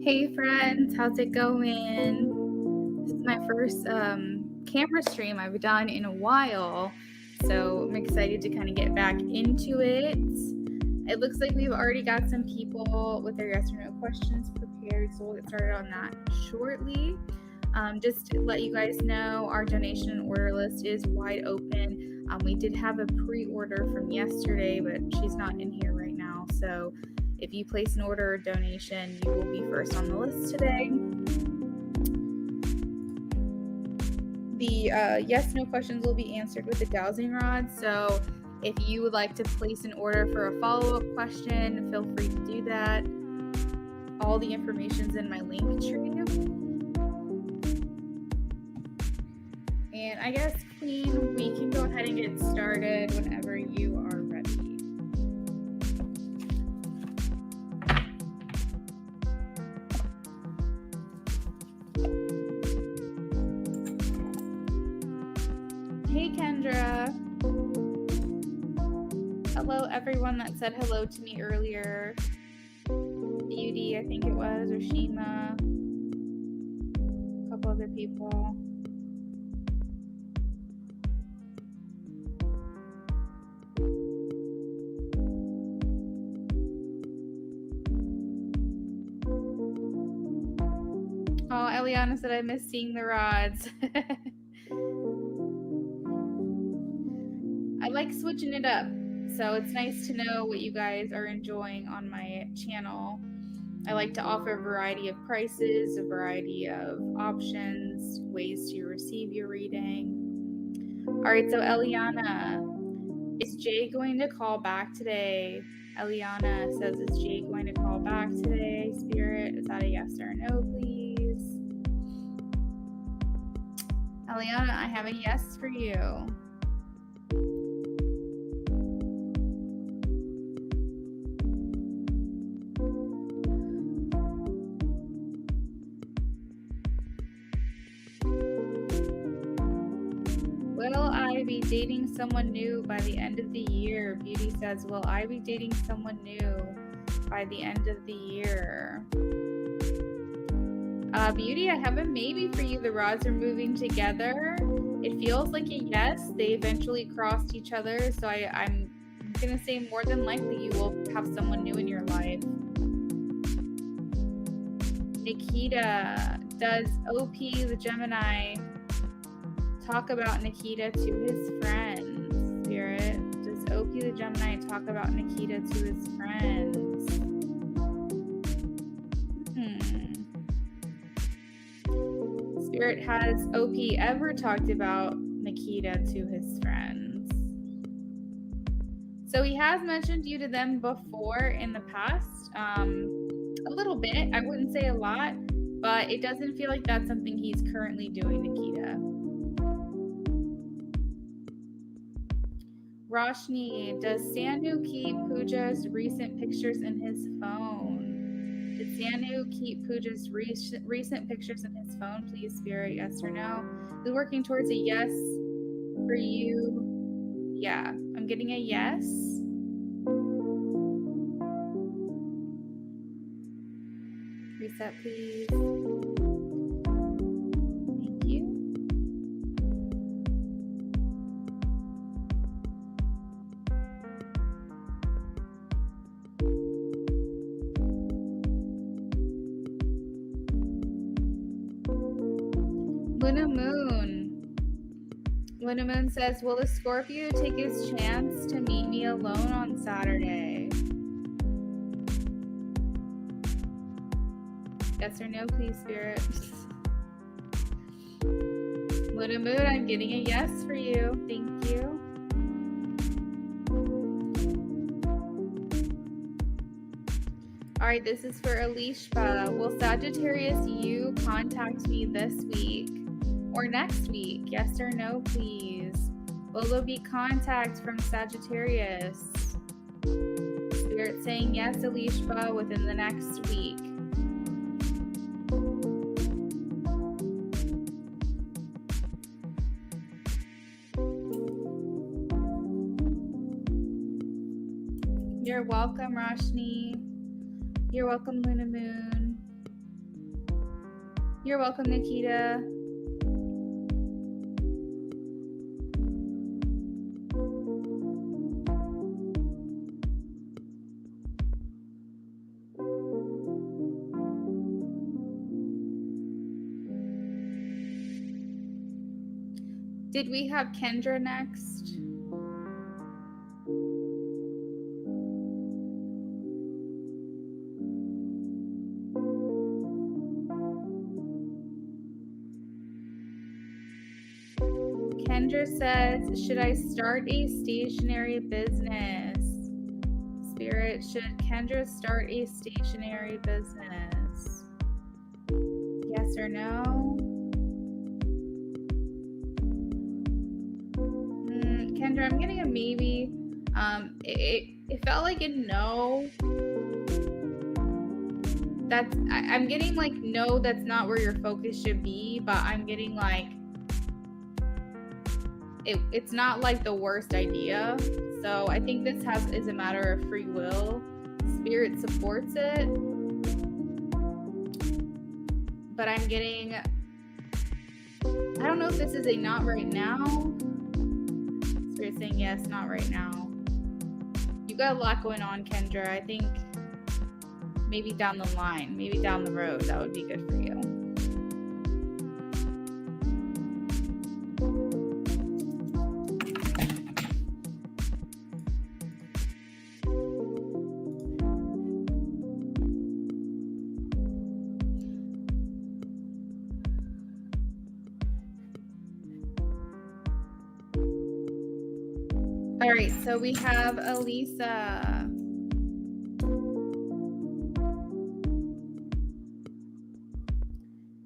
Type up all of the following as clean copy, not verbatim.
Hey friends, how's it going? This is my first camera stream I've done in a while, so I'm excited to kind of get back into it. It looks like we've already got some people with their yes or no questions prepared, so we'll get started on that shortly. Just to let you guys know, our donation and order list is wide open. We did have a pre-order from yesterday, but she's not in here right now, so if you place an order or donation, you will be first on the list today. The yes/no questions will be answered with the dowsing rod. So if you would like to place an order for a follow-up question, feel free to do that. All the information's in my link tree. And I guess, Queen, we can go ahead and get started whenever you are ready. Hey, Kendra. Hello, everyone that said hello to me earlier. Beauty, I think it was, or Shima. A couple other people. Oh, Eliana said I miss seeing the rods. I like switching it up, so it's nice to know what you guys are enjoying on my channel. I like to offer a variety of prices, a variety of options, ways to receive your reading. All right, so Eliana, is Jay going to call back today? Eliana says, is Jay going to call back today? Spirit, is that a yes or a no, please? Eliana, I have a yes for you. Will I be dating someone new by the end of the year? Beauty says, will I be dating someone new by the end of the year? Beauty, I have a maybe for you. The rods are moving together. It feels like a yes. They eventually crossed each other, so I'm going to say more than likely you will have someone new in your life. Nikita, does OP, the Gemini, talk about Nikita to his friends? Spirit, does OP, the Gemini, talk about Nikita to his friends? Spirit, has OP ever talked about Nikita to his friends? So he has mentioned you to them before in the past, a little bit. I wouldn't say a lot, but it doesn't feel like that's something he's currently doing, Nikita. Roshni, does Sanu keep Pooja's recent pictures in his phone? Did Sanu keep Pooja's recent pictures in his phone? Please, Spirit, yes or no? We're working towards a yes for you. Yeah, I'm getting a yes. Reset, please. Thank you. Luna Moon says, will the Scorpio take his chance to meet me alone on Saturday? Yes or no, please, Spirit. Luna Moon, I'm getting a yes for you. Thank you. All right, this is for Alishba. Will Sagittarius you contact me this week or next week? Yes or no, please. Will there be contact from Sagittarius? Spirit saying yes, Alishba, within the next week. You're welcome, Roshni. You're welcome, Luna Moon. You're welcome, Nikita. Did we have Kendra next? Kendra says, should I start a stationery business? Spirit, should Kendra start a stationery business? Yes or no? Kendra, I'm getting a maybe. It felt like a no. I'm getting like no, that's not where your focus should be, but I'm getting like it's not like the worst idea. So I think this is a matter of free will. Spirit supports it, but I'm getting, I don't know if this is a not right now. Spirit saying yes, not right now. You got a lot going on, Kendra. I think maybe down the line, maybe down the road, that would be good for you. All right, so we have Elisa.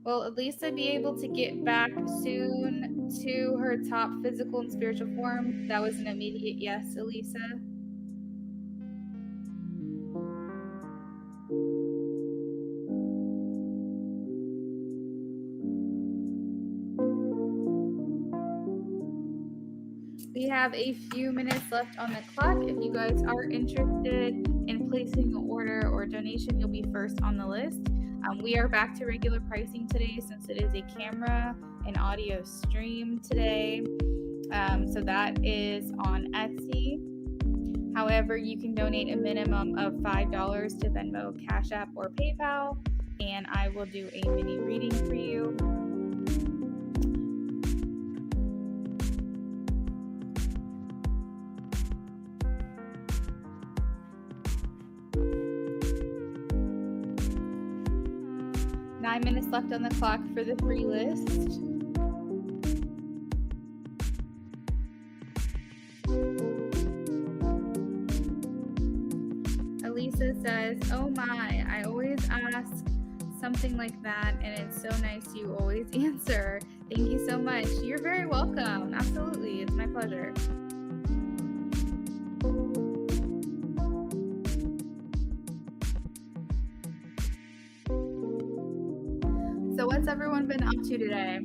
Will Elisa be able to get back soon to her top physical and spiritual form? That was an immediate yes, Elisa. We have a few minutes left on the clock. If you guys are interested in placing an order or donation, you'll be first on the list. We are back to regular pricing today since it is a camera and audio stream today. So that is on Etsy. However, you can donate a minimum of $5 to Venmo, Cash App, or PayPal, and I will do a mini reading for you. Nine minutes left on the clock for the free list. Elisa says, oh my, I always ask something like that and it's so nice you always answer. Thank you so much. You're very welcome. Absolutely. It's my pleasure. So what's everyone been up to today?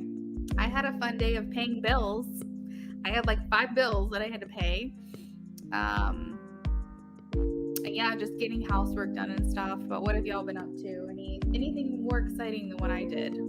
I had a fun day of paying bills. I had like 5 bills that I had to pay. Yeah, just getting housework done and stuff. But what have y'all been up to? Anything more exciting than what I did?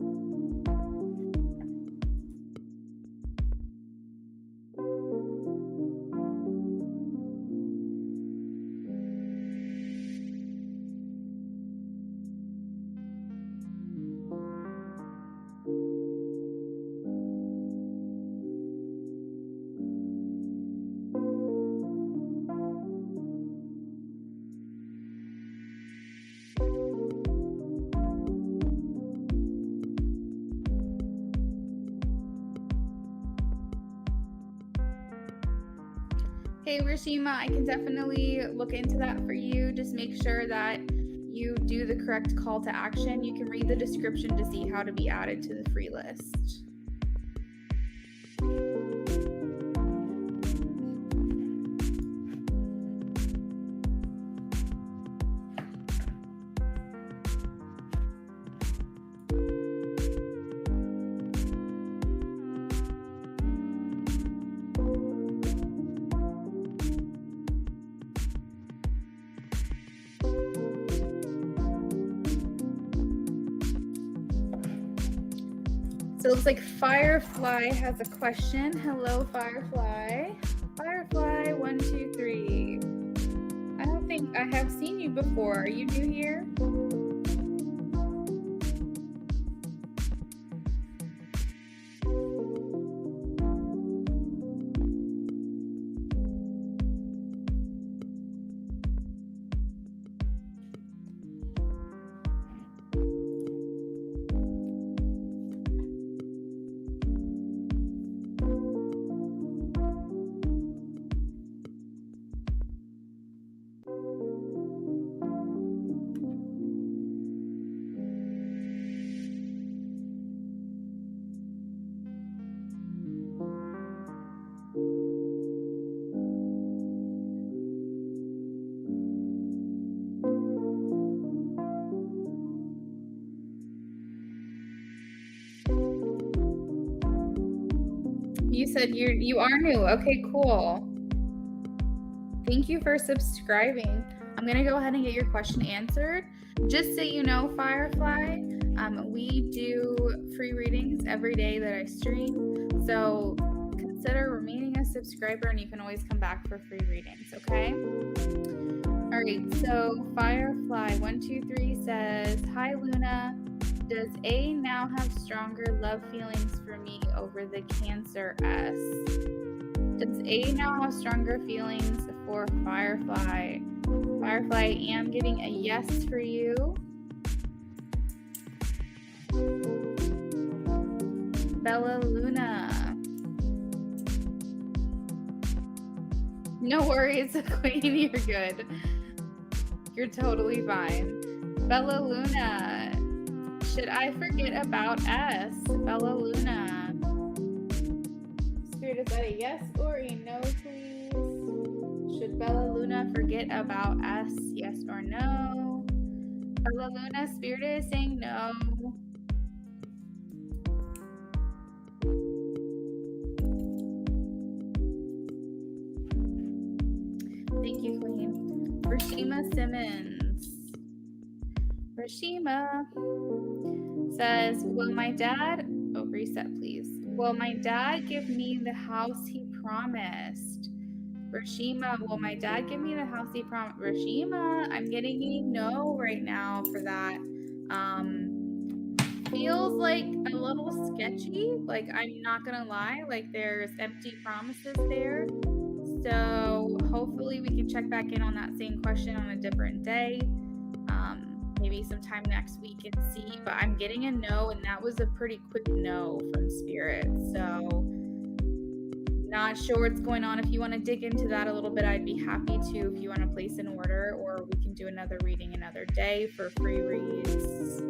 Hey, Rashima, I can definitely look into that for you. Just make sure that you do the correct call to action. You can read the description to see how to be added to the free list. So it looks like Firefly has a question. Hello, Firefly. Firefly, 1, 2, 3. I don't think I have seen you before. Are you new here? You said you are new. Okay, cool. Thank you for subscribing. I'm gonna go ahead and get your question answered. Just so you know, Firefly, we do free readings every day that I stream. So consider remaining a subscriber, and you can always come back for free readings. Okay. All right. So Firefly 1, 2, 3 says, "Hi Luna. Does A now have stronger love feelings for me over the Cancer S? Does A now have stronger feelings for Firefly? Firefly, I am getting a yes for you. Bella Luna. No worries, Queen, you're good. You're totally fine. Bella Luna. Should I forget about S? Bella Luna. Spirit, is that a yes or a no, please? Should Bella Luna forget about S? Yes or no? Bella Luna, Spirit is saying no. Thank you, Queen. Rashima Simmons. Rashima says, will my dad, reset please. Will my dad give me the house he promised? Rashima, will my dad give me the house he promised? Rashima, I'm getting a no right now for that. Feels like a little sketchy. Like, I'm not gonna lie, like there's empty promises there. So hopefully we can check back in on that same question on a different day. Maybe sometime next week and see, but I'm getting a no, and that was a pretty quick no from Spirit. So not sure what's going on. If you want to dig into that a little bit, I'd be happy to, if you want to place an order, or we can do another reading another day for free reads.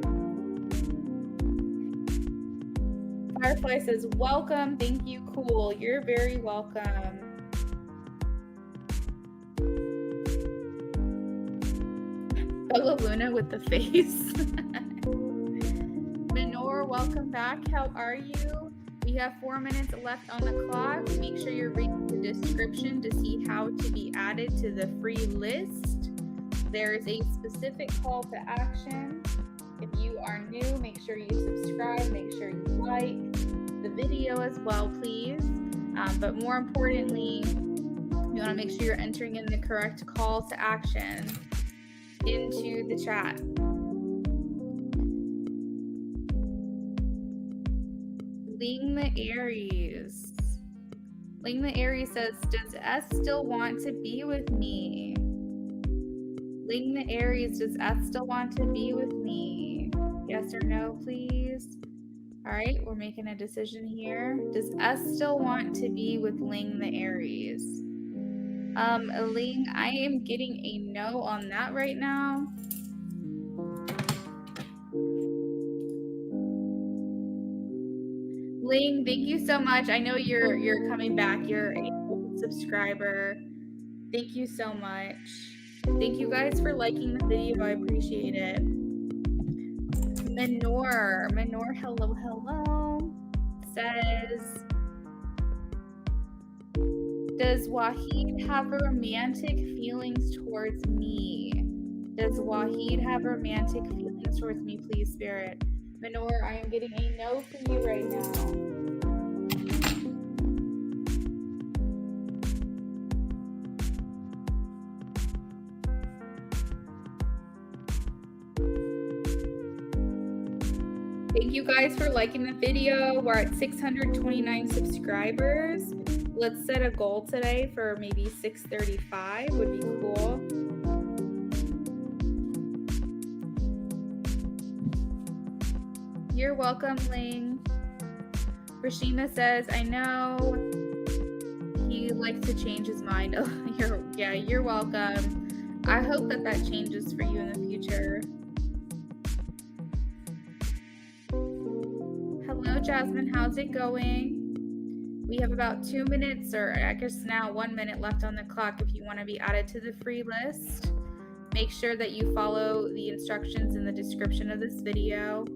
Firefly says, welcome. Thank you. Cool. You're very welcome. Bella Luna with the face. Minor, welcome back. How are you? We have 4 minutes left on the clock. Make sure you're reading the description to see how to be added to the free list. There is a specific call to action. If you are new, make sure you subscribe. Make sure you like the video as well, please. But more importantly, you want to make sure you're entering in the correct call to action into the chat. Ling the Aries. Ling the Aries says, does S still want to be with me? Ling the Aries, does S still want to be with me? Yes or no, please? All right, we're making a decision here. Does S still want to be with Ling the Aries? Ling, I am getting a no on that right now. Ling, thank you so much. I know you're coming back. You're a subscriber. Thank you so much. Thank you guys for liking the video. I appreciate it. Minor, hello, says, does Wahid have romantic feelings towards me? Does Wahid have romantic feelings towards me, please, Spirit? Minor, I am getting a no for you right now. Thank you guys for liking the video. We're at 629 subscribers. Let's set a goal today for maybe 635 would be cool. You're welcome, Ling. Rashima says, I know he likes to change his mind. Oh, you're welcome. I hope that changes for you in the future. Hello, Jasmine. How's it going? We have about 2 minutes, or I guess now 1 minute left on the clock if you want to be added to the free list. Make sure that you follow the instructions in the description of this video.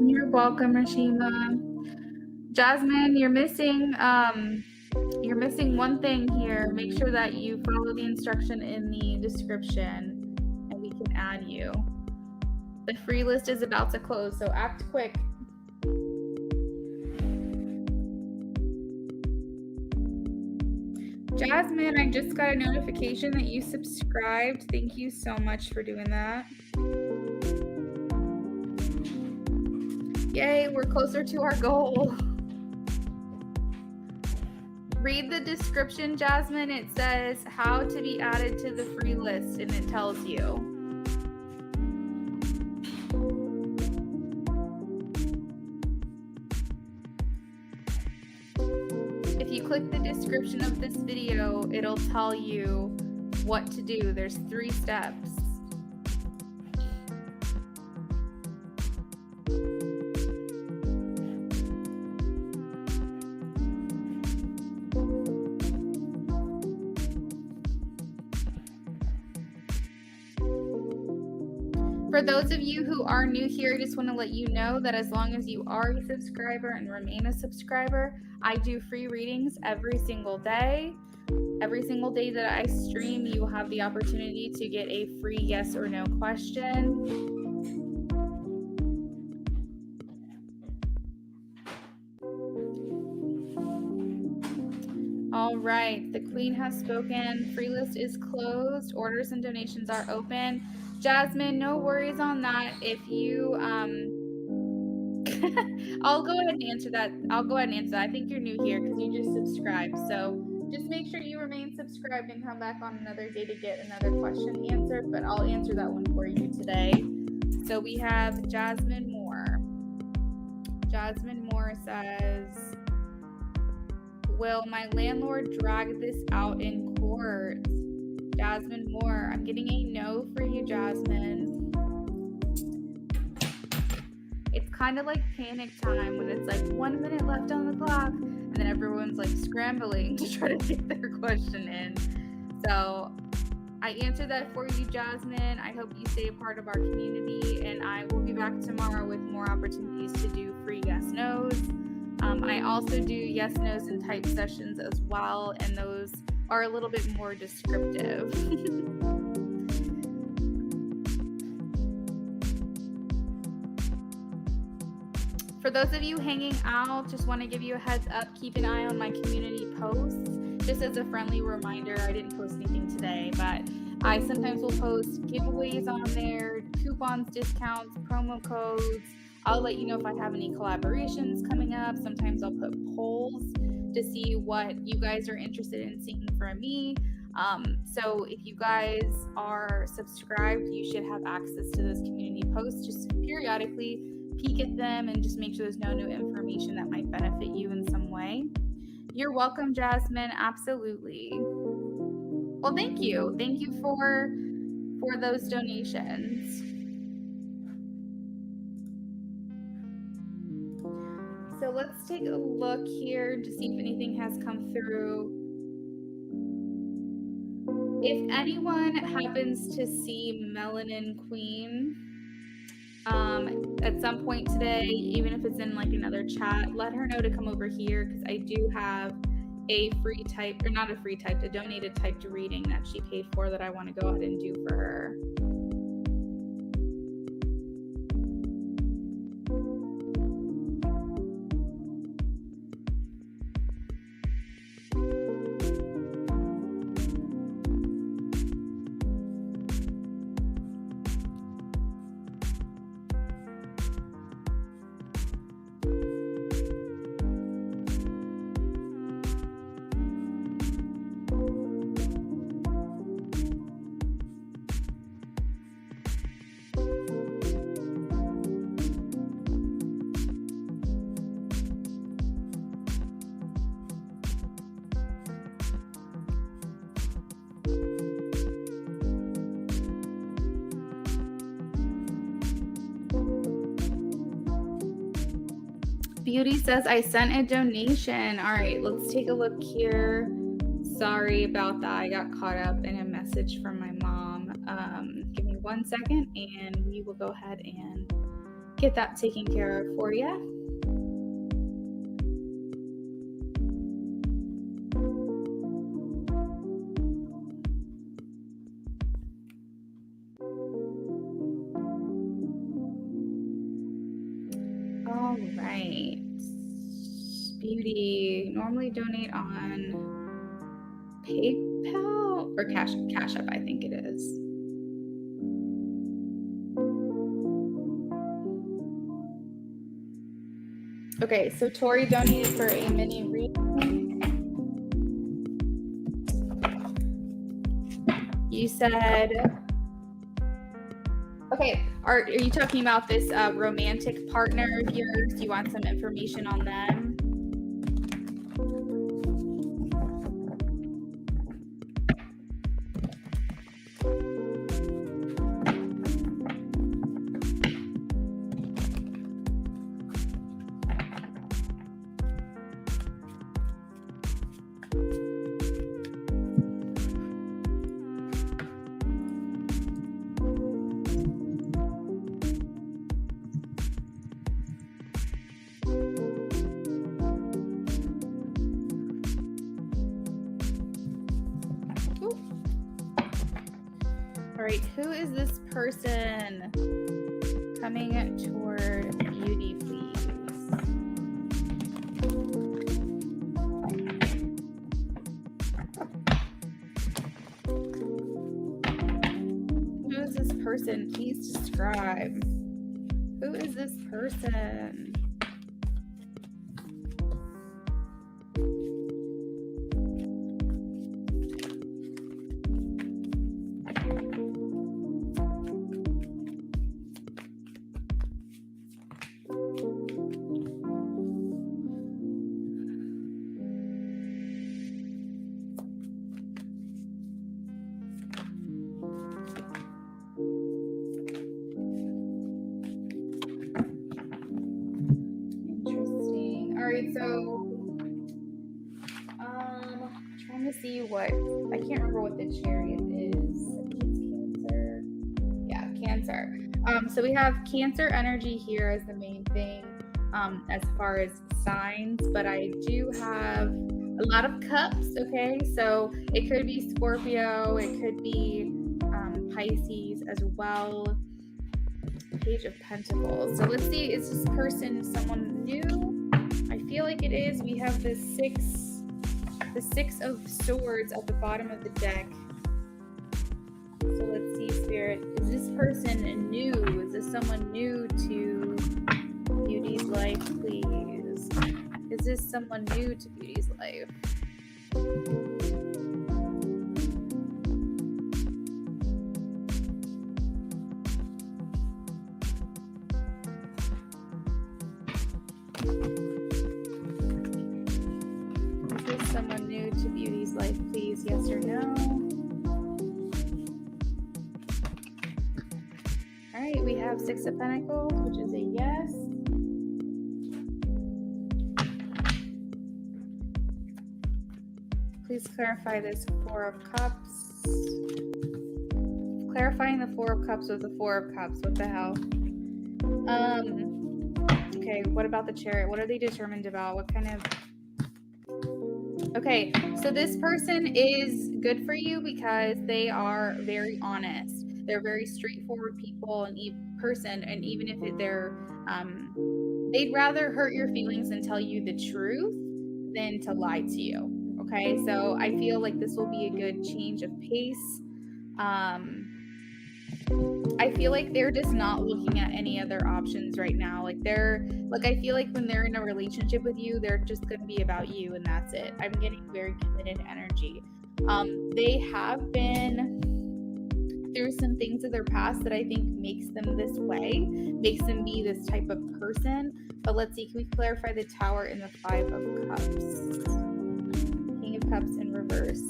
You're welcome, Rashima. Jasmine, you're missing one thing here. Make sure that you follow the instruction in the description and we can add you. The free list is about to close, so act quick. Jasmine, I just got a notification that you subscribed. Thank you so much for doing that. Yay, we're closer to our goal. Read the description, Jasmine. It says how to be added to the free list, and it tells you. If you click the description of this video, it'll tell you what to do. There's 3 steps. For those of you who are new here, I just want to let you know that as long as you are a subscriber and remain a subscriber, I do free readings every single day. Every single day that I stream, you will have the opportunity to get a free yes or no question. All right, the queen has spoken. Free list is closed. Orders and donations are open. Jasmine, no worries on that. If you, I'll go ahead and answer that. I think you're new here because you just subscribed. So just make sure you remain subscribed and come back on another day to get another question answered, but I'll answer that one for you today. So we have Jasmine Moore. Jasmine Moore says, will my landlord drag this out in court? Jasmine Moore, I'm getting a no for you, Jasmine. It's kind of like panic time when it's like 1 minute left on the clock and then everyone's like scrambling to try to get their question in. So I answered that for you, Jasmine. I hope you stay a part of our community, and I will be back tomorrow with more opportunities to do free yes nos. I also do yes nos and type sessions as well, and those are a little bit more descriptive. For those of you hanging out, just want to give you a heads up, keep an eye on my community posts. Just as a friendly reminder, I didn't post anything today, but I sometimes will post giveaways on there, coupons, discounts, promo codes. I'll let you know if I have any collaborations coming up. Sometimes I'll put polls to see what you guys are interested in seeing from me. So if you guys are subscribed, you should have access to those community posts. Just periodically peek at them and just make sure there's no new information that might benefit you in some way. You're welcome, Jasmine. Absolutely. Well, thank you. Thank you for those donations. So let's take a look here to see if anything has come through. If anyone happens to see Melanin Queen at some point today, even if it's in like another chat, let her know to come over here, because I do have a free type, or not a free typed, a donated typed reading that she paid for that I want to go ahead and do for her. Beauty says, I sent a donation. All right, let's take a look here. Sorry about that. I got caught up in a message from my mom. Give me 1 second and we will go ahead and get that taken care of for you. All right. Beauty, normally donate on PayPal or Cash App, I think it is. Okay, so Tori donated for a mini reading. You said, okay, are you talking about this romantic partner of yours? Do you want some information on them? All right, who is this person coming toward Beauty, please? Who is this person? Please describe. Who is this person? Trying to see what, I can't remember what the chariot is. I think it's Cancer. Yeah, Cancer. So we have Cancer energy here as the main thing as far as signs, but I do have a lot of cups, okay? So it could be Scorpio, it could be Pisces as well. Page of Pentacles. So let's see, is this person someone new? I feel like it is. We have the Six of Swords at the bottom of the deck. So let's see, Spirit. Is this person new? Is this someone new to Beauty's life, please? Is this someone new to Beauty's life? Someone new to Beauty's life, please? Yes or no? All right, we have Six of Pentacles, which is a yes. Please clarify this Four of Cups. Clarifying the Four of Cups with the Four of Cups. What the hell? Okay, what about the Chariot? What are they determined about? What kind of... Okay, so this person is good for you because they are very honest. They're very straightforward people and person, and even if they're they'd rather hurt your feelings and tell you the truth than to lie to you. Okay, so I feel like this will be a good change of pace. I feel like they're just not looking at any other options right now. I feel like when they're in a relationship with you, they're just going to be about you and that's it. I'm getting very committed energy. They have been through some things of their past that I think makes them this way, makes them be this type of person. But let's see, can we clarify the Tower and the Five of Cups? King of Cups in reverse.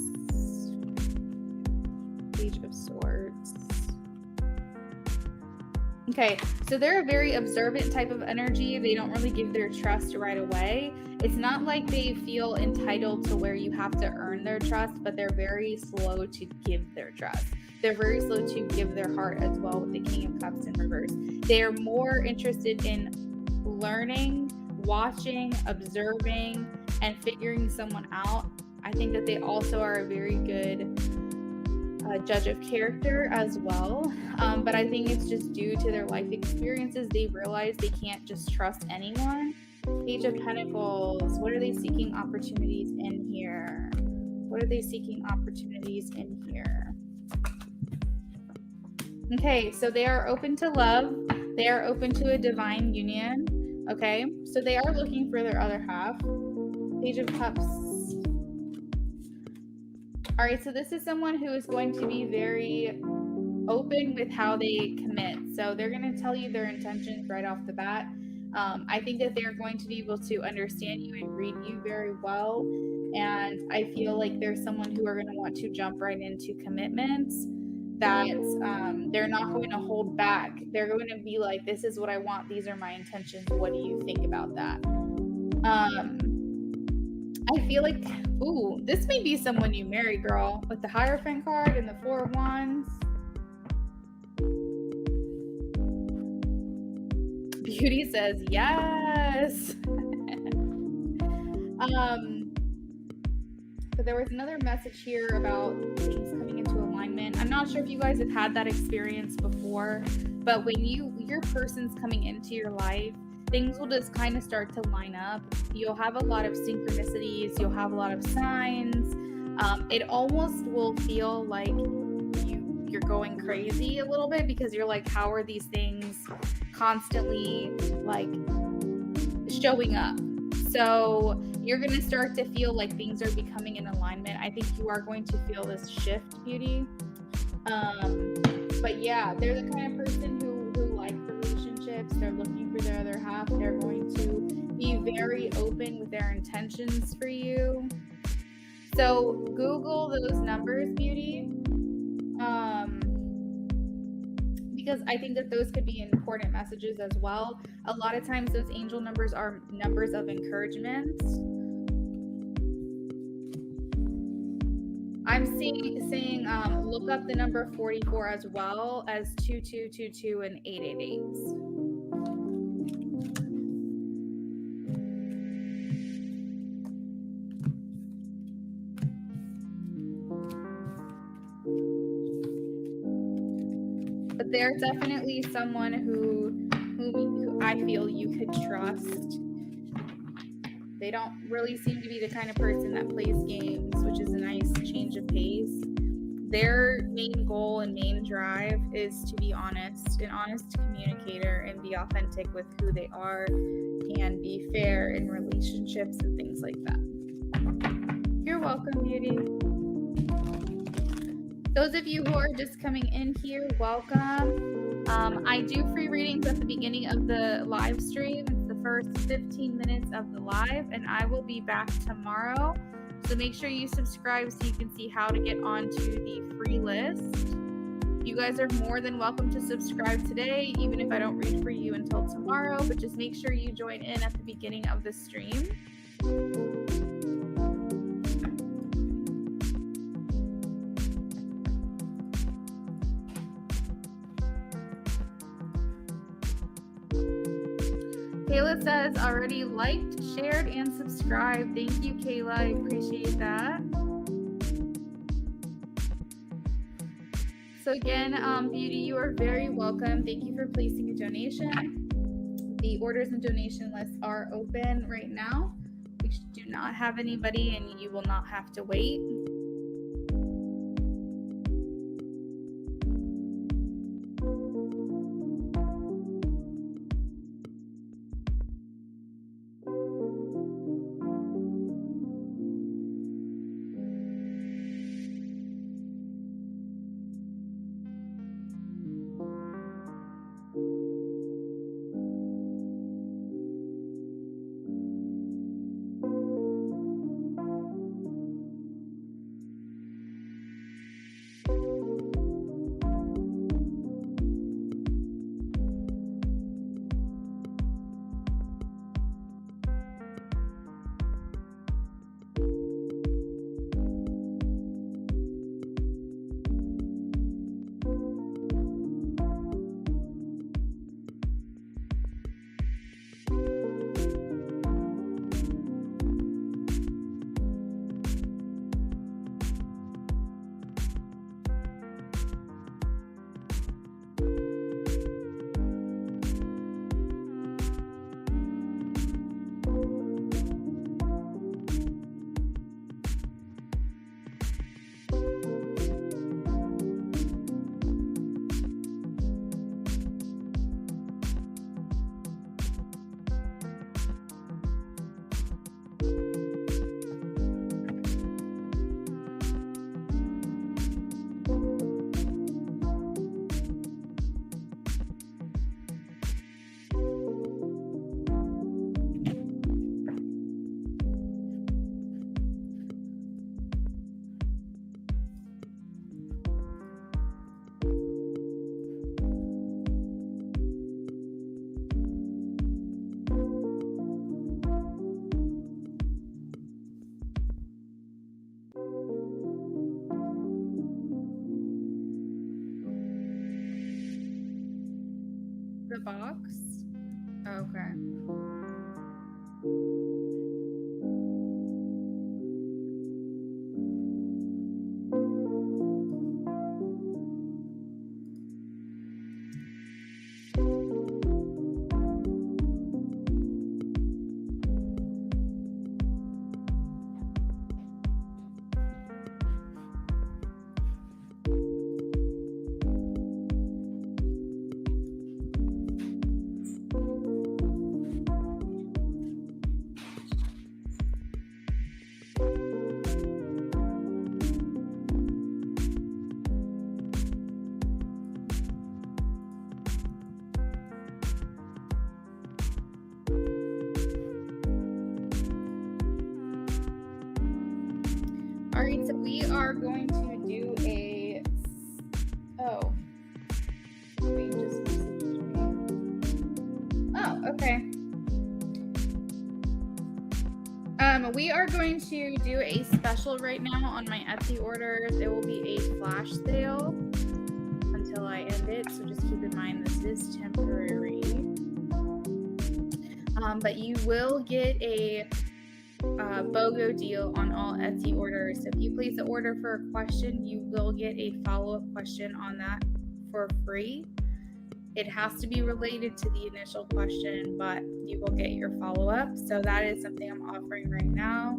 Page of Swords. Okay, so they're a very observant type of energy. They don't really give their trust right away. It's not like they feel entitled to where you have to earn their trust, but they're very slow to give their trust. They're very slow to give their heart as well with the King of Cups in reverse. They're more interested in learning, watching, observing, and figuring someone out. I think that they also are a very good judge of character as well, but I think it's just due to their life experiences. They realize they can't just trust anyone. Page of Pentacles. What are they seeking opportunities in here? What are they seeking opportunities in here? Okay, so they are open to love. They are open to a divine union. Okay, so they are looking for their other half. Page of Cups. All right, so this is someone who is going to be very open with how they commit. So they're going to tell you their intentions right off the bat. I think that they're going to be able to understand you and read you very well. And I feel like there's someone who are going to want to jump right into commitments that they're not going to hold back. They're going to be like, this is what I want. These are my intentions. What do you think about that? I feel like, ooh, this may be someone you marry, girl, with the Hierophant card and the Four of Wands. Beauty says yes. But there was another message here about things coming into alignment. I'm not sure if you guys have had that experience before, but when your person's coming into your life, things will just kind of start to line up. You'll have a lot of synchronicities. You'll have a lot of signs. It almost will feel like you're going crazy a little bit because you're like, how are these things constantly like showing up? So you're going to start to feel like things are becoming in alignment. I think you are going to feel this shift, Beauty. But yeah, they're the kind of person who like relationships. They're looking for their other half. They're going to be very open with their intentions for you. So Google those numbers, Beauty. Because I think that those could be important messages as well. A lot of times those angel numbers are numbers of encouragement. I'm saying look up the number 44 as well as 2222 and 888. But they're definitely someone who I feel you could trust. They don't really seem to be the kind of person that plays games, which is a nice change of pace. Their main goal and main drive is to be honest, an honest communicator, and be authentic with who they are and be fair in relationships and things like that. You're welcome, Beauty. Those of you who are just coming in here, welcome. I do free readings at the beginning of the live stream. It's the first 15 minutes of the live, and I will be back tomorrow. So make sure you subscribe so you can see how to get onto the free list. You guys are more than welcome to subscribe today, even if I don't read for you until tomorrow, but just make sure you join in at the beginning of the stream. Kayla says already liked, shared, and subscribed. Thank you, Kayla. I appreciate that. So again, Beauty, you are very welcome. Thank you for placing a donation. The orders and donation lists are open right now. We do not have anybody, and you will not have to wait. The box? Okay. All right, so we are going to do a, oh, wait, just messaged me. Oh, okay. We are going to do a special right now on my Etsy orders. It will be a flash sale until I end it, so just keep in mind this is temporary. But you will get a BOGO deal on all Etsy orders. So if you place an order for a question, you will get a follow-up question on that for free. It has to be related to the initial question, but you will get your follow-up. So that is something I'm offering right now.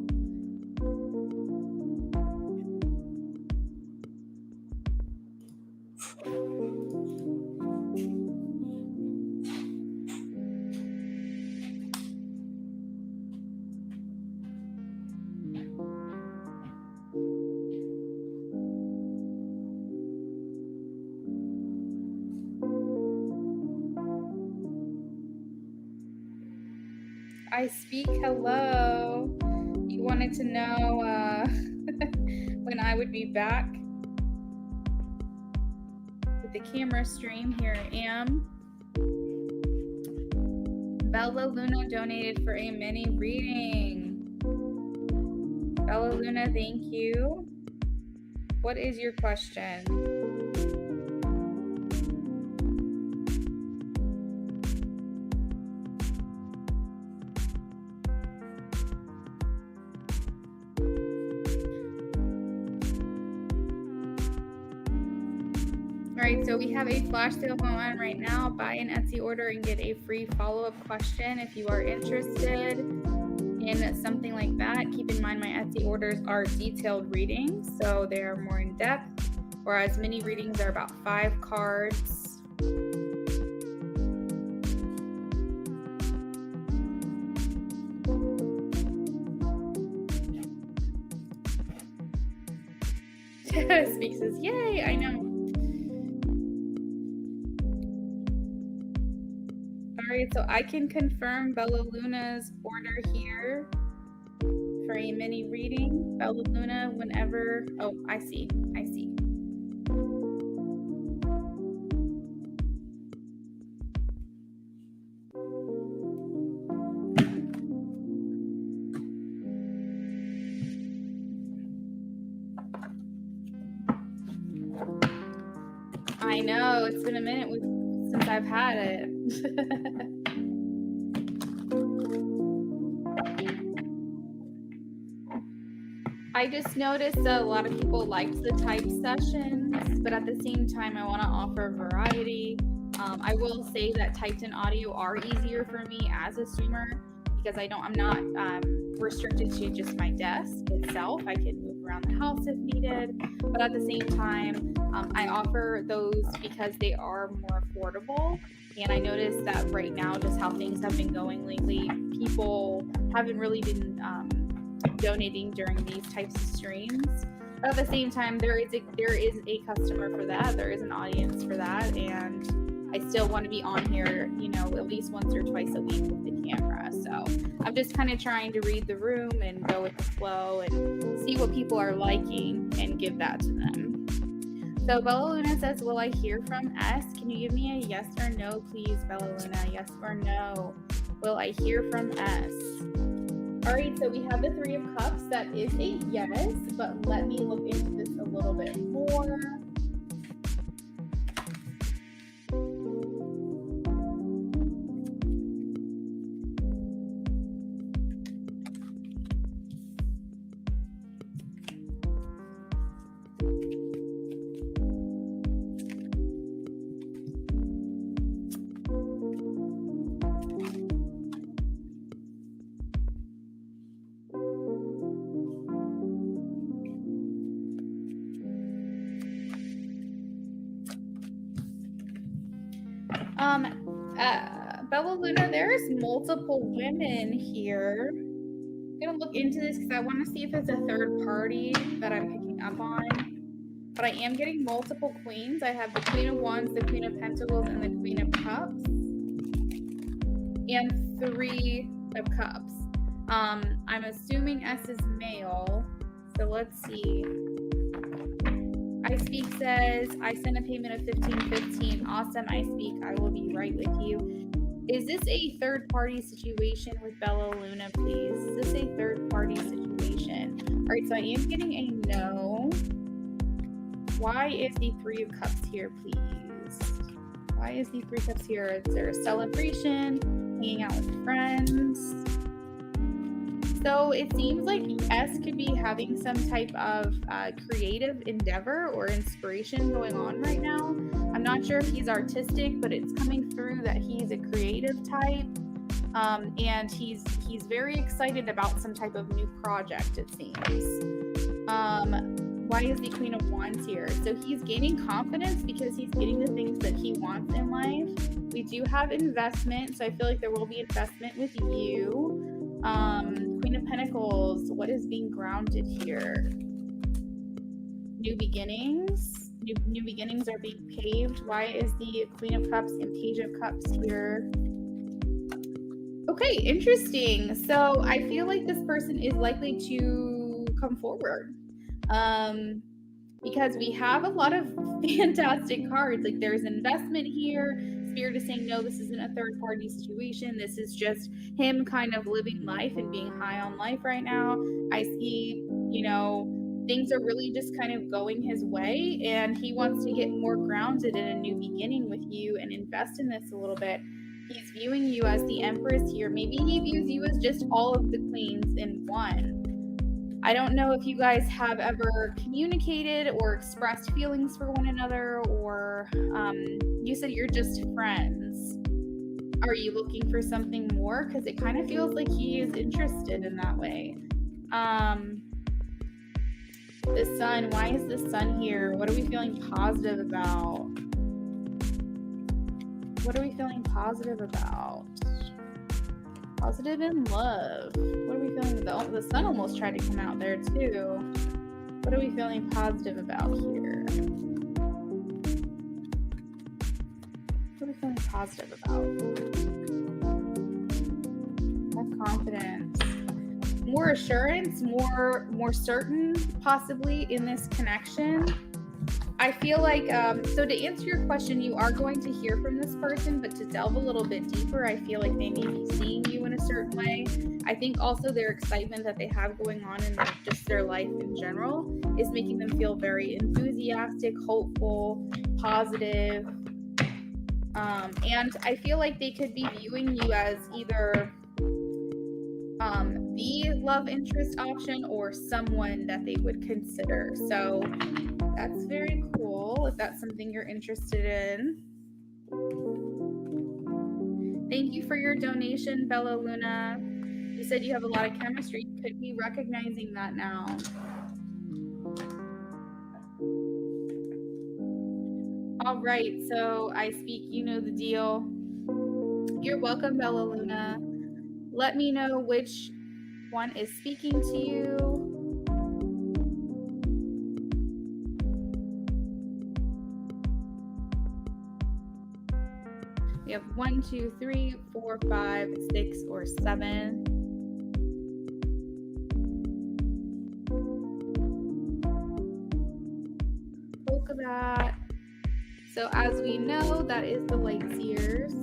I speak hello. You wanted to know when I would be back with the camera stream. Here I am. Bella Luna donated for a mini reading. Bella Luna, thank you. What is your question? All right, so we have a flash sale going on right now. Buy an Etsy order and get a free follow-up question if you are interested in something like that. Keep in mind my Etsy orders are detailed readings, so they are more in depth, whereas mini readings are about 5 cards. Speak says, yay, I know. All right, so I can confirm Bella Luna's order here for a mini reading. Bella Luna, whenever, oh, I see. I know, it's been a minute since I've had it. I just noticed that a lot of people liked the type sessions, but at the same time, I want to offer variety. I will say that typed in audio are easier for me as a streamer because I'm not restricted to just my desk itself. I can move around the house if needed, but at the same time, I offer those because they are more affordable. And I noticed that right now, just how things have been going lately, people haven't really been donating during these types of streams. But at the same time, there is a customer for that. There is an audience for that, and I still want to be on here, at least once or twice a week with the camera. So I'm just kind of trying to read the room and go with the flow and see what people are liking and give that to them. So Bella Luna says, will I hear from S? Can you give me a yes or no, please, Bella Luna? Yes or no? Will I hear from S? All right, so we have the 3 of Cups. That is a yes, but let me look into this a little bit more. Bella Luna, there's multiple women here. I'm gonna look into this because I want to see if it's a third party that I'm picking up on. But I am getting multiple queens. I have the Queen of Wands, the Queen of Pentacles, and the Queen of Cups. And 3 of Cups. I'm assuming S is male. So let's see. I Speak says, I sent a payment of $15.15. Awesome, I Speak. I will be right with you. Is this a third-party situation with Bella Luna, please? Is this a third-party situation? All right, so I am getting a no. Why is the 3 of Cups here, please? Why is the 3 Cups here? Is there a celebration? Hanging out with friends? So it seems like S could be having some type of creative endeavor or inspiration going on right now. I'm not sure if he's artistic, but it's coming through that he's a creative type. And he's very excited about some type of new project, it seems. Why is the Queen of Wands here? So he's gaining confidence because he's getting the things that he wants in life. We do have investment, so I feel like there will be investment with you. Queen of Pentacles, what is being grounded here? New beginnings. New beginnings are being paved. Why is the Queen of Cups and Page of Cups here? Okay, interesting. So I feel like this person is likely to come forward. Because we have a lot of fantastic cards. Like there's investment here. Spirit is saying, no, this isn't a third party situation. This is just him kind of living life and being high on life right now. I see, things are really just kind of going his way, and he wants to get more grounded in a new beginning with you and invest in this a little bit. He's viewing you as the Empress here. Maybe he views you as just all of the queens in one. I don't know if you guys have ever communicated or expressed feelings for one another, or here. You said you're just friends. Are you looking for something more? Because it kind of feels like he is interested in that way. The sun, why is the sun here? What are we feeling positive about? What are we feeling positive about? Positive in love. What are we feeling? The sun almost tried to come out there too. What are we feeling positive about here? What are we feeling positive about? More confidence. More assurance, more certain possibly in this connection. I feel like, so to answer your question, you are going to hear from this person, but to delve a little bit deeper, I feel like they may be seeing you in a certain way. I think also their excitement that they have going on in just their life in general is making them feel very enthusiastic, hopeful, positive. And I feel like they could be viewing you as either the love interest option or someone that they would consider. So that's very cool if that's something you're interested in. Thank you for your donation, Bella Luna. You said you have a lot of chemistry. You could be recognizing that now. All right, so I speak, you know the deal. You're welcome, Bella Luna. Let me know which one is speaking to you. We have 1, 2, 3, 4, 5, 6, or 7. Polka dot. So as we know, that is the light seers.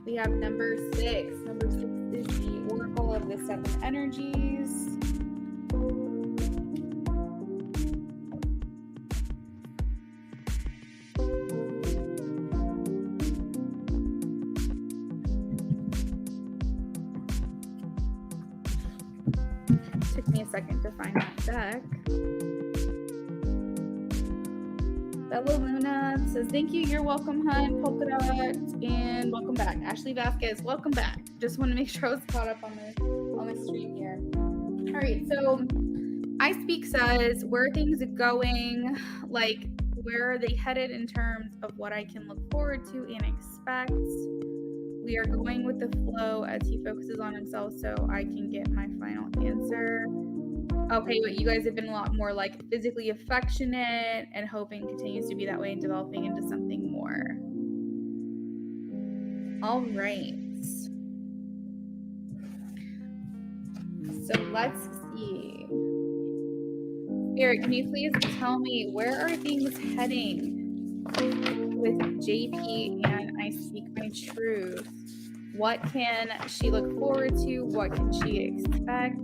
We have number 6. Number 6 is the Oracle of the 7 energies. Took me a second to find that deck. Bella Luna says, thank you, you're welcome, hun, Polka Dot, and welcome back. Ashley Vasquez, welcome back. Just want to make sure I was caught up on the stream here. All right, so I Speak says, where are things going? Like, where are they headed in terms of what I can look forward to and expect? We are going with the flow as he focuses on himself so I can get my final answer. Okay, but you guys have been a lot more like physically affectionate and hoping continues to be that way and developing into something more. All right. So let's see. Spirit, can you please tell me where are things heading with JP and I Speak My Truth? What can she look forward to? What can she expect?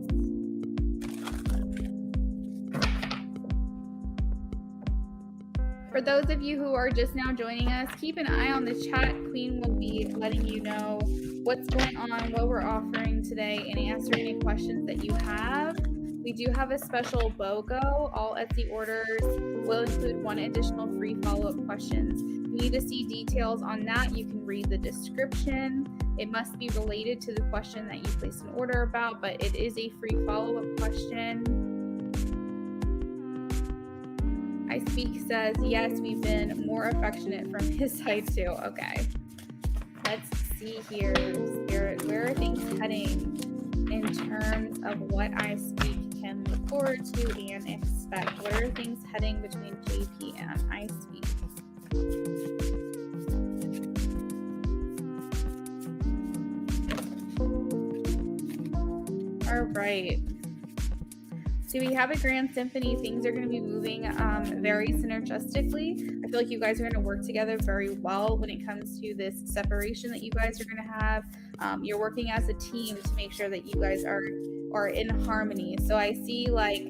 For those of you who are just now joining us, keep an eye on the chat. Queen will be letting you know what's going on, what we're offering today, and answer any questions that you have. We do have a special BOGO. All Etsy orders will include 1 additional free follow-up questions. If you need to see details on that, you can read the description. It must be related to the question that you placed an order about, but it is a free follow-up question. I Speak says, yes, we've been more affectionate from his side too. Okay. Let's see here, Spirit. Where are things heading in terms of what I Speak can look forward to and expect? What are things heading between JP and I Speak? All right. So we have a grand symphony. Things are going to be moving very synergistically. I feel like you guys are going to work together very well when it comes to this separation that you guys are going to have. You're working as a team to make sure that you guys are in harmony. So I see like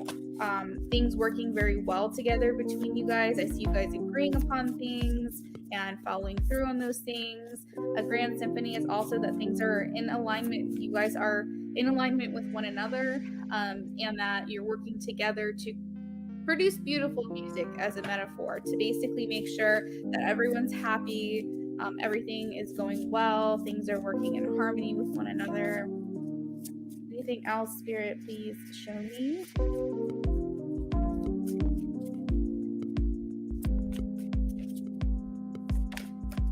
things working very well together between you guys. I see you guys agreeing upon things and following through on those things. A grand symphony is also that things are in alignment. You guys are in alignment with one another, and that you're working together to produce beautiful music, as a metaphor, to basically make sure that everyone's happy, everything is going well, things are working in harmony with one another. Anything else, Spirit, please show me.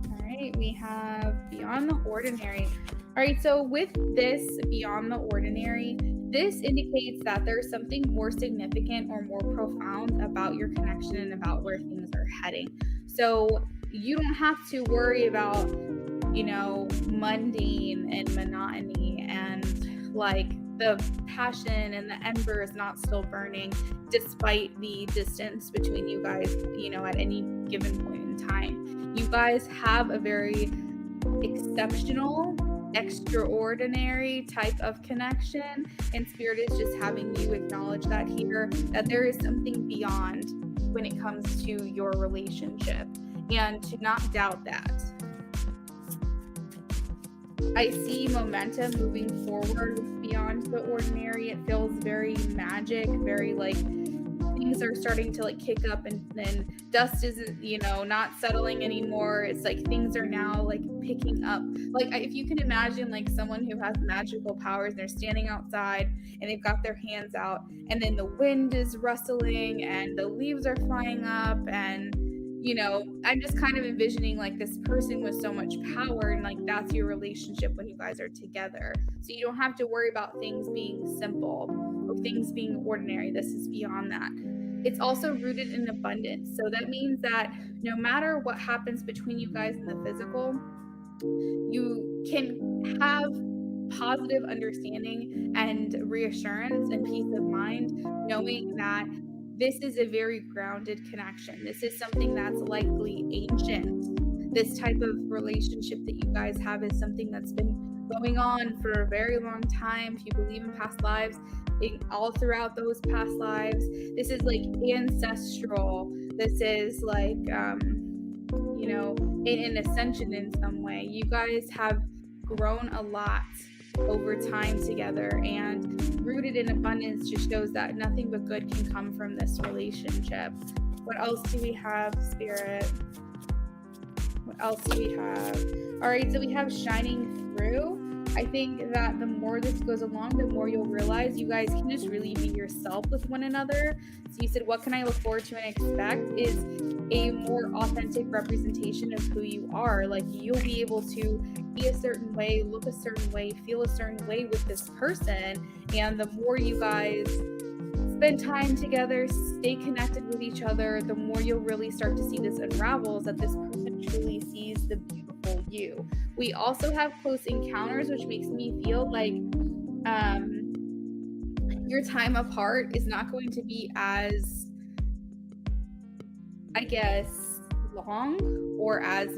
All right, we have Beyond the Ordinary. All right, so with this Beyond the Ordinary, this indicates that there's something more significant or more profound about your connection and about where things are heading. So you don't have to worry about, mundane and monotony and like the passion and the ember is not still burning despite the distance between you guys, at any given point in time. You guys have a very exceptional, extraordinary type of connection, and Spirit is just having you acknowledge that here, that there is something beyond when it comes to your relationship, and to not doubt that. I see momentum moving forward with Beyond the Ordinary. It feels very magic, very like things are starting to like kick up, and then dust isn't, not settling anymore. It's like things are now like picking up. Like if you can imagine like someone who has magical powers and they're standing outside and they've got their hands out, and then the wind is rustling and the leaves are flying up, and I'm just kind of envisioning like this person with so much power, and like that's your relationship when you guys are together. So you don't have to worry about things being simple or things being ordinary. This is beyond that. It's also rooted in abundance. So that means that no matter what happens between you guys in the physical, you can have positive understanding and reassurance and peace of mind, knowing that this is a very grounded connection. This is something that's likely ancient. This type of relationship that you guys have is something that's been going on for a very long time. If you believe in past lives, all throughout those past lives, this is like ancestral. This is like, an ascension in some way. You guys have grown a lot over time together, and rooted in abundance just shows that nothing but good can come from this relationship. What else do we have, Spirit? What else do we have? All right, so we have shining through. I think that the more this goes along, the more you'll realize you guys can just really be yourself with one another. So you said, what can I look forward to and expect is a more authentic representation of who you are. Like you'll be able to be a certain way, look a certain way, feel a certain way with this person. And the more you guys spend time together, stay connected with each other, the more you'll really start to see this unravels, that this person truly sees the beautiful you. We also have close encounters, which makes me feel like your time apart is not going to be as, I guess, long or as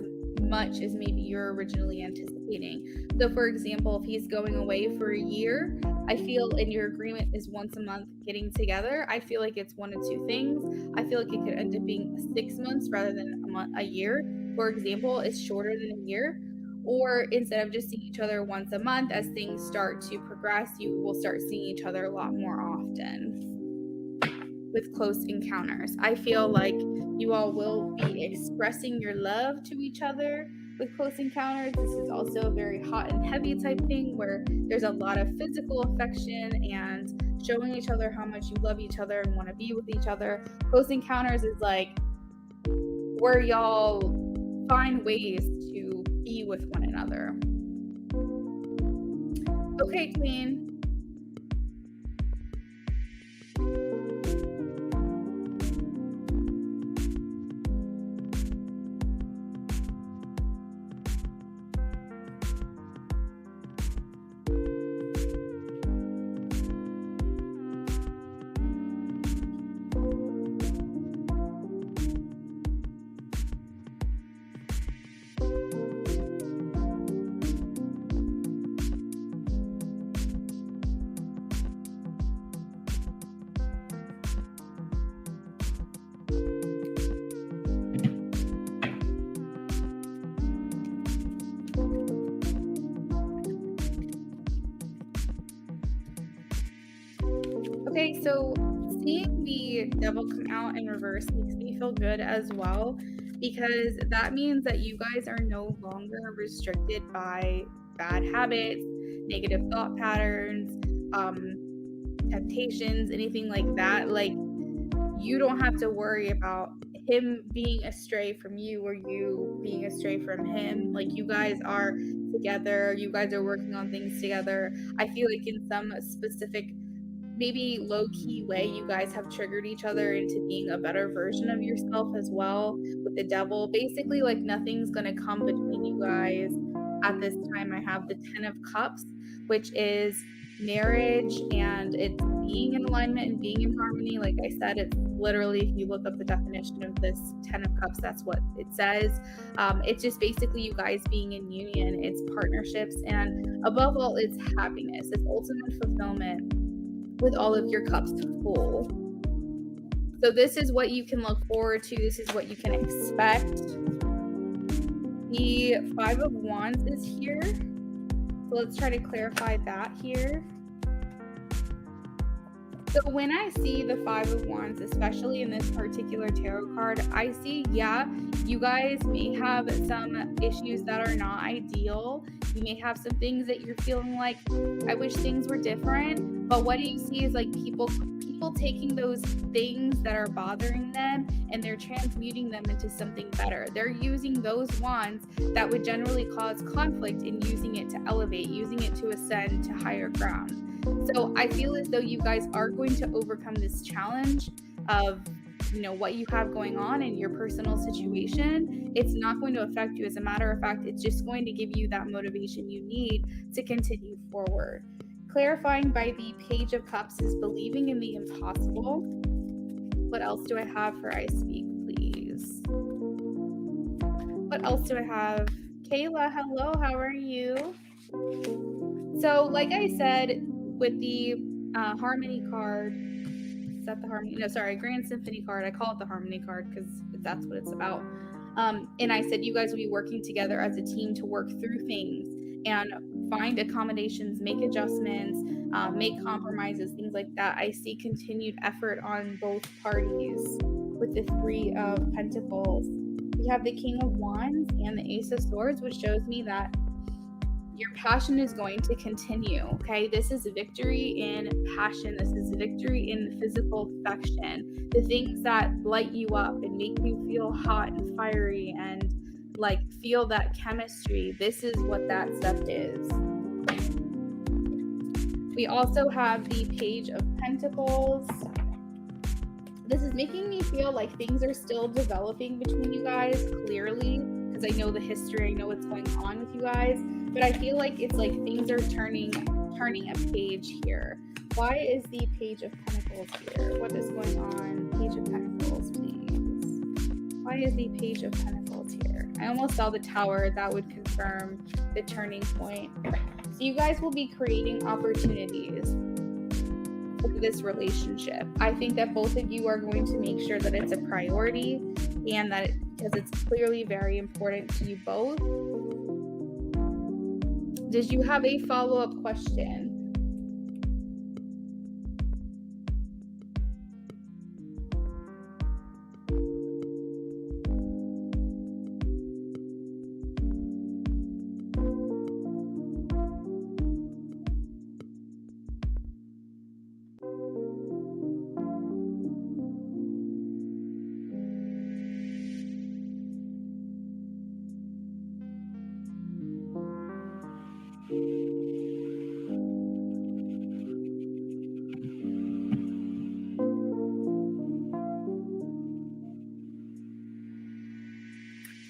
much as maybe you're originally anticipating. So for example, if he's going away for a year, I feel, and your agreement is once a month getting together, I feel like it's one of two things. I feel like it could end up being 6 months rather than a year. For example, it's shorter than a year. Or instead of just seeing each other once a month, as things start to progress, you will start seeing each other a lot more often with close encounters. I feel like you all will be expressing your love to each other with close encounters. This is also a very hot and heavy type thing where there's a lot of physical affection and showing each other how much you love each other and want to be with each other. Close encounters is like where y'all find ways to be with one another. Okay, Queen. Okay, so seeing the devil come out in reverse makes me feel good as well, because that means that you guys are no longer restricted by bad habits, negative thought patterns, temptations, anything like that. Like, you don't have to worry about him being astray from you or you being astray from him. Like, you guys are together, you guys are working on things together. I feel like in some specific, maybe low-key way, you guys have triggered each other into being a better version of yourself as well with the devil. Basically, like, nothing's gonna come between you guys at this time. I have the 10 of Cups, which is marriage, and it's being in alignment and being in harmony. Like I said, it's literally, if you look up the definition of this 10 of Cups, that's what it says. It's just basically you guys being in union, it's partnerships, and above all, it's happiness, it's ultimate fulfillment with all of your cups full. So this is what you can look forward to. This is what you can expect. The 5 of Wands is here. So let's try to clarify that here. So when I see the 5 of Wands, especially in this particular tarot card, I see, yeah, you guys may have some issues that are not ideal. You may have some things that you're feeling like, I wish things were different. But what you see is like people taking those things that are bothering them and they're transmuting them into something better. They're using those wands that would generally cause conflict and using it to elevate, using it to ascend to higher ground. So I feel as though you guys are going to overcome this challenge of, you know, what you have going on in your personal situation. It's not going to affect you. As a matter of fact, it's just going to give you that motivation you need to continue forward. Clarifying by the Page of Cups is believing in the impossible. What else do I have for I Speak, please? What else do I have? Kayla, hello, how are you? So, like I said, with the Harmony card, is that the Harmony? No, sorry, Grand Symphony card. I call it the Harmony card because that's what it's about. And I said you guys will be working together as a team to work through things and find accommodations, make adjustments, make compromises, things like that. I see continued effort on both parties with the 3 of Pentacles. We have the King of Wands and the Ace of Swords, which shows me that your passion is going to continue, okay? This is victory in passion. This is victory in physical affection. The things that light you up and make you feel hot and fiery and like feel that chemistry. This is what that stuff is. We also have the Page of Pentacles. This is making me feel like things are still developing between you guys, clearly, because I know the history, I know what's going on with you guys, but I feel like it's like things are turning a page here. Why is the Page of Pentacles here? What is going on? Page of Pentacles, please. Why is the Page of Pentacles here? I almost saw the Tower. That would confirm the turning point. So you guys will be creating opportunities for this relationship. I think that both of you are going to make sure that it's a priority and that because it's clearly very important to you both. Did you have a follow-up question?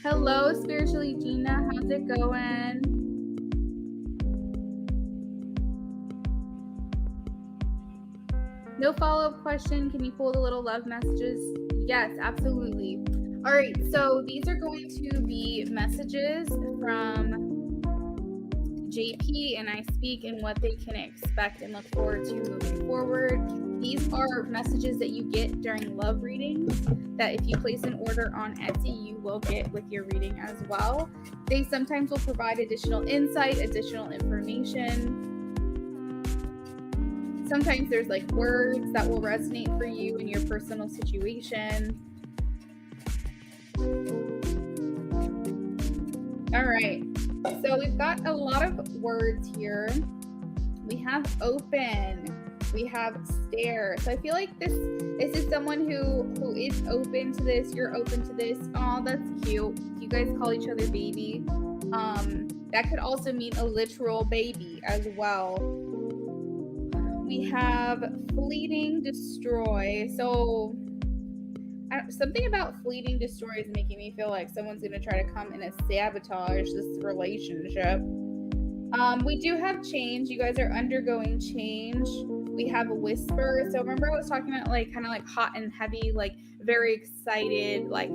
Hello, Spiritually Gina. How's it going? No follow-up question. Can you pull the little love messages? Yes, absolutely. All right, so these are going to be messages from JP and I Speak and what they can expect and look forward to moving forward. These are messages that you get during love readings that if you place an order on Etsy, you will get with your reading as well. They sometimes will provide additional insight, additional information. Sometimes there's like words that will resonate for you in your personal situation. All right, so we've got a lot of words here. We have open, we have stare. So I feel like this is someone who is open to this. You're open to this. Oh, that's cute. You guys call each other baby. That could also mean a literal baby as well. We have fleeting destroy. So something about fleeting destroy is making me feel like someone's going to try to come and sabotage this relationship. We do have change. You guys are undergoing change. We have a whisper. So remember I was talking about like kind of like hot and heavy, like very excited, like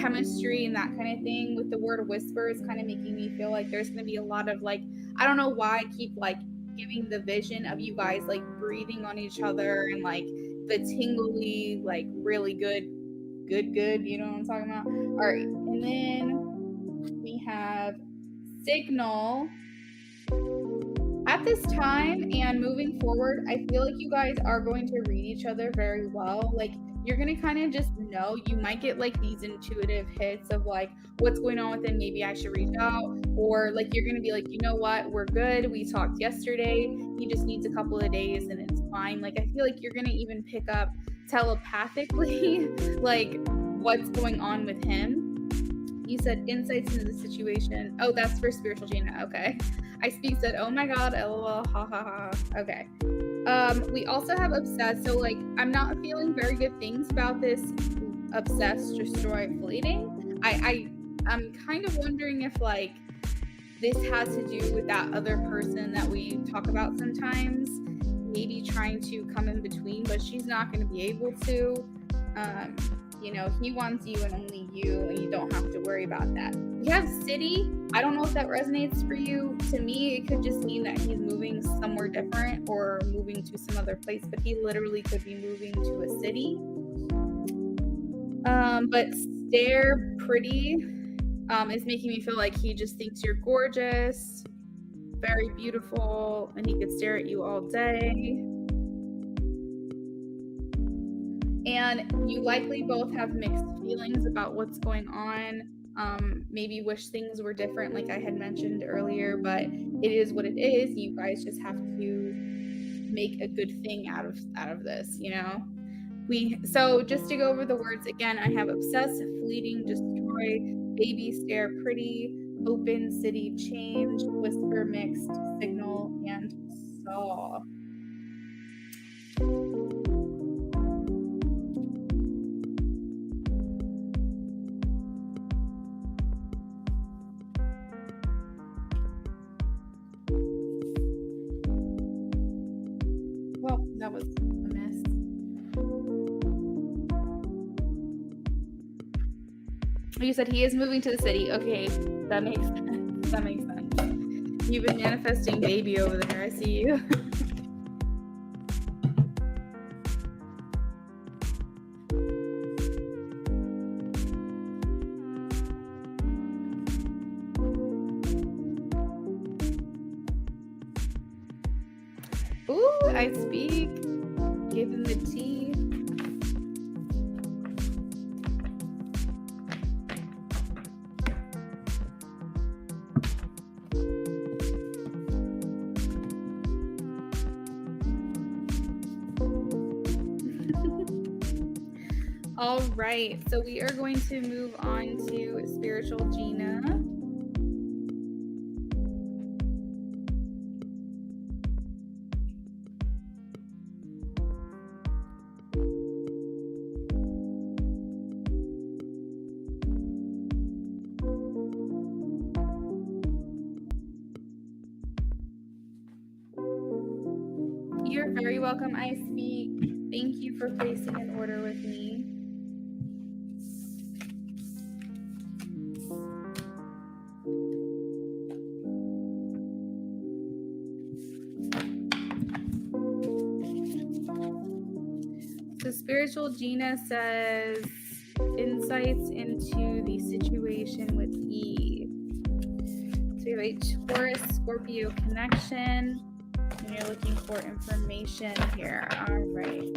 chemistry and that kind of thing. With the word whisper is kind of making me feel like there's going to be a lot of like, I don't know why I keep like giving the vision of you guys like breathing on each other and like the tingly, like really good, you know what I'm talking about? All right, and then we have signal. At this time and moving forward, I feel like you guys are going to read each other very well. Like you're going to kind of just know. You might get like these intuitive hits of like what's going on with him. Maybe I should reach out, or like you're going to be like, you know what, we're good. We talked yesterday. He just needs a couple of days and it's fine. Like I feel like you're going to even pick up telepathically like what's going on with him. You said insights into the situation. Oh, that's for spiritual Gina. Okay. I speak said, oh my God, lol, ha ha ha. Okay. We also have obsessed. So like, I'm not feeling very good things about this obsessed, destroy, fleeting. I'm kind of wondering if like this has to do with that other person that we talk about sometimes, maybe trying to come in between, but she's not going to be able to. You know, he wants you and only you, and you don't have to worry about that. We have city. I don't know if that resonates for you. To me, it could just mean that he's moving somewhere different or moving to some other place, but he literally could be moving to a city. But stare pretty is making me feel like he just thinks you're gorgeous, very beautiful, and he could stare at you all day. And you likely both have mixed feelings about what's going on. Maybe wish things were different, like I had mentioned earlier, but it is what it is. You guys just have to make a good thing out of this, you know? So just to go over the words again, I have obsess, fleeting, destroy, baby, stare, pretty, open, city, change, whisper, mixed, signal, and saw. Well, that was a mess. You said he is moving to the city. Okay, that makes sense. That makes sense. You've been manifesting baby over there. I see you. Ooh, I speak. Give him the tea. All right, so we are going to move on to spiritual Gina. You're very welcome, I speak. Thank you for placing an order with me. So spiritual Gina says insights into the situation with Eve. So we have a Taurus Scorpio connection. And you're looking for information here. All right.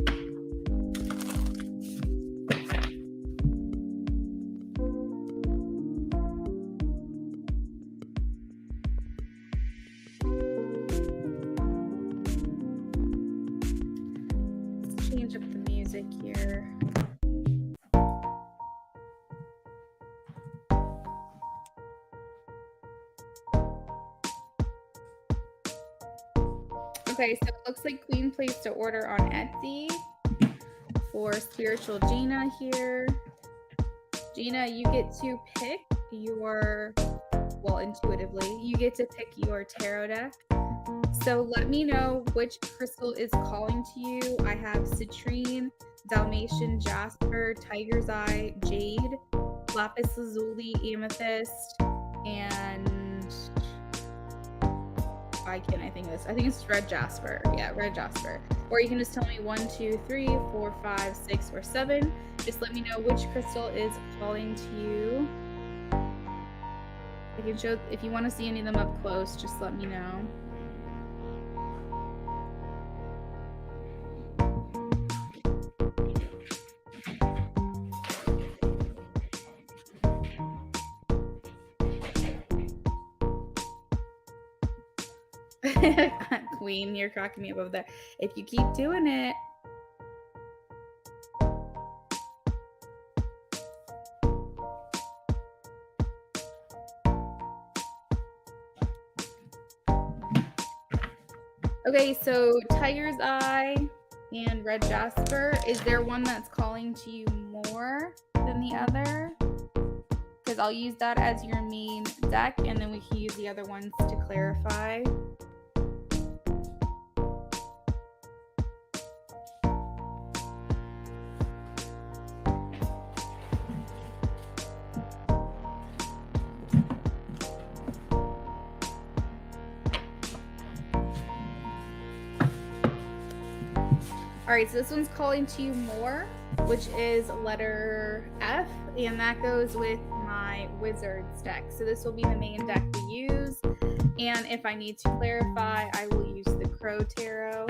Let's change up the music here. Okay, so it looks like Queen placed an order on Etsy for Spiritual Gina here. Gina, you get to pick your, well, intuitively, you get to pick your tarot deck. So let me know which crystal is calling to you. I have citrine, Dalmatian jasper, tiger's eye, jade, lapis lazuli, amethyst, and I think it's red jasper. Yeah, red jasper. Or you can just tell me 1, 2, 3, 4, 5, 6, or 7. Just let me know which crystal is calling to you. I can show, if you want to see any of them up close, just let me know. Queen, you're cracking me up over there. If you keep doing it. Okay, so tiger's eye and red jasper. Is there one that's calling to you more than the other? Because I'll use that as your main deck, and then we can use the other ones to clarify. All right, so this one's calling to you more, which is letter F, and that goes with my Wizards deck. So this will be the main deck we use. And if I need to clarify, I will use the Crow Tarot.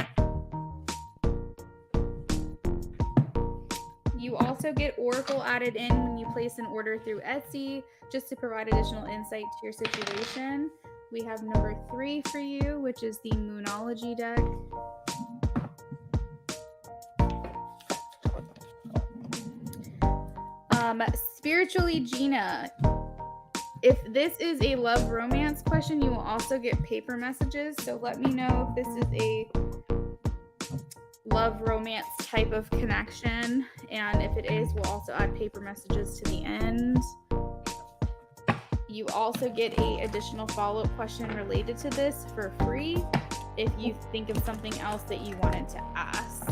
You also get Oracle added in when you place an order through Etsy, just to provide additional insight to your situation. We have number 3 for you, which is the Moonology Deck. Spiritually Gina, if this is a love romance question, you will also get paper messages. So let me know if this is a love romance type of connection, and if it is, we'll also add paper messages to the end. You also get an additional follow-up question related to this for free if you think of something else that you wanted to ask.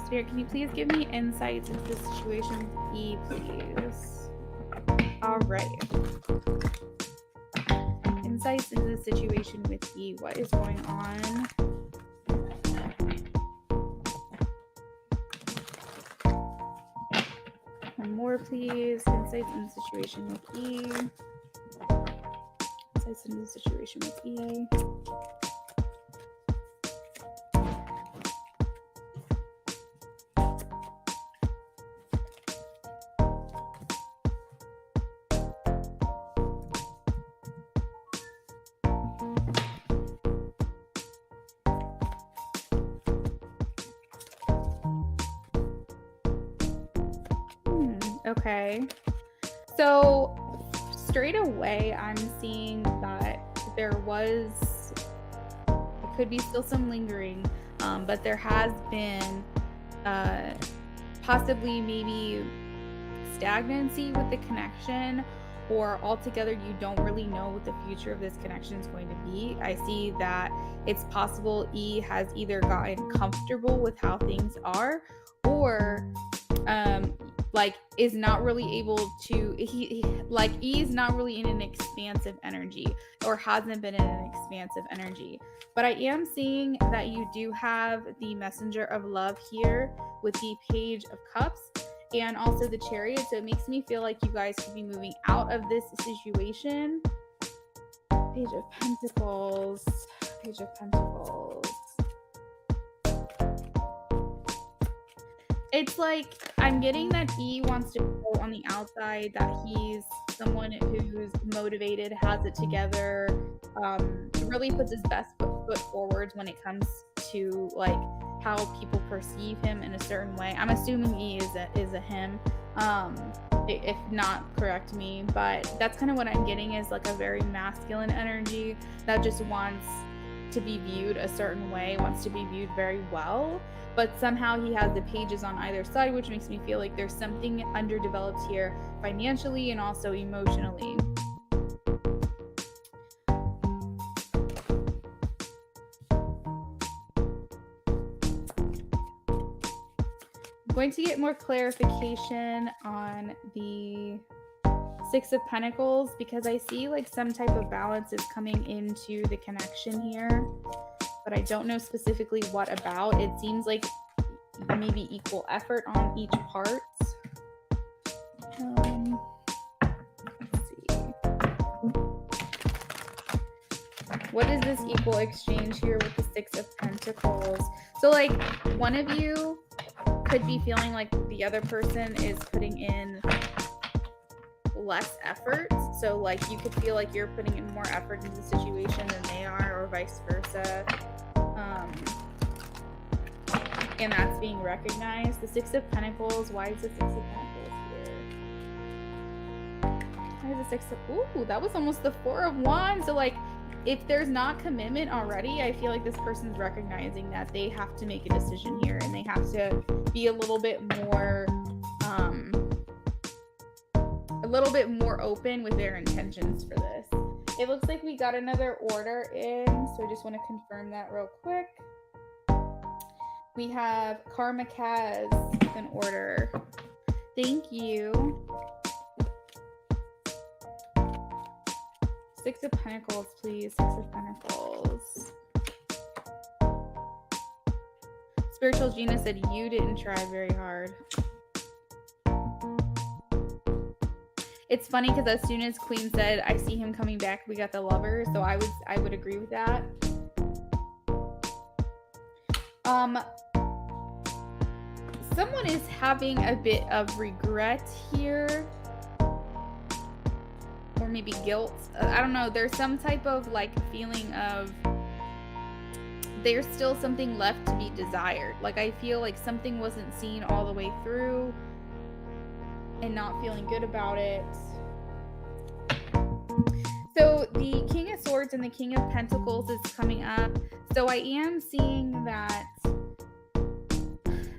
Spirit, can you please give me insights into the situation with E, please? All right. Insights into the situation with E. What is going on? One more, please. Insights into the situation with E. Insights into the situation with E. Okay, so straight away I'm seeing that there was, it could be still some lingering, but there has been possibly maybe stagnancy with the connection, or altogether you don't really know what the future of this connection is going to be. I see that it's possible E has either gotten comfortable with how things are, or like is not really able to, he's not really in an expansive energy, or hasn't been in an expansive energy. But I am seeing that you do have the Messenger of Love here with the Page of Cups and also the Chariot. So it makes me feel like you guys could be moving out of this situation. Page of Pentacles, Page of Pentacles. It's like I'm getting that he wants to go on the outside, that he's someone who's motivated, has it together, really puts his best foot forward when it comes to like how people perceive him in a certain way. I'm assuming he is a him. If not, correct me, but that's kind of what I'm getting, is like a very masculine energy that just wants to be viewed a certain way, wants to be viewed very well, but somehow he has the pages on either side, which makes me feel like there's something underdeveloped here financially and also emotionally. I'm going to get more clarification on the Six of Pentacles, because I see like some type of balance is coming into the connection here, but I don't know specifically what about. It seems like maybe equal effort on each part. Let's see. What is this equal exchange here with the Six of Pentacles? So like one of you could be feeling like the other person is putting in less effort. So like you could feel like you're putting in more effort into the situation than they are, or vice versa. And that's being recognized. The Six of Pentacles. Why is the Six of Pentacles here? Why is the Six of... Ooh, that was almost the Four of Wands. So like if there's not commitment already, I feel like this person's recognizing that they have to make a decision here, and they have to be a little bit more open with their intentions for this. It looks like we got another order in, so I just want to confirm that real quick. We have Karma Kaz an order. Thank you. Six of Pentacles, please. Six of Pentacles. Spiritual Gina said you didn't try very hard. It's funny because as soon as Queen said, I see him coming back, we got the Lovers. So I would agree with that. Someone is having a bit of regret here, or maybe guilt. I don't know. There's some type of like feeling of there's still something left to be desired. Like I feel like something wasn't seen all the way through, and not feeling good about it. So the King of Swords and the King of Pentacles is coming up. So I am seeing that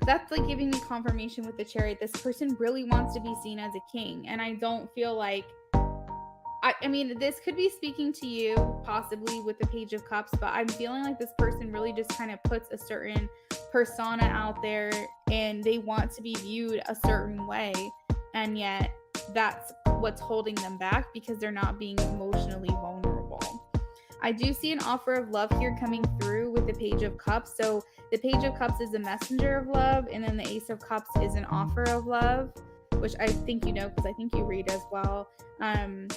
that's like giving me confirmation with the Chariot. This person really wants to be seen as a king. And I don't feel like, I mean, this could be speaking to you possibly with the Page of Cups, but I'm feeling like this person really just kind of puts a certain persona out there, and they want to be viewed a certain way. And yet that's what's holding them back, because they're not being emotionally vulnerable. I do see an offer of love here coming through with the Page of Cups. So the Page of Cups is a messenger of love, and then the Ace of Cups is an offer of love, which I think you know because I think you read as well. And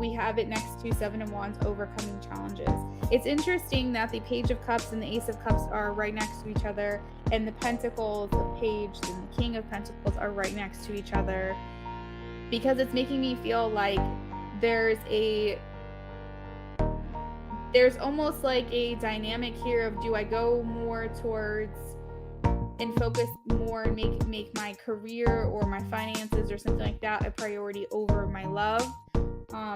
we have it next to Seven of Wands, overcoming challenges. It's interesting that the Page of Cups and the Ace of Cups are right next to each other, and the Pentacles, the Page, and the King of Pentacles are right next to each other, because it's making me feel like there's almost like a dynamic here of, do I go more towards and focus more and make my career or my finances or something like that a priority over my love?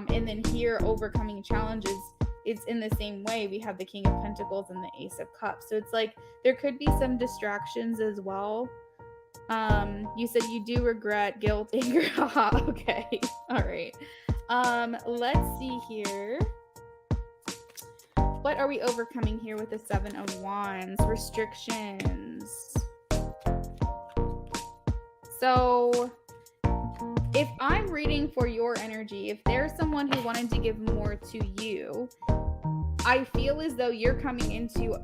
And then here, overcoming challenges, it's in the same way. We have the King of Pentacles and the Ace of Cups. So it's like there could be some distractions as well. You said you do regret, guilt, anger. Okay. All right. Let's see here. What are we overcoming here with the Seven of Wands? Restrictions. So if I'm reading for your energy, if there's someone who wanted to give more to you, I feel as though you're coming into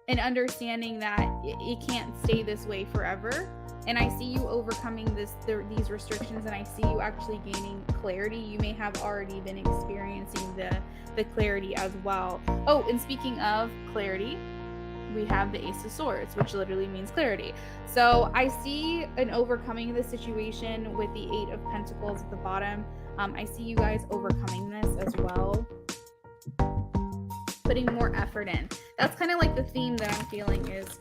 an understanding that it can't stay this way forever. And I see you overcoming these restrictions, and I see you actually gaining clarity. You may have already been experiencing the clarity as well. Oh, and speaking of clarity, we have the Ace of Swords, which literally means clarity. So I see an overcoming the situation with the Eight of Pentacles at the bottom. I see you guys overcoming this as well, putting more effort in. That's kind of like the theme that I'm feeling is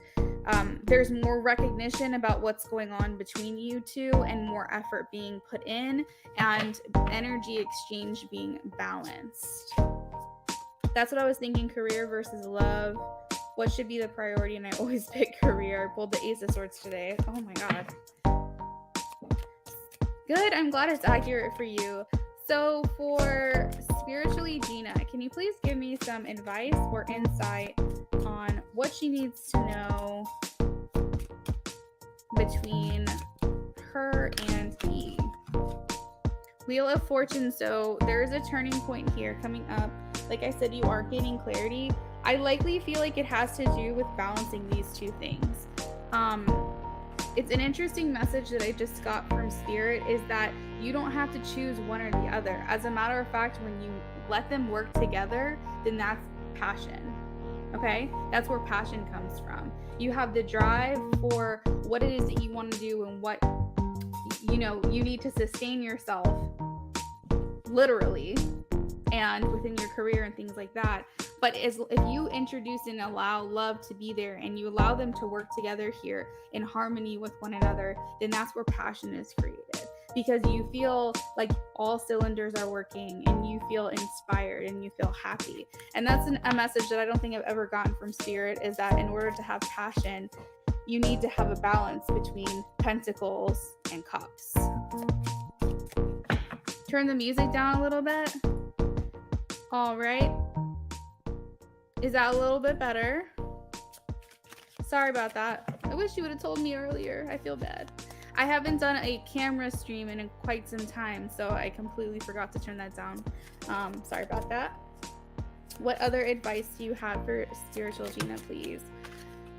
there's more recognition about what's going on between you two, and more effort being put in, and energy exchange being balanced. That's what I was thinking. Career versus love. What should be the priority? And I always pick career. I pulled the Ace of Swords today. Oh my God. Good. I'm glad it's accurate for you. So for spiritually Gina, can you please give me some advice or insight on what she needs to know between her and E? Wheel of Fortune. So there's a turning point here coming up. Like I said, you are gaining clarity. I likely feel like it has to do with balancing these two things. It's an interesting message that I just got from Spirit, is that you don't have to choose one or the other. As a matter of fact, when you let them work together, then that's passion. Okay? That's where passion comes from. You have the drive for what it is that you want to do, and what, you need to sustain yourself, literally, and within your career and things like that. But if you introduce and allow love to be there, and you allow them to work together here in harmony with one another, then that's where passion is created, because you feel like all cylinders are working, and you feel inspired, and you feel happy. And that's a message that I don't think I've ever gotten from Spirit, is that in order to have passion, you need to have a balance between Pentacles and Cups. Turn the music down a little bit. All right. Is that a little bit better? Sorry about that. I wish you would have told me earlier. I feel bad. I haven't done a camera stream in quite some time, so I completely forgot to turn that down. Sorry about that. What other advice do you have for spiritual Gina, please?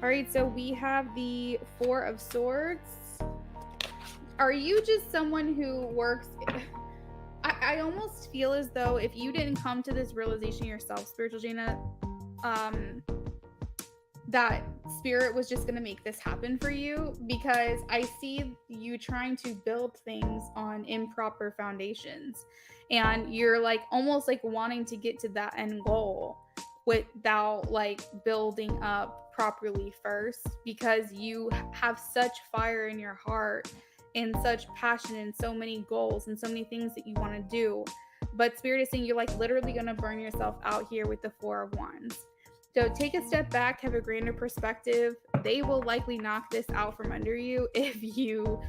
All right, so we have the Four of Swords. Are you just someone who works... I almost feel as though if you didn't come to this realization yourself, spiritual Gina, that Spirit was just going to make this happen for you, because I see you trying to build things on improper foundations, and you're like almost like wanting to get to that end goal without like building up properly first, because you have such fire in your heart and such passion and so many goals and so many things that you want to do. But Spirit is saying you're like literally going to burn yourself out here with the Four of Wands. So take a step back, have a grander perspective. They will likely knock this out from under you if you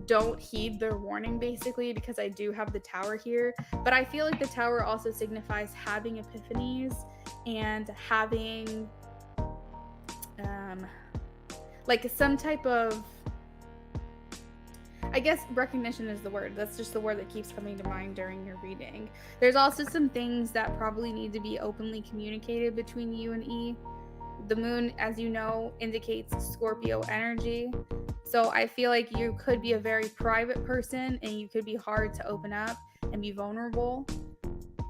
don't heed their warning, basically, because I do have the Tower here. But I feel like the Tower also signifies having epiphanies and having like some type of, I guess recognition is the word. That's just the word that keeps coming to mind during your reading. There's also some things that probably need to be openly communicated between you and E. The moon, as you know, indicates Scorpio energy. So I feel like you could be a very private person, and you could be hard to open up and be vulnerable.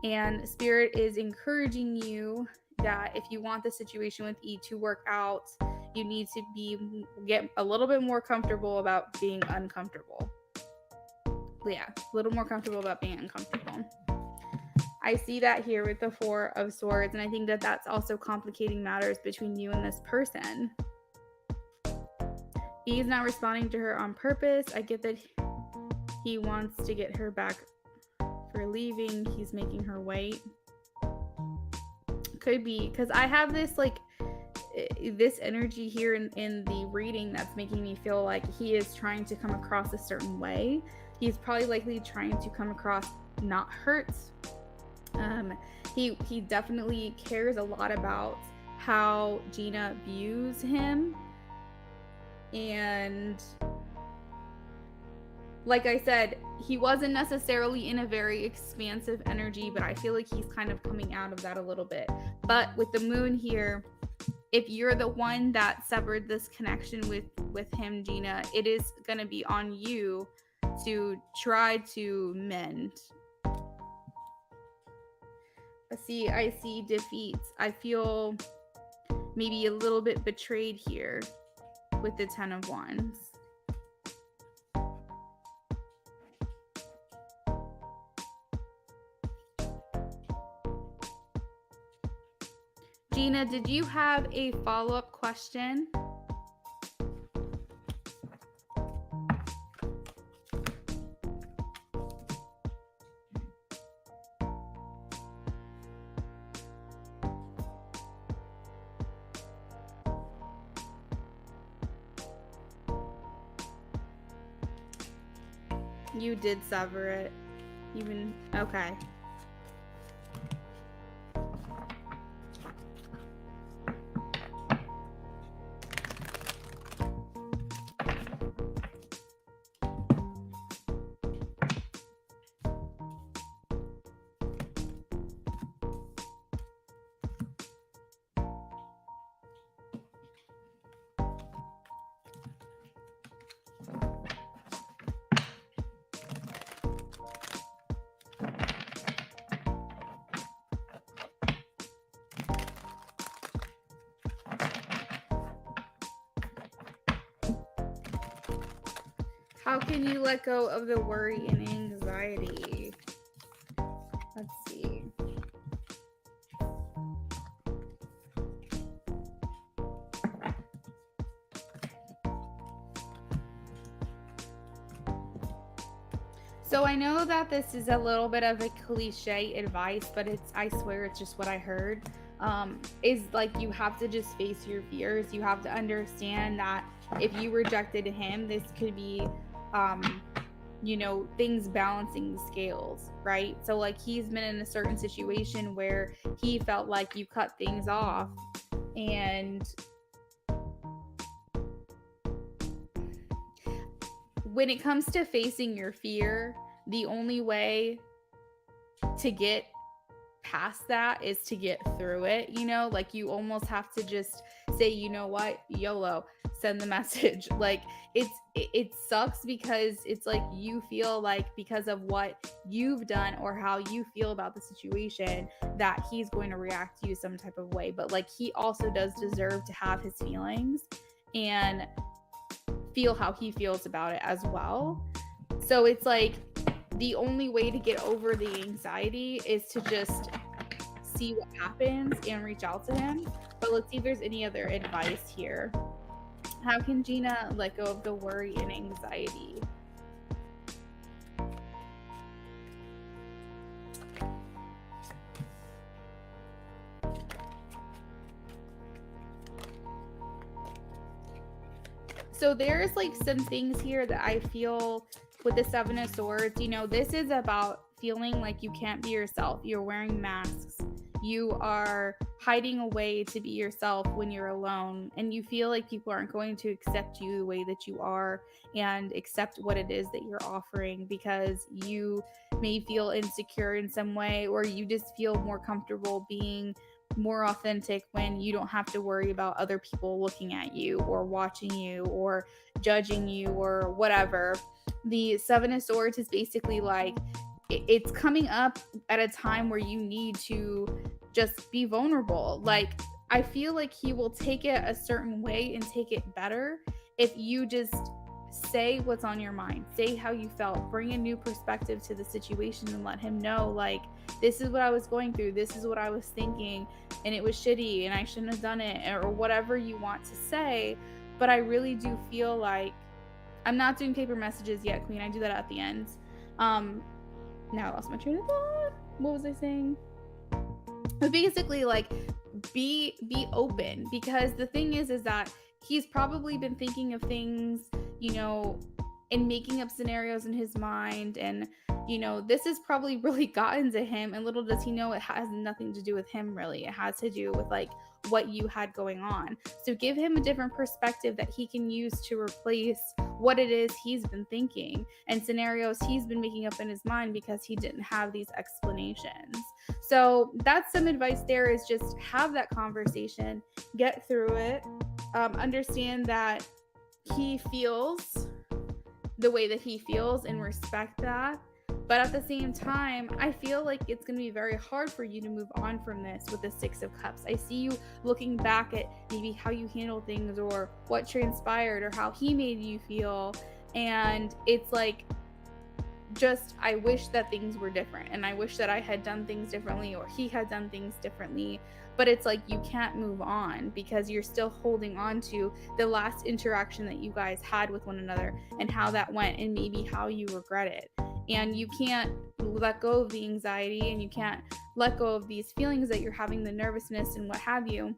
And Spirit is encouraging you that if you want the situation with E to work out, you need to get a little bit more comfortable about being uncomfortable. Yeah, a little more comfortable about being uncomfortable. I see that here with the Four of Swords, and I think that that's also complicating matters between you and this person. He's not responding to her on purpose. I get that he wants to get her back for leaving. He's making her wait. Could be, because I have this like this energy here in the reading that's making me feel like he is trying to come across a certain way. He's probably likely trying to come across not hurt. He definitely cares a lot about how Gina views him, And like I said, he wasn't necessarily in a very expansive energy, but I feel like he's kind of coming out of that a little bit. But with the moon here, if you're the one that severed this connection with him, Gina, it is going to be on you to try to mend. I see defeats. I feel maybe a little bit betrayed here with the 10 of Wands. Gina, did you have a follow-up question? You did sever it. Even okay. How can you let go of the worry and anxiety? Let's see. So I know that this is a little bit of a cliche advice, but I swear it's just what I heard. Is like you have to just face your fears. You have to understand that if you rejected him, this could be things balancing the scales, right? So like he's been in a certain situation where he felt like you cut things off, and when it comes to facing your fear, the only way to get past that is to get through it, like you almost have to just say, you know what, YOLO, send the message. Like it sucks because it's like you feel like because of what you've done or how you feel about the situation that he's going to react to you some type of way, but like he also does deserve to have his feelings and feel how he feels about it as well. So it's like the only way to get over the anxiety is to just see what happens and reach out to him. But let's see if there's any other advice here. How can Gina let go of the worry and anxiety? So there's like some things here that I feel with the Seven of Swords, this is about feeling like you can't be yourself. You're wearing masks. You are hiding away to be yourself when you're alone, and you feel like people aren't going to accept you the way that you are and accept what it is that you're offering because you may feel insecure in some way, or you just feel more comfortable being more authentic when you don't have to worry about other people looking at you or watching you or judging you or whatever. The Seven of Swords is basically like it's coming up at a time where you need to just be vulnerable. Like I feel like he will take it a certain way and take it better if you just say what's on your mind, say how you felt, bring a new perspective to the situation and let him know like this is what I was going through, this is what I was thinking, and it was shitty and I shouldn't have done it, or whatever you want to say. But I really do feel like I'm not doing paper messages yet, Queen. I do that at the end. Now I lost my train of thought. What was I saying? But basically, like, be open, because the thing is that he's probably been thinking of things, and making up scenarios in his mind. And, this has probably really gotten to him. And little does he know it has nothing to do with him, really. It has to do with like what you had going on. So give him a different perspective that he can use to replace what it is he's been thinking and scenarios he's been making up in his mind because he didn't have these explanations. So that's some advice there, is just have that conversation, get through it, understand that he feels the way that he feels and respect that. But at the same time, I feel like it's going to be very hard for you to move on from this with the Six of Cups. I see you looking back at maybe how you handle things or what transpired or how he made you feel. And it's like, just, I wish that things were different, and I wish that I had done things differently or he had done things differently. But it's like you can't move on because you're still holding on to the last interaction that you guys had with one another and how that went and maybe how you regret it. And you can't let go of the anxiety, and you can't let go of these feelings that you're having, the nervousness and what have you,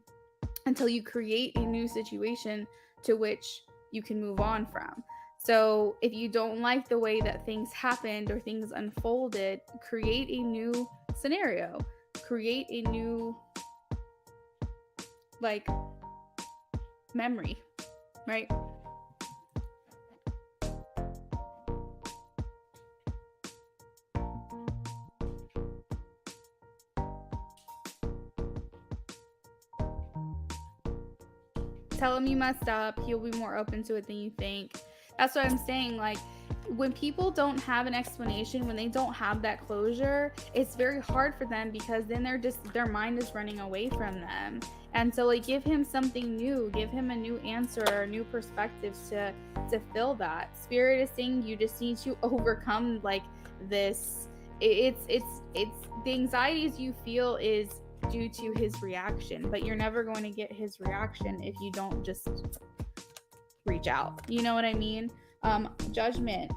until you create a new situation to which you can move on from. So if you don't like the way that things happened or things unfolded, create a new scenario, create a new like memory, right? Tell him you messed up. He'll be more open to it than you think. That's what I'm saying. Like, when people don't have an explanation, when they don't have that closure, it's very hard for them because then their mind is running away from them. And so like, give him something new, give him a new answer or new perspectives to fill that. Spirit is saying you just need to overcome like this. It's the anxieties you feel is due to his reaction, but you're never going to get his reaction if you don't just reach out. You know what I mean? Judgment.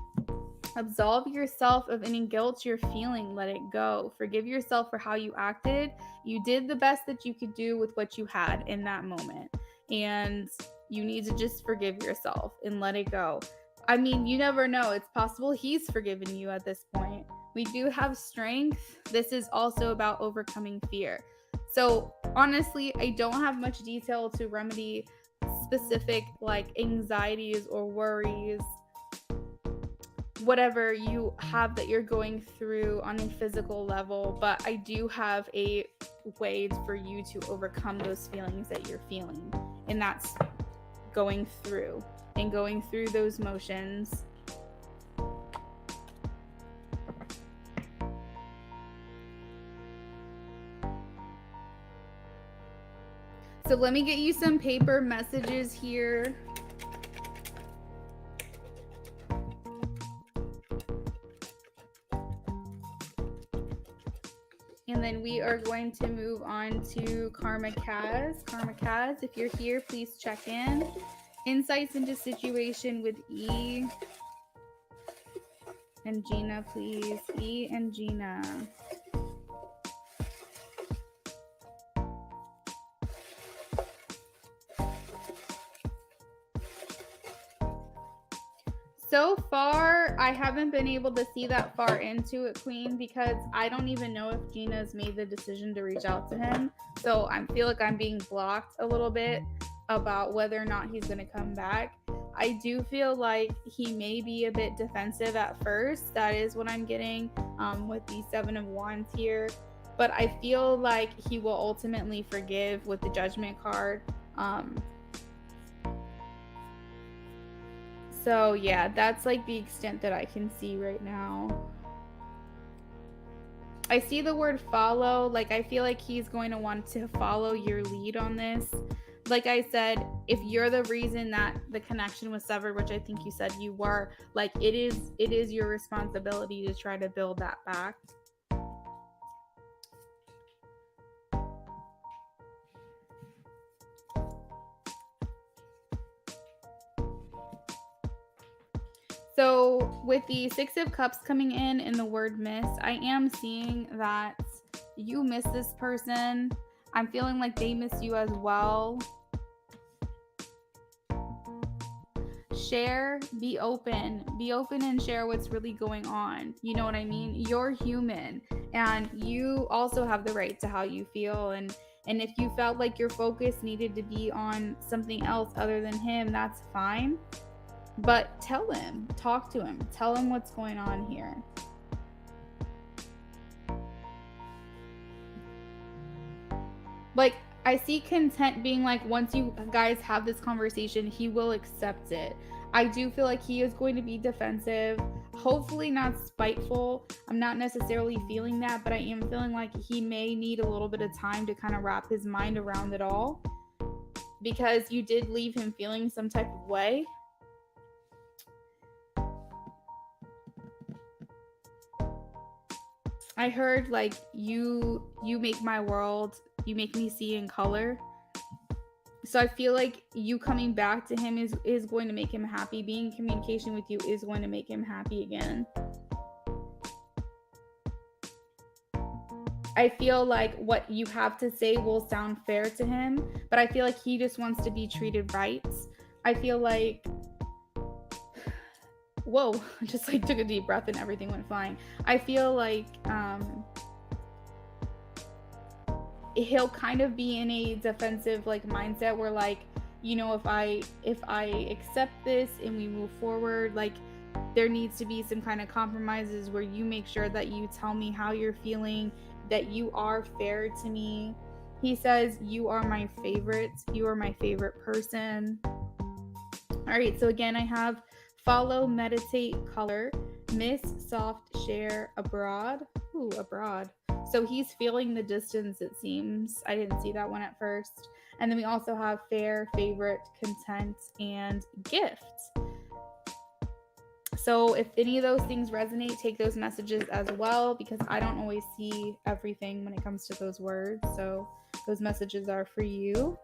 Absolve yourself of any guilt you're feeling. Let it go. Forgive yourself for how you acted. You did the best that you could do with what you had in that moment. And you need to just forgive yourself and let it go. I mean, you never know. It's possible he's forgiven you at this point. We do have strength. This is also about overcoming fear. So honestly, I don't have much detail to remedy specific like anxieties or worries, whatever you have that you're going through on a physical level, but I do have a way for you to overcome those feelings that you're feeling, and that's going through those motions. So let me get you some paper messages here. And then we are going to move on to Karma Kaz. Karma Kaz, if you're here, please check in. Insights into situation with E and Gina, please. E and Gina. So far, I haven't been able to see that far into it, Queen, because I don't even know if Gina's made the decision to reach out to him. So I feel like I'm being blocked a little bit about whether or not he's going to come back. I do feel like he may be a bit defensive at first. That is what I'm getting with the Seven of Wands here. But I feel like he will ultimately forgive with the Judgment card. So yeah, that's like the extent that I can see right now. I see the word follow. Like, I feel like he's going to want to follow your lead on this. Like I said, if you're the reason that the connection was severed, which I think you said you were, like, it is your responsibility to try to build that back. So with the Six of Cups coming in and the word miss, I am seeing that you miss this person. I'm feeling like they miss you as well. share, be open and share what's really going on. You know what I mean? You're human, and you also have the right to how you feel. And if you felt like your focus needed to be on something else other than him, that's fine. But tell him, talk to him, tell him what's going on here. Like, I see content being like, once you guys have this conversation, he will accept it. I do feel like he is going to be defensive, hopefully not spiteful. I'm not necessarily feeling that, but I am feeling like he may need a little bit of time to kind of wrap his mind around it all, because you did leave him feeling some type of way. I heard like, you make my world, you make me see in color. So I feel like you coming back to him is going to make him happy. Being in communication with you is going to make him happy again. I feel like what you have to say will sound fair to him, but I feel like he just wants to be treated right. I feel like, whoa, I just like took a deep breath and everything went flying. I feel like he'll kind of be in a defensive like mindset where like, you know, if I accept this and we move forward, like there needs to be some kind of compromises where you make sure that you tell me how you're feeling, that you are fair to me. He says, you are my favorite, you are my favorite person. All right, so again, I have follow, meditate, color, miss, soft, share, abroad. Ooh, abroad. So he's feeling the distance, it seems. I didn't see that one at first. And then we also have fair, favorite, content, and gift. So if any of those things resonate, take those messages as well, because I don't always see everything when it comes to those words. So those messages are for you.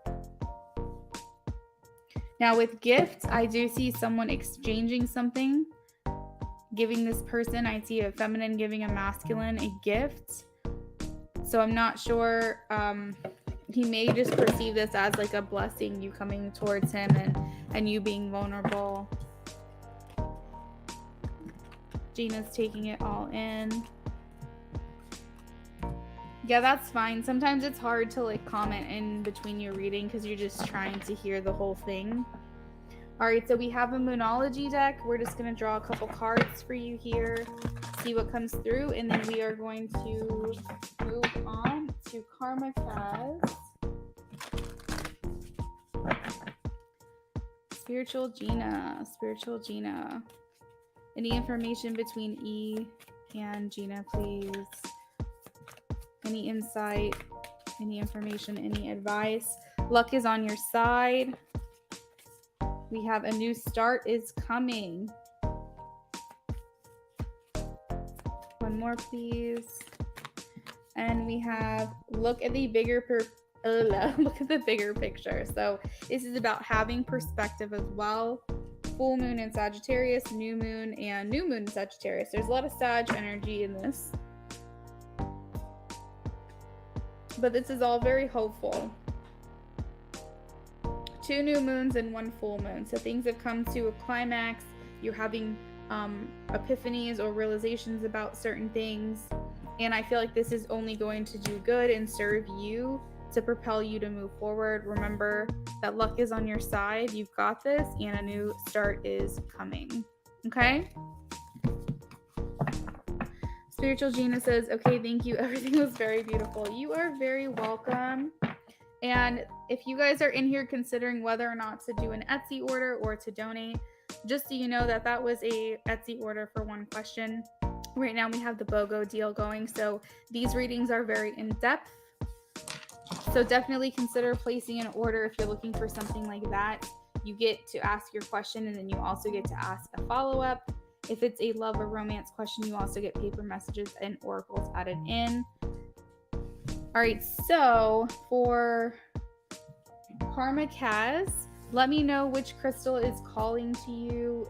Now with gift, I do see someone exchanging something, giving this person, I see a feminine giving a masculine a gift. So I'm not sure, he may just perceive this as like a blessing, you coming towards him and you being vulnerable. Gina's taking it all in. Yeah, that's fine. Sometimes it's hard to like comment in between your reading because you're just trying to hear the whole thing. All right, so we have a Moonology deck. We're just going to draw a couple cards for you here, see what comes through, and then we are going to move on to Karma Kaz. Spiritual Gina. Any information between E and Gina, please? Any insight, any information, any advice? Luck is on your side. We have a new start is coming. One more, please. And we have look at the bigger picture. So this is about having perspective as well. Full moon in Sagittarius, new moon in Sagittarius. There's a lot of Sag energy in this. But this is all very hopeful. 2 new moons and 1 full moon. So things have come to a climax. You're having epiphanies or realizations about certain things. And I feel like this is only going to do good and serve you to propel you to move forward. Remember that luck is on your side. You've got this, and a new start is coming. Okay? Spiritual Gina says, okay, thank you. Everything was very beautiful. You are very welcome. And if you guys are in here considering whether or not to do an Etsy order or to donate, just so you know that was a Etsy order for 1 question. Right now we have the BOGO deal going. So these readings are very in-depth. So definitely consider placing an order if you're looking for something like that. You get to ask your question, and then you also get to ask a follow-up. If it's a love or romance question, you also get paper messages and oracles added in. All right, so for Karma Kaz, let me know which crystal is calling to you.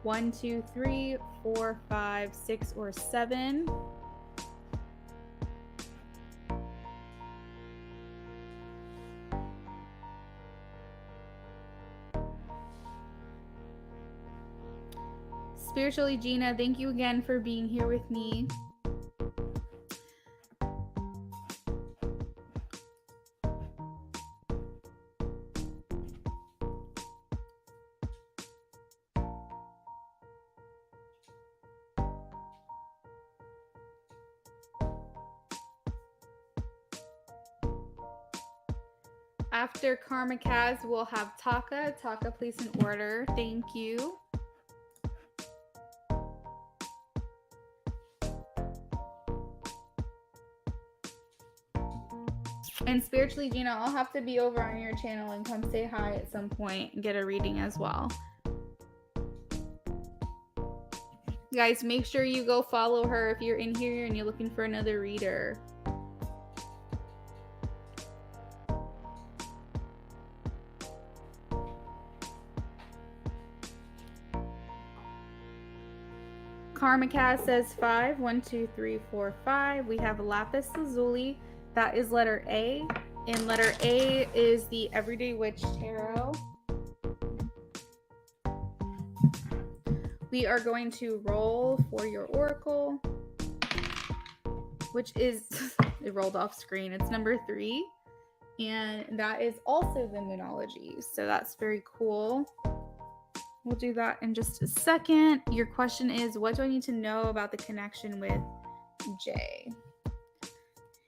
1, 2, 3, 4, 5, 6, or 7. Spiritually Gina, thank you again for being here with me. After Karma Kaz, we'll have Taka. Taka, please in order. Thank you. And Spiritually Gina, I'll have to be over on your channel and come say hi at some point and get a reading as well. Guys, make sure you go follow her if you're in here and you're looking for another reader. Karma Kaz says 5. 1, 2, 3, 4, 5. We have Lapis Lazuli. That is letter A. And letter A is the Everyday Witch Tarot. We are going to roll for your oracle, which is, it rolled off screen. It's number 3. And that is also the Moonology. So that's very cool. We'll do that in just a second. Your question is, what do I need to know about the connection with Jay?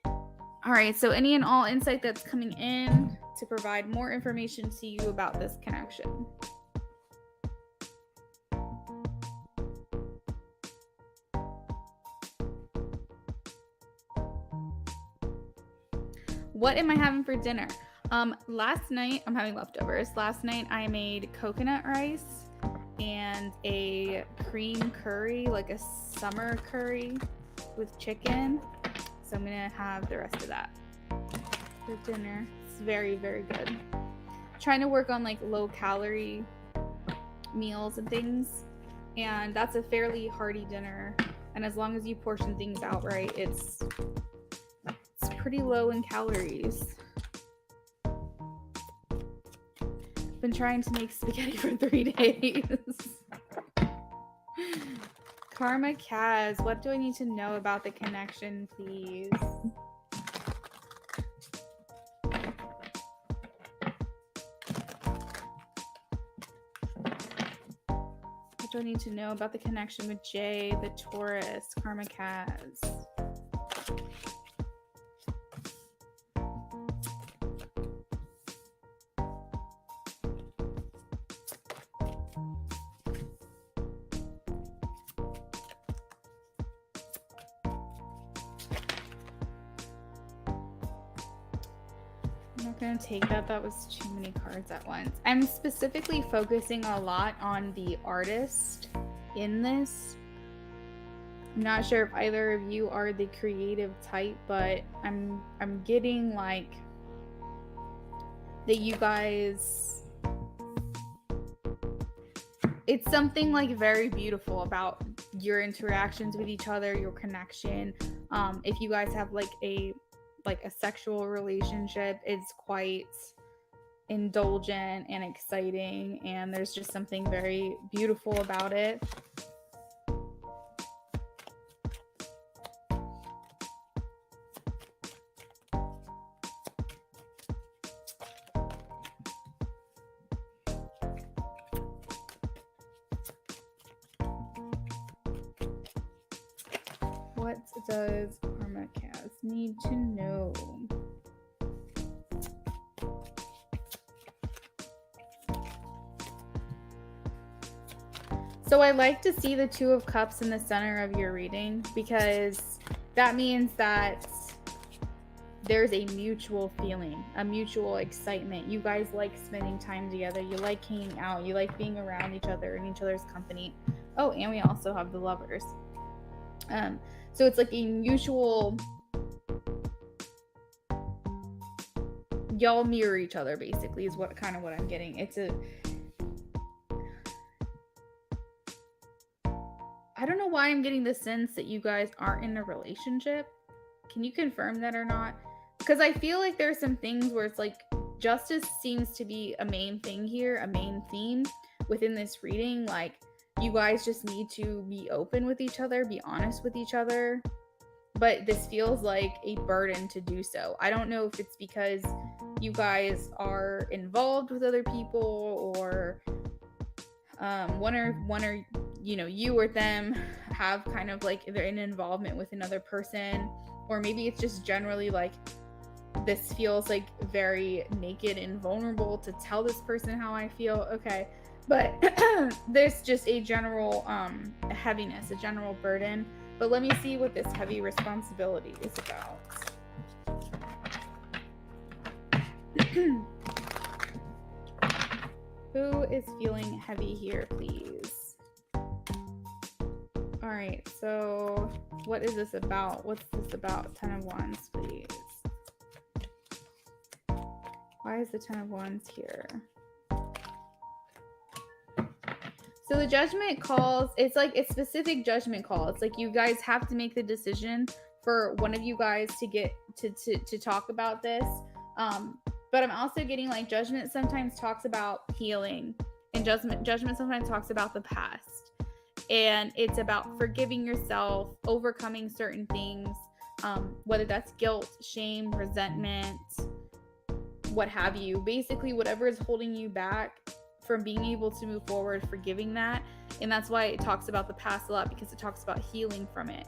All right, so any and all insight that's coming in to provide more information to you about this connection. What am I having for dinner? Last night, I'm having leftovers. Last night I made coconut rice and a cream curry, like a summer curry with chicken. So I'm gonna have the rest of that for dinner. It's very, very good. Trying to work on like low calorie meals and things. And that's a fairly hearty dinner. And as long as you portion things out right, it's pretty low in calories. Been trying to make spaghetti for 3 days. Karma Kaz, what do I need to know about the connection, please? What do I need to know about the connection with Jay, the Taurus, Karma Kaz? Gonna take that. That was too many cards at once. I'm specifically focusing a lot on the artist in this. I'm not sure if either of you are the creative type, but I'm getting like that you guys, it's something like very beautiful about your interactions with each other, your connection. If you guys have like a sexual relationship, it's quite indulgent and exciting, and there's just something very beautiful about it. What does Karma Kaz need to know? So I like to see the Two of Cups in the center of your reading, because that means that there's a mutual feeling, a mutual excitement. You guys like spending time together. You like hanging out. You like being around each other and each other's company. Oh, and we also have the Lovers. So it's like a mutual, y'all mirror each other basically is what I'm getting. I don't know why I'm getting the sense that you guys aren't in a relationship. Can you confirm that or not? Because I feel like there's some things where it's like justice seems to be a main thing here, a main theme within this reading. Like you guys just need to be open with each other, be honest with each other. But this feels like a burden to do so. I don't know if it's because you guys are involved with other people, or one or you or them have kind of like they're in involvement with another person, or maybe it's just generally like this feels like very naked and vulnerable to tell this person how I feel. Okay, but there's just a general heaviness, a general burden. But let me see what this heavy responsibility is about. Who is feeling heavy here, please? All right, so what is this about? What's this about? 10 of Wands, please. Why is the 10 of Wands here? So the judgment calls, it's like a specific judgment call. It's like you guys have to make the decision for one of you guys to get to talk about this. But I'm also getting like judgment sometimes talks about healing, and judgment sometimes talks about the past. And it's about forgiving yourself, overcoming certain things, whether that's guilt, shame, resentment, what have you. Basically, whatever is holding you back from being able to move forward, forgiving that. And that's why it talks about the past a lot, because it talks about healing from it.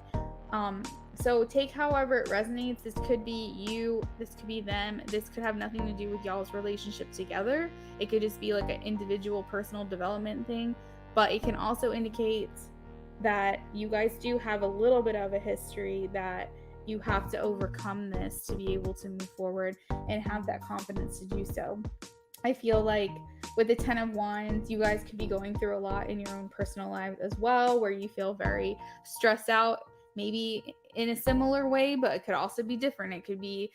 So take however it resonates. This could be you, this could be them, this could have nothing to do with y'all's relationship together. It could just be like an individual personal development thing, but it can also indicate that you guys do have a little bit of a history that you have to overcome this to be able to move forward and have that confidence to do so. I feel like with the 10 of Wands, you guys could be going through a lot in your own personal life as well, where you feel very stressed out, maybe in a similar way, but it could also be different. It could be,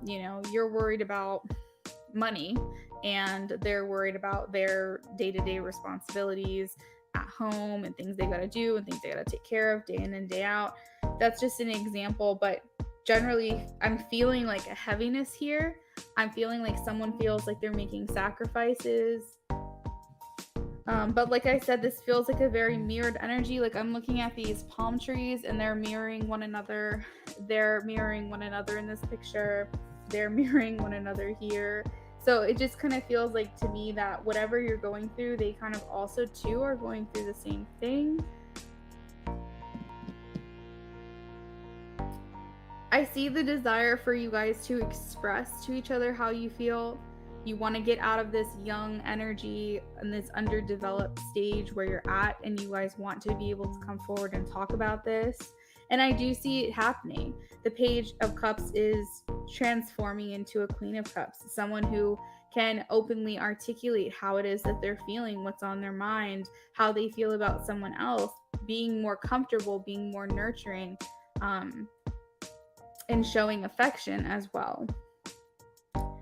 you're worried about money and they're worried about their day-to-day responsibilities at home and things they got to do and things they got to take care of day in and day out. That's just an example, but generally I'm feeling like a heaviness here. I'm feeling like someone feels like they're making sacrifices. But like I said, this feels like a very mirrored energy. Like I'm looking at these palm trees and they're mirroring one another. They're mirroring one another in this picture. They're mirroring one another here. So it just kind of feels like to me that whatever you're going through, they kind of also too are going through the same thing. I see the desire for you guys to express to each other how you feel. You want to get out of this young energy and this underdeveloped stage where you're at, and you guys want to be able to come forward and talk about this. And I do see it happening. The Page of Cups is transforming into a Queen of Cups, someone who can openly articulate how it is that they're feeling, what's on their mind, how they feel about someone else, being more comfortable, being more nurturing, and showing affection as well.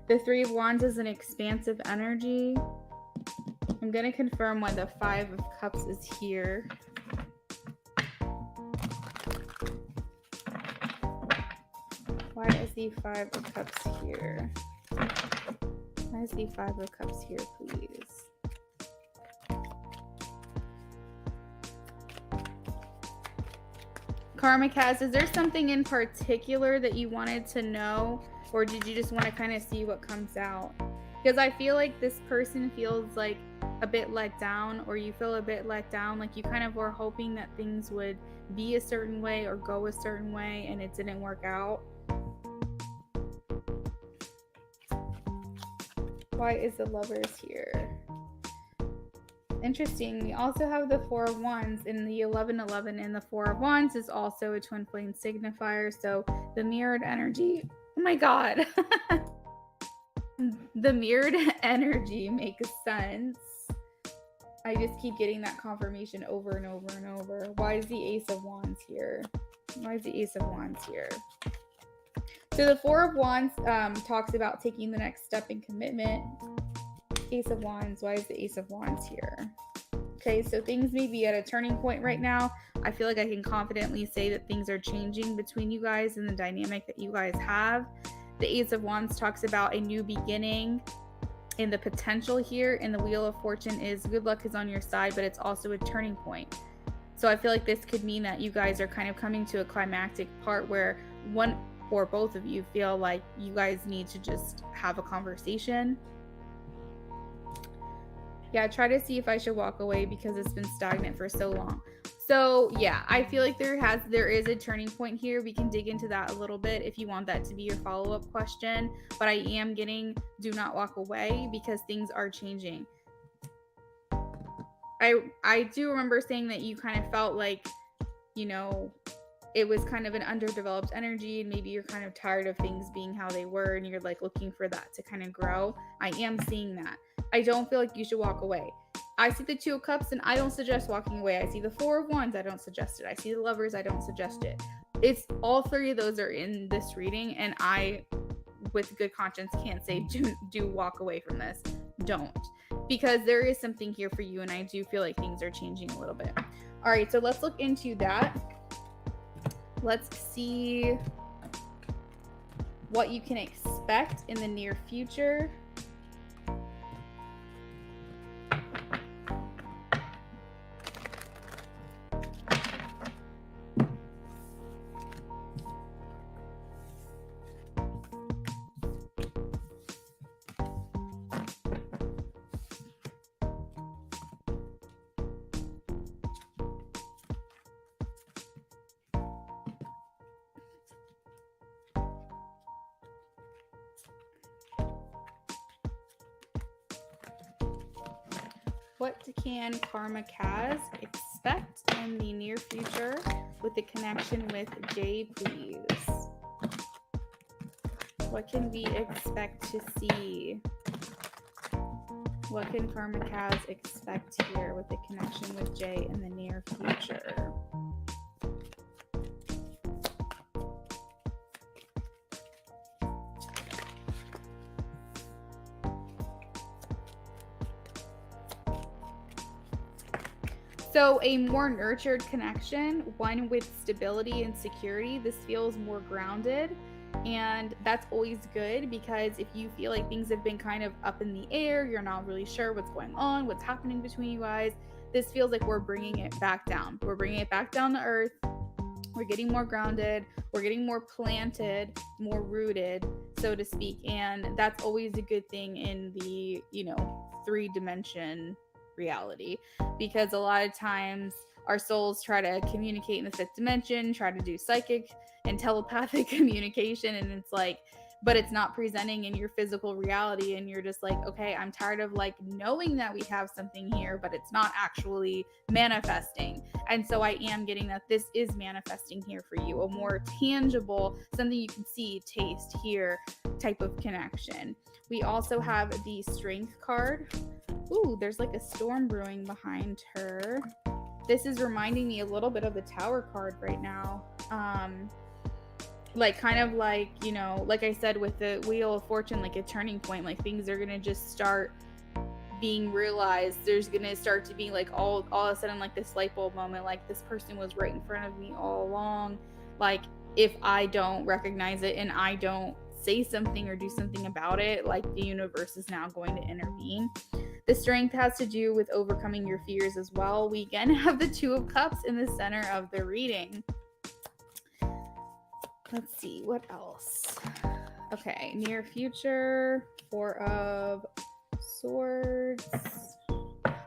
The Three of Wands is an expansive energy. I'm going to confirm why the Five of Cups is here. Why is the Five of Cups here? Why is the Five of Cups here, please? Karmic has, is there something in particular that you wanted to know, or did you just want to kind of see what comes out? Because I feel like this person feels like a bit let down, or you feel a bit let down, like you kind of were hoping that things would be a certain way or go a certain way and it didn't work out. Why is the Lovers here? Interesting. We also have the Four of Wands in the 1111, and the Four of Wands is also a twin flame signifier. So the mirrored energy, oh my God. The mirrored energy makes sense. I just keep getting that confirmation over and over and over. Why is the Ace of Wands here? Why is the Ace of Wands here? So the Four of Wands talks about taking the next step in commitment. Ace of Wands, why is the Ace of Wands here? Okay, so things may be at a turning point right now. I feel like I can confidently say that things are changing between you guys and the dynamic that you guys have. The Ace of Wands talks about a new beginning. And the potential here in the Wheel of Fortune is good luck is on your side, but it's also a turning point. So I feel like this could mean that you guys are kind of coming to a climactic part where one or both of you feel like you guys need to just have a conversation. Yeah, try to see if I should walk away because it's been stagnant for so long. So yeah, I feel like there is a turning point here. We can dig into that a little bit if you want that to be your follow-up question. But I am getting do not walk away because things are changing. I do remember saying that you kind of felt like, you know, it was kind of an underdeveloped energy and maybe you're kind of tired of things being how they were and you're like looking for that to kind of grow. I am seeing that. I don't feel like you should walk away. I see the Two of Cups and I don't suggest walking away. I see the Four of Wands, I don't suggest it. I see the Lovers, I don't suggest it. It's all three of those are in this reading and I, with good conscience, can't say do walk away from this. Don't. Because there is something here for you and I do feel like things are changing a little bit. All right, so let's look into that. Let's see what you can expect in the near future. What can Karma Kaz expect in the near future with the connection with Jay, please? What can we expect to see? What can Karma Kaz expect here with the connection with Jay in the near future? So a more nurtured connection, one with stability and security. This feels more grounded. And that's always good because if you feel like things have been kind of up in the air, you're not really sure what's going on, what's happening between you guys, this feels like we're bringing it back down. We're bringing it back down to earth. We're getting more grounded. We're getting more planted, more rooted, so to speak. And that's always a good thing in the, 3-dimension reality, because a lot of times our souls try to communicate in the 5th dimension, try to do psychic and telepathic communication, and it's like, but it's not presenting in your physical reality, and you're just like, okay, I'm tired of like knowing that we have something here, but it's not actually manifesting. And so I am getting that this is manifesting here for you, a more tangible, something you can see, taste, hear type of connection. We also have the Strength card. Ooh, there's like a storm brewing behind her. This is reminding me a little bit of the Tower card right now. Like kind of like, like I said with the Wheel of Fortune, like a turning point, like things are gonna just start being realized. There's gonna start to be like all of a sudden like this light bulb moment, like this person was right in front of me all along. Like if I don't recognize it and I don't say something or do something about it, like the universe is now going to intervene. The Strength has to do with overcoming your fears as well. We again have the Two of Cups in the center of the reading. Let's see, what else? Okay, near future, 4 of Swords.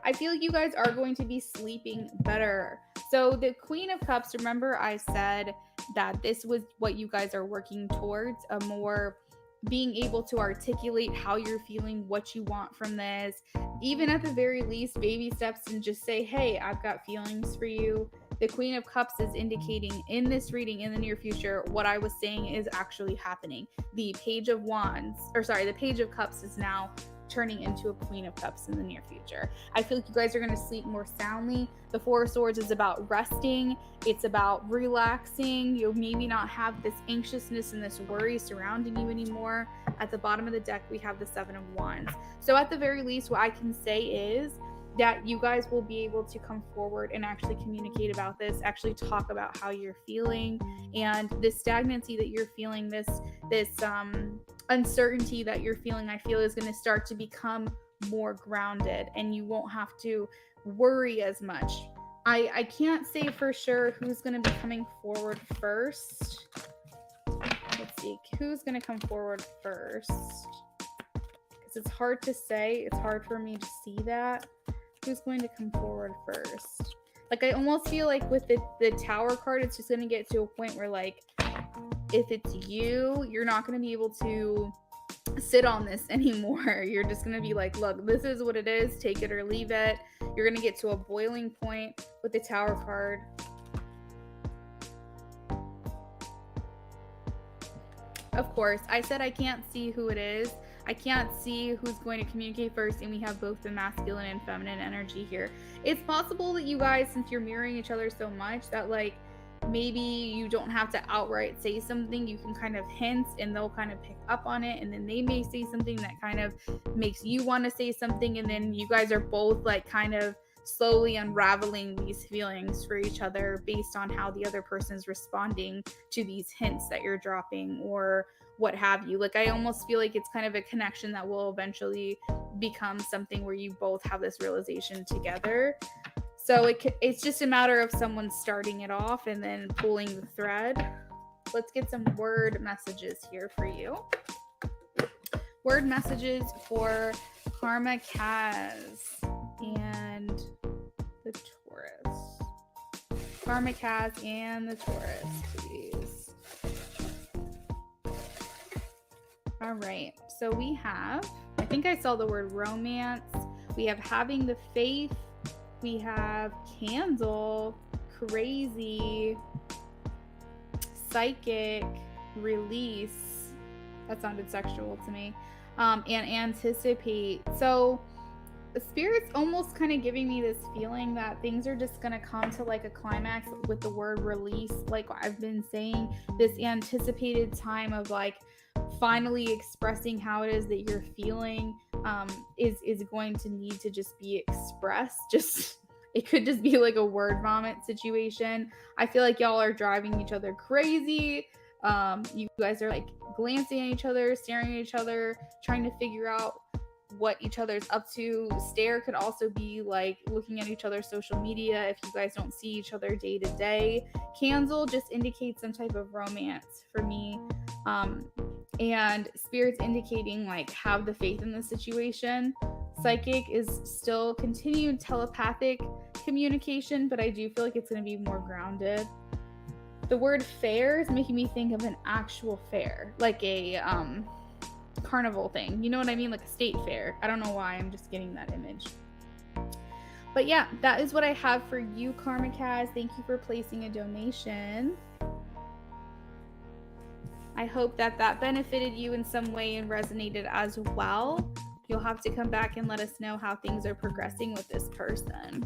I feel like you guys are going to be sleeping better. So the Queen of Cups, remember I said that this was what you guys are working towards, a more being able to articulate how you're feeling, what you want from this, even at the very least, baby steps, and just say, hey, I've got feelings for you. The Queen of Cups is indicating in this reading in the near future, what I was saying is actually happening. The Page of Cups is now turning into a Queen of Cups in the near future. I feel like you guys are going to sleep more soundly. The Four of Swords is about resting. It's about relaxing. You'll maybe not have this anxiousness and this worry surrounding you anymore. At the bottom of the deck, we have the 7 of Wands. So at the very least, what I can say is that you guys will be able to come forward and actually communicate about this, actually talk about how you're feeling, and this stagnancy that you're feeling, this uncertainty that you're feeling, I feel, is going to start to become more grounded, and you won't have to worry as much. I can't say for sure who's going to be coming forward first. Let's see, who's going to come forward first? Because it's hard to say. It's hard for me to see that. Who's going to come forward first? Like, I almost feel like with the Tower card, it's just going to get to a point where, like, if it's you, you're not going to be able to sit on this anymore. You're just going to be like, look, this is what it is. Take it or leave it. You're going to get to a boiling point with the Tower card. Of course, I said I can't see who it is. I can't see who's going to communicate first, and we have both the masculine and feminine energy here. It's possible that you guys, since you're mirroring each other so much, that like maybe you don't have to outright say something. You can kind of hint, and they'll kind of pick up on it, and then they may say something that kind of makes you want to say something, and then you guys are both like kind of slowly unraveling these feelings for each other based on how the other person is responding to these hints that you're dropping or what have you. Like, I almost feel like it's kind of a connection that will eventually become something where you both have this realization together. So it's just a matter of someone starting it off and then pulling the thread. Let's get some word messages here for you. Word messages for Karma Kaz and the Taurus. Karma Kaz and the Taurus, please. All right, so we have, I think I saw the word romance. We have having the faith. We have candle, crazy, psychic, release. That sounded sexual to me. And anticipate. So the Spirit's almost kind of giving me this feeling that things are just going to come to like a climax with the word release. Like I've been saying, this anticipated time of like finally expressing how it is that you're feeling is going to need to just be expressed. Just it could just be like a word vomit situation. I feel like y'all are driving each other crazy. You guys are like glancing at each other, staring at each other, trying to figure out what each other's up to. Stare could also be like looking at each other's social media if you guys don't see each other day to day. Candle just indicates some type of romance for me. And Spirit's indicating like have the faith in the situation. Psychic is still continued telepathic communication, but I do feel like it's going to be more grounded. The word fair is making me think of an actual fair, like a carnival thing. You know what I mean? Like a state fair. I don't know why. I'm just getting that image. But yeah, that is what I have for you, Karma Kaz. Thank you for placing a donation. I hope that benefited you in some way and resonated as well. You'll have to come back and let us know how things are progressing with this person.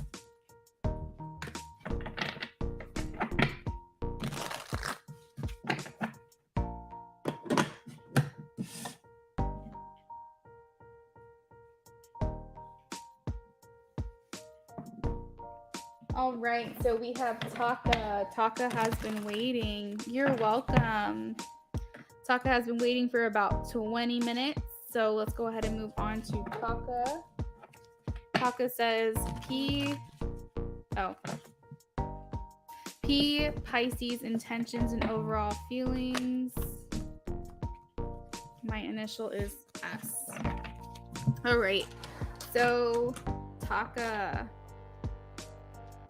All right, so we have Taka. Taka has been waiting. You're welcome. Taka has been waiting for about 20 minutes. So let's go ahead and move on to Taka. Taka says P, Pisces, intentions and overall feelings. My initial is S. All right. So Taka,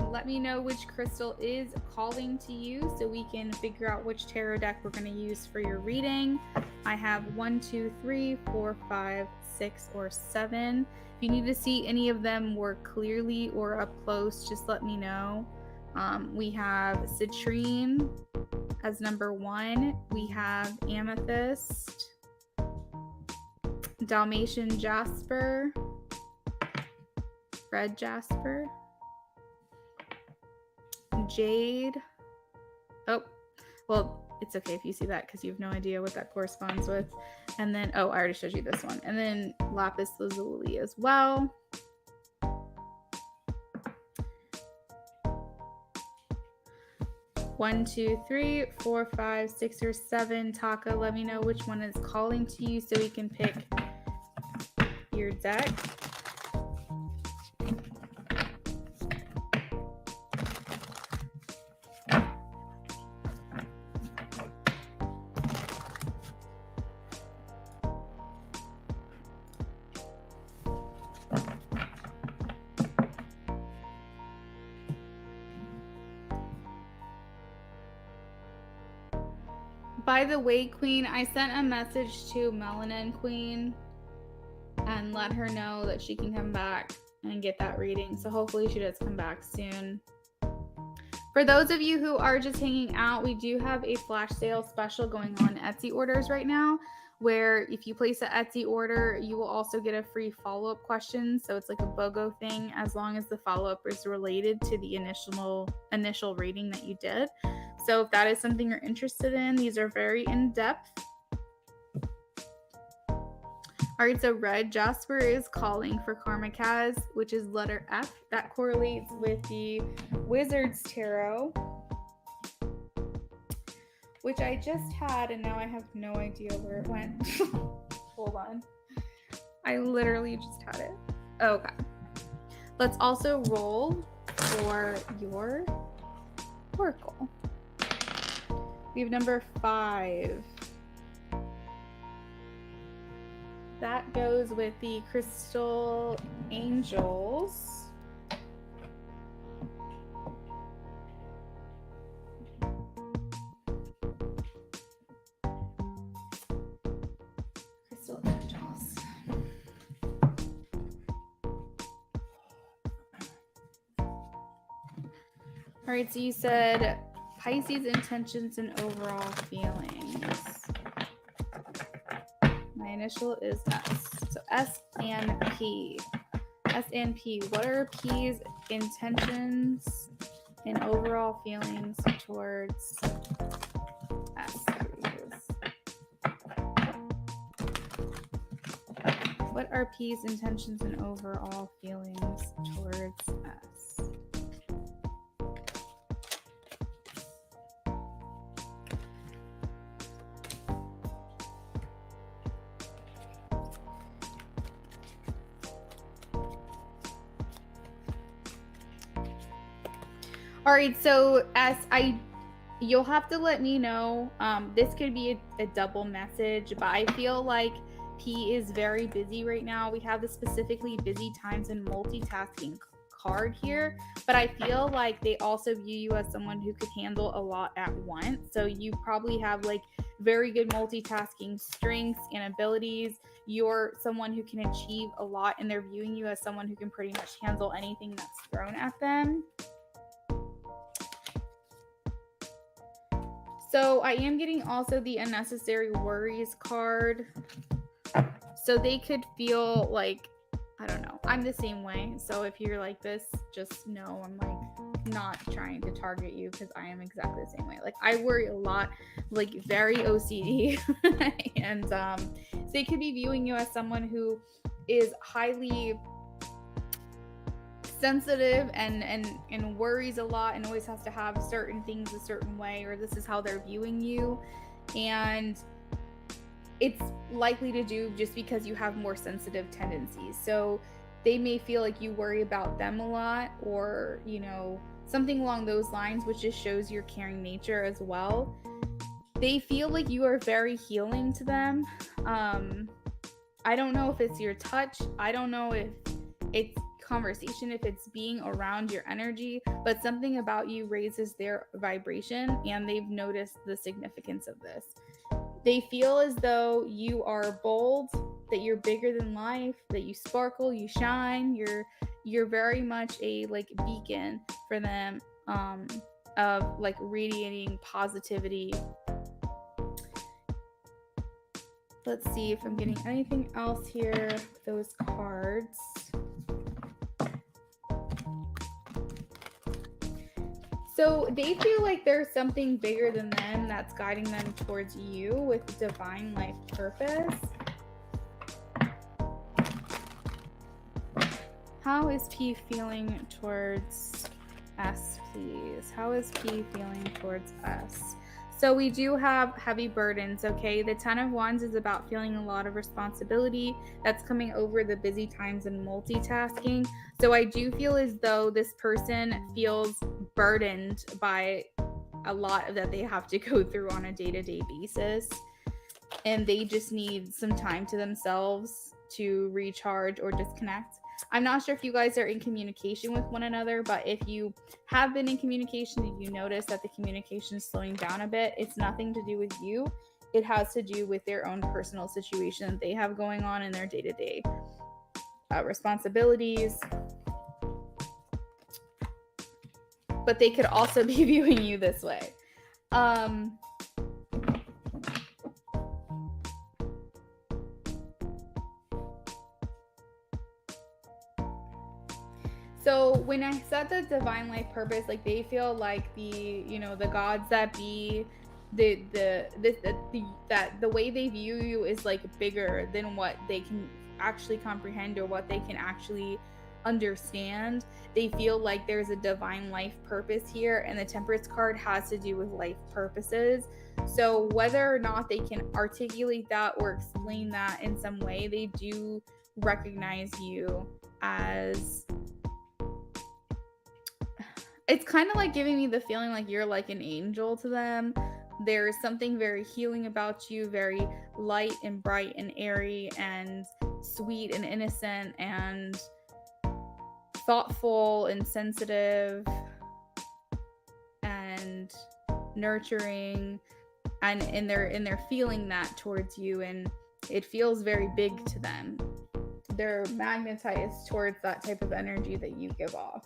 let me know which crystal is calling to you so we can figure out which tarot deck we're going to use for your reading. I have 1, 2, 3, 4, 5, 6, or 7. If you need to see any of them more clearly or up close, just let me know. We have citrine as number 1. We have amethyst, Dalmatian jasper, red jasper, jade. Oh, well, it's okay if you see that because you have no idea what that corresponds with. And then, oh, I already showed you this one. And then lapis lazuli as well. 1, 2, 3, 4, 5, 6, or 7. Taka, let me know which one is calling to you so we can pick your deck. By the way, Queen, I sent a message to Melanin Queen and let her know that she can come back and get that reading. So hopefully she does come back soon. For those of you who are just hanging out, we do have a flash sale special going on Etsy orders right now, where if you place an Etsy order, you will also get a free follow-up question. So it's like a BOGO thing, as long as the follow-up is related to the initial reading that you did. So if that is something you're interested in, these are very in-depth. All right, so Red Jasper is calling for Karmikaz, which is letter F. That correlates with the Wizard's Tarot, which I just had, and now I have no idea where it went. Hold on. I literally just had it. Okay. Let's also roll for your oracle. We have number 5. That goes with the Crystal Angels. Crystal Angels. All right, so you said Pisces intentions and overall feelings. My initial is S. So S and P. S and P. What are P's intentions and overall feelings towards S? What are P's intentions and overall feelings towards S? All right, so you'll have to let me know. This could be a double message, but I feel like P is very busy right now. We have the specifically busy times and multitasking card here, but I feel like they also view you as someone who could handle a lot at once. So you probably have like very good multitasking strengths and abilities. You're someone who can achieve a lot, and they're viewing you as someone who can pretty much handle anything that's thrown at them. So I am getting also the unnecessary worries card. So they could feel like, I don't know, I'm the same way. So if you're like this, just know I'm like not trying to target you, because I am exactly the same way. Like I worry a lot, like very OCD. And so they could be viewing you as someone who is highly sensitive and worries a lot and always has to have certain things a certain way, or this is how they're viewing you. And it's likely to do just because you have more sensitive tendencies. So they may feel like you worry about them a lot, or, you know, something along those lines, which just shows your caring nature as well. They feel like you are very healing to them. I don't know if it's your touch. I don't know if it's conversation, if it's being around your energy, but something about you raises their vibration, and they've noticed the significance of this. They feel as though you are bold, that you're bigger than life, that you sparkle, you shine, you're very much a like beacon for them, of like radiating positivity. Let's see if I'm getting anything else here with those cards. So they feel like there's something bigger than them that's guiding them towards you with divine life purpose. How is P feeling towards S, please. How is P feeling towards us? So we do have heavy burdens, okay? The 10 of Wands is about feeling a lot of responsibility that's coming over the busy times and multitasking. So I do feel as though this person feels burdened by a lot that they have to go through on a day-to-day basis. And they just need some time to themselves to recharge or disconnect. I'm not sure if you guys are in communication with one another, but if you have been in communication and you notice that the communication is slowing down a bit, it's nothing to do with you. It has to do with their own personal situation that they have going on in their day-to-day responsibilities. But they could also be viewing you this way. So when I said the divine life purpose, like they feel like the gods that be, that the way they view you is like bigger than what they can actually comprehend or what they can actually understand. They feel like there's a divine life purpose here, and the Temperance card has to do with life purposes. So whether or not they can articulate that or explain that in some way, they do recognize you as, it's kind of like giving me the feeling like you're like an angel to them. There's something very healing about you, very light and bright and airy and sweet and innocent and thoughtful and sensitive and nurturing, and they're feeling that towards you, and it feels very big to them. They're magnetized towards that type of energy that you give off.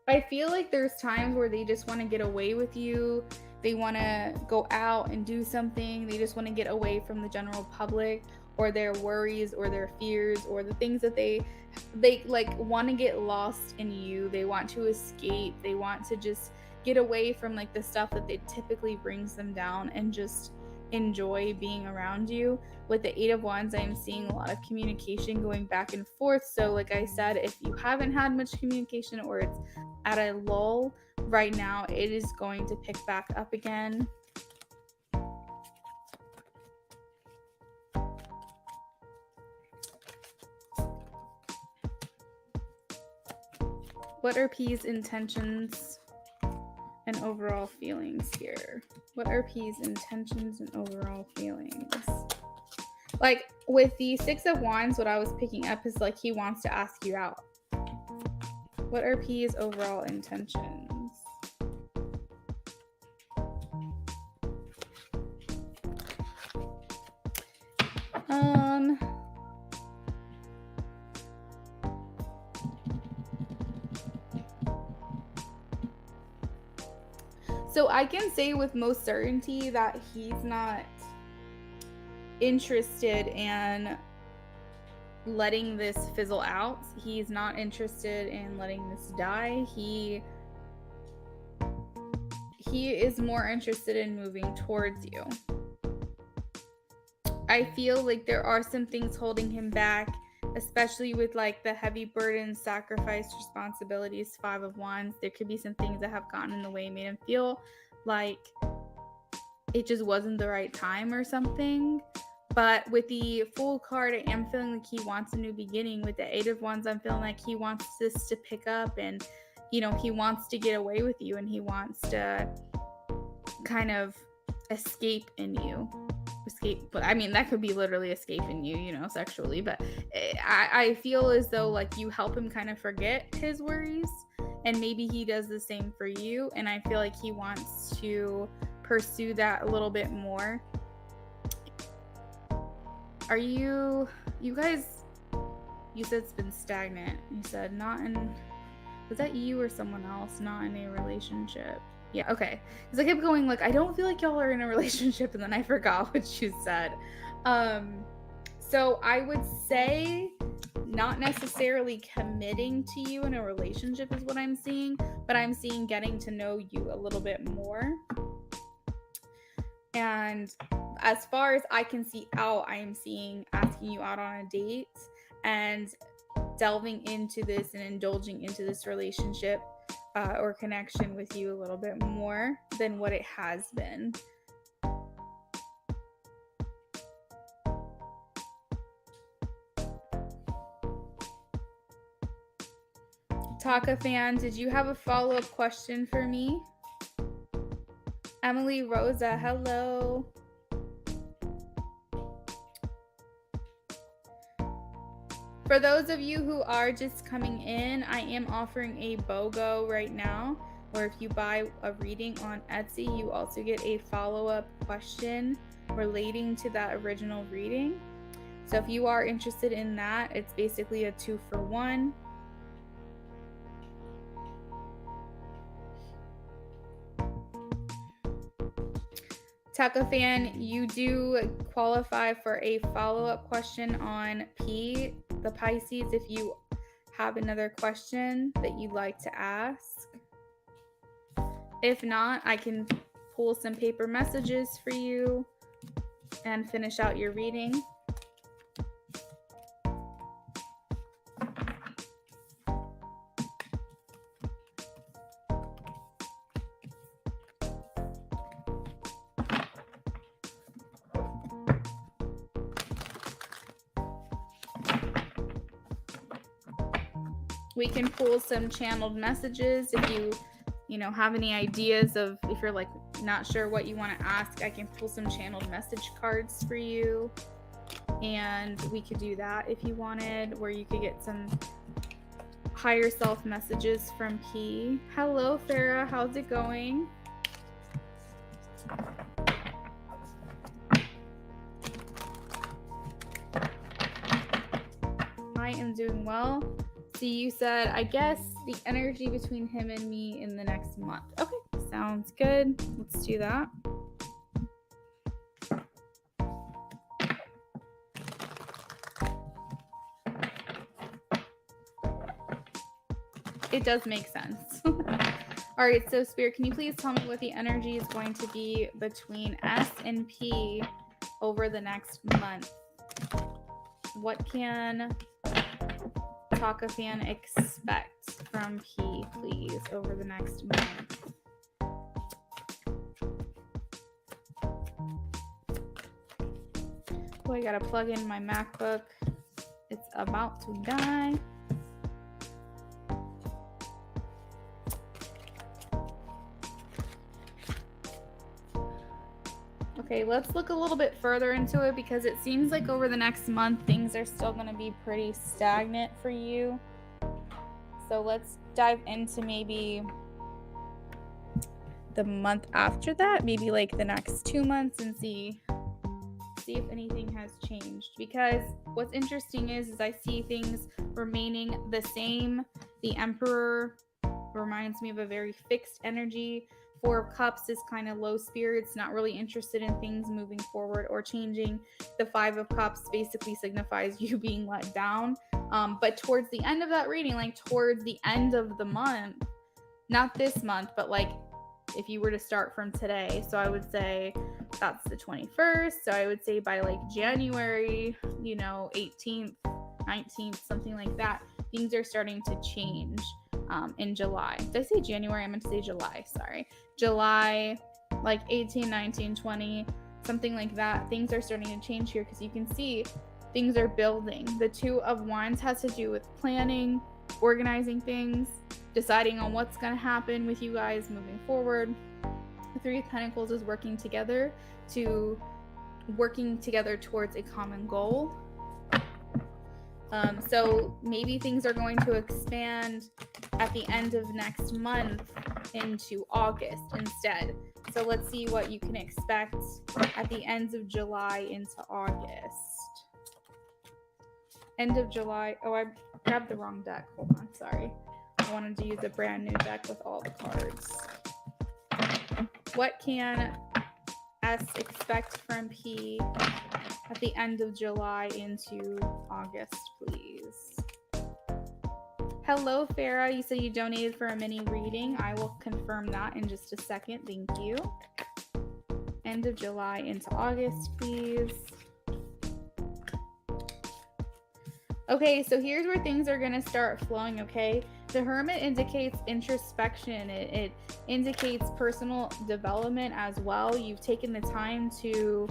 I feel like there's times where they just want to get away with you. They want to go out and do something. They just want to get away from the general public or their worries or their fears or the things that they like want to get lost in you. They want to escape. They want to just get away from like the stuff that they typically brings them down and just enjoy being around you. With the 8 of Wands, I'm seeing a lot of communication going back and forth. So like I said, if you haven't had much communication or it's at a lull right now, it is going to pick back up again. What are P's intentions and overall feelings here? What are P's intentions and overall feelings? Like with the 6 of Wands, what I was picking up is like he wants to ask you out. What are P's overall intentions? So I can say with most certainty that he's not interested in letting this fizzle out. He's not interested in letting this die. He is more interested in moving towards you. I feel like there are some things holding him back, especially with like the heavy burden, sacrifice, responsibilities, 5 of Wands. There could be some things that have gotten in the way, made him feel like it just wasn't the right time or something. But with the Fool card, I am feeling like he wants a new beginning. With the 8 of Wands, I'm feeling like he wants this to pick up, and he wants to get away with you, and he wants to kind of escape in you. But I mean, that could be literally escaping you, sexually. But I feel as though like you help him kind of forget his worries, and maybe he does the same for you. And I feel like he wants to pursue that a little bit more. Are you guys, you said it's been stagnant. You said not in, was that you or someone else? Not in a relationship. Yeah, okay. Because I kept going like, I don't feel like y'all are in a relationship, and then I forgot what you said. So I would say not necessarily committing to you in a relationship is what I'm seeing, but I'm seeing getting to know you a little bit more. And as far as I can see out, I am seeing asking you out on a date and delving into this and indulging into this relationship or connection with you a little bit more than what it has been. Taka fan, did you have a follow-up question for me? Emily Rosa, hello. For those of you who are just coming in, I am offering a BOGO right now, where if you buy a reading on Etsy, you also get a follow-up question relating to that original reading. So if you are interested in that, it's basically a 2-for-1. Taka fan, you do qualify for a follow-up question on P, the Pisces, if you have another question that you'd like to ask. If not, I can pull some paper messages for you and finish out your reading. We can pull some channeled messages if you know, have any ideas of, if you're like not sure what you want to ask, I can pull some channeled message cards for you. And we could do that if you wanted, where you could get some higher self messages from P. Hello, Farah. How's it going? I am doing well. See, you said, I guess the energy between him and me in the next month. Okay, sounds good. Let's do that. It does make sense. All right, so Spirit, can you please tell me what the energy is going to be between S and P over the next month? What can Taka fan expect from P, please, over the next month? Oh, I gotta plug in my MacBook. It's about to die. Okay, let's look a little bit further into it, because it seems like over the next month, things are still going to be pretty stagnant for you. So let's dive into maybe the month after that, maybe like the next 2 months, and see if anything has changed. Because what's interesting is I see things remaining the same. The Emperor reminds me of a very fixed energy. 4 of Cups is kind of low spirits, not really interested in things moving forward or changing. The 5 of Cups basically signifies you being let down. But towards the end of that reading, like towards the end of the month, not this month, but like if you were to start from today, so I would say that's the 21st. So I would say by like January, 18th, 19th, something like that, things are starting to change. In July. Did I say January? I meant to say July. Sorry. July, like 18, 19, 20, something like that. Things are starting to change here, because you can see things are building. The 2 of Wands has to do with planning, organizing things, deciding on what's going to happen with you guys moving forward. The 3 of Pentacles is working together towards a common goal. So maybe things are going to expand at the end of next month into August instead. So let's see what you can expect at the end of July into August. End of July. Oh, I grabbed the wrong deck. Hold on. Sorry. I wanted to use a brand new deck with all the cards. What can S expect from P at the end of July into August, please? Hello, Farah. You said you donated for a mini reading. I will confirm that in just a second. Thank you. End of July into August, please. Okay, so here's where things are going to start flowing, okay? The Hermit indicates introspection. It indicates personal development as well. You've taken the time to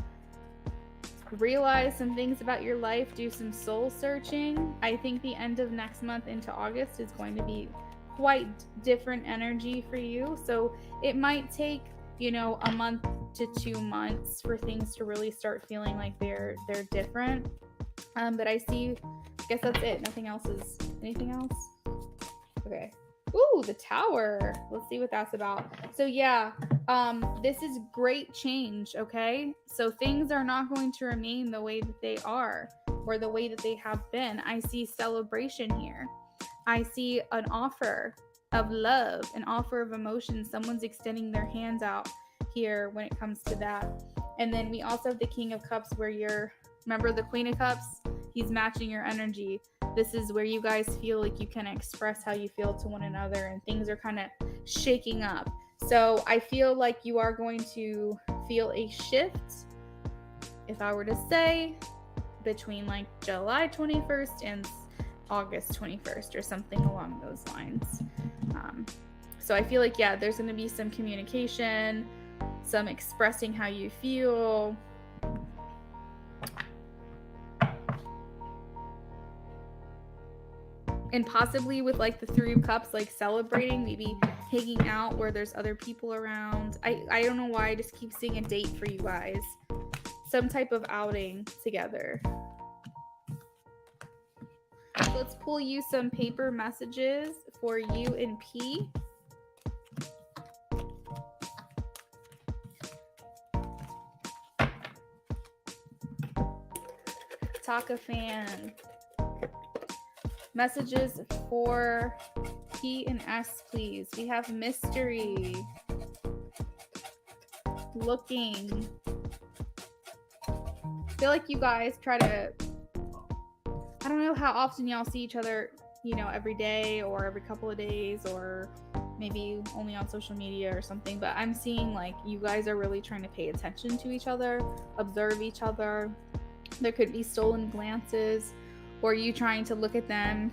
realize some things about your life, do some soul searching. I think the end of next month into August is going to be quite different energy for you. So it might take, a month to 2 months for things to really start feeling like they're different. But I guess that's it. Anything else? Okay. Ooh, the Tower. Let's see what that's about. So yeah, this is great change, okay? So things are not going to remain the way that they are or the way that they have been. I see celebration here. I see an offer of love, an offer of emotion. Someone's extending their hands out here when it comes to that. And then we also have the King of Cups where remember the Queen of Cups? He's matching your energy. This is where you guys feel like you can express how you feel to one another and things are kind of shaking up. So I feel like you are going to feel a shift, if I were to say, between like July 21st and August 21st or something along those lines. So I feel like, yeah, there's going to be some communication, some expressing how you feel. And possibly with like the Three of Cups, like celebrating, maybe hanging out where there's other people around. I don't know why I just keep seeing a date for you guys. Some type of outing together. Let's pull you some paper messages for you and P. Taka fan. Messages for P and S, please. We have mystery. Looking. I feel like you guys try to, I don't know how often y'all see each other, every day or every couple of days or maybe only on social media or something, but I'm seeing like you guys are really trying to pay attention to each other, observe each other. There could be stolen glances or you trying to look at them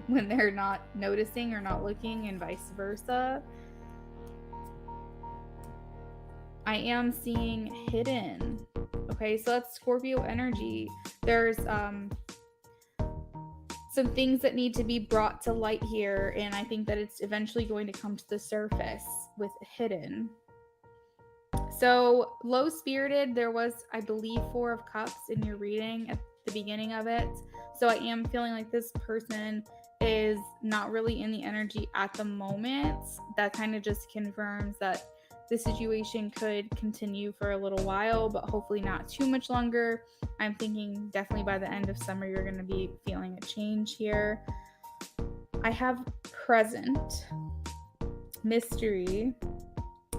when they're not noticing or not looking and vice versa. I am seeing hidden. Okay, so that's Scorpio energy. There's some things that need to be brought to light here, and I think that it's eventually going to come to the surface with hidden. So low-spirited, there was, I believe, 4 of Cups in your reading at the beginning of it. So I am feeling like this person is not really in the energy at the moment. That kind of just confirms that the situation could continue for a little while, but hopefully not too much longer. I'm thinking definitely by the end of summer, you're going to be feeling a change here. I have present, mystery,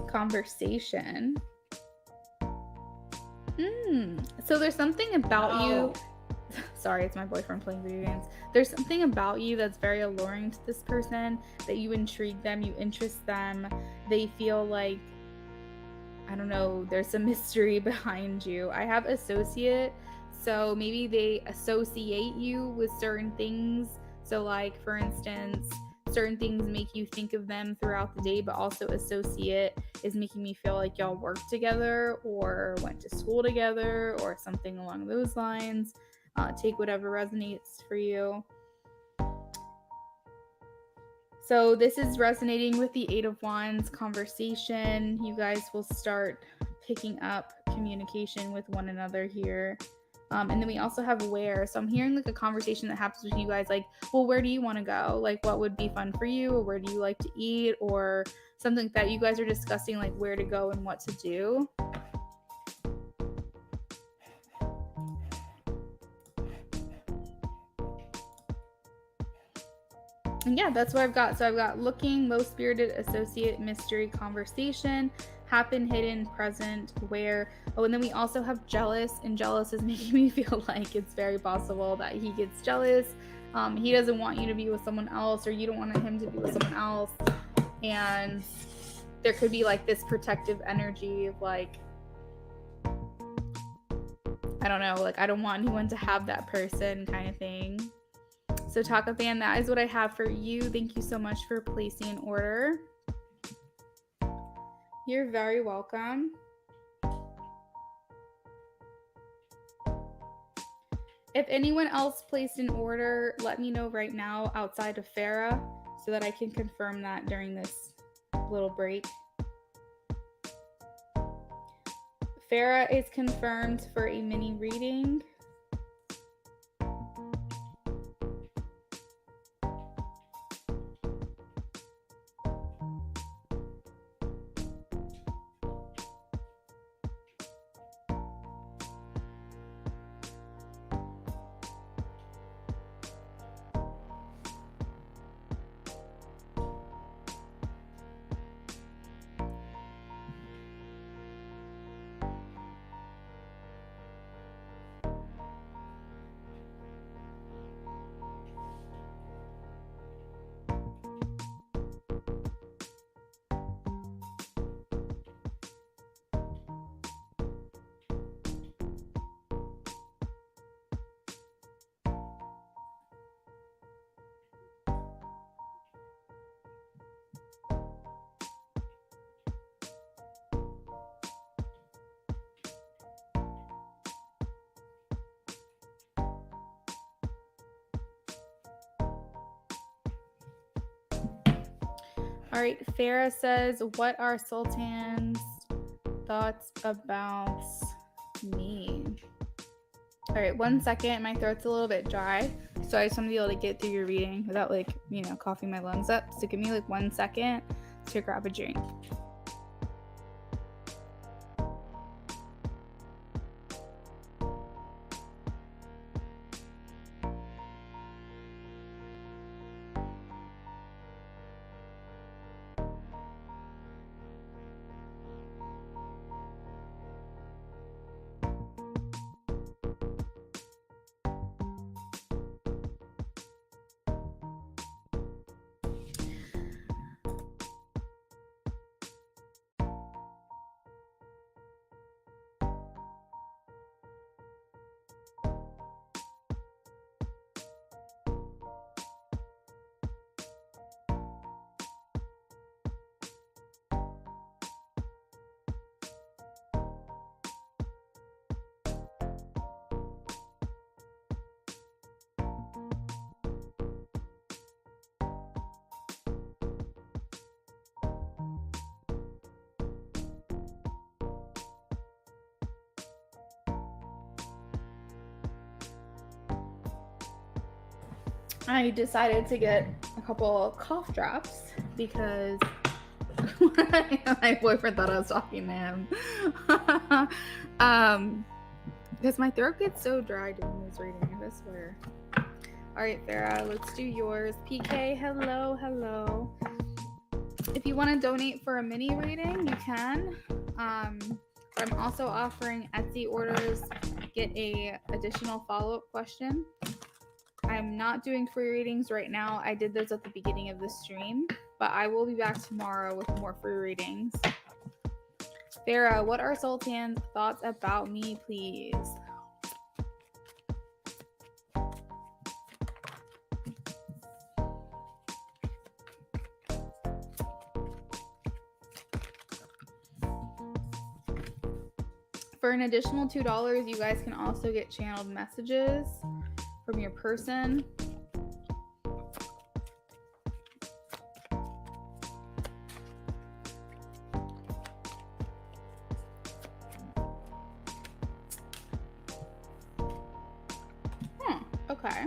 conversation. So there's something about you. Sorry, it's my boyfriend playing video games. There's something about you that's very alluring to this person, that you intrigue them, you interest them. They feel like, I don't know, there's some mystery behind you. I have associate, so maybe they associate you with certain things. So like, for instance, certain things make you think of them throughout the day, but also associate is making me feel like y'all work together or went to school together or something along those lines. Take whatever resonates for you. So this is resonating with the 8 of Wands conversation. You guys will start picking up communication with one another here. And then we also have where. So I'm hearing like a conversation that happens with you guys like, well, where do you want to go? Like, what would be fun for you? Or where do you like to eat? Or something like that. You guys are discussing like where to go and what to do. And yeah, that's what I've got. So I've got looking, low-spirited, associate, mystery, conversation, happen, hidden, present, where. Oh, and then we also have jealous, and jealous is making me feel like it's very possible that he gets jealous. He doesn't want you to be with someone else, or you don't want him to be with someone else. And there could be like this protective energy of like, I don't know, like I don't want anyone to have that person kind of thing. So Taka fan, that is what I have for you. Thank you so much for placing an order. You're very welcome. If anyone else placed an order, let me know right now outside of Farah so that I can confirm that during this little break. Farah is confirmed for a mini reading. All right, Farah says, what are Sultan's thoughts about me? All right, 1 second. My throat's a little bit dry, so I just want to be able to get through your reading without, like, you know, coughing my lungs up. So give me like 1 second to grab a drink. I decided to get a couple cough drops because my boyfriend thought I was talking to him. Because my throat gets so dry doing this reading, I swear. All right, Farah, let's do yours. PK, hello, hello. If you want to donate for a mini reading, you can. I'm also offering Etsy orders. Get a additional follow-up question. I'm not doing free readings right now. I did those at the beginning of the stream, but I will be back tomorrow with more free readings. Farah, what are Sultan's thoughts about me, please? For an additional $2, you guys can also get channeled messages from your person. Okay.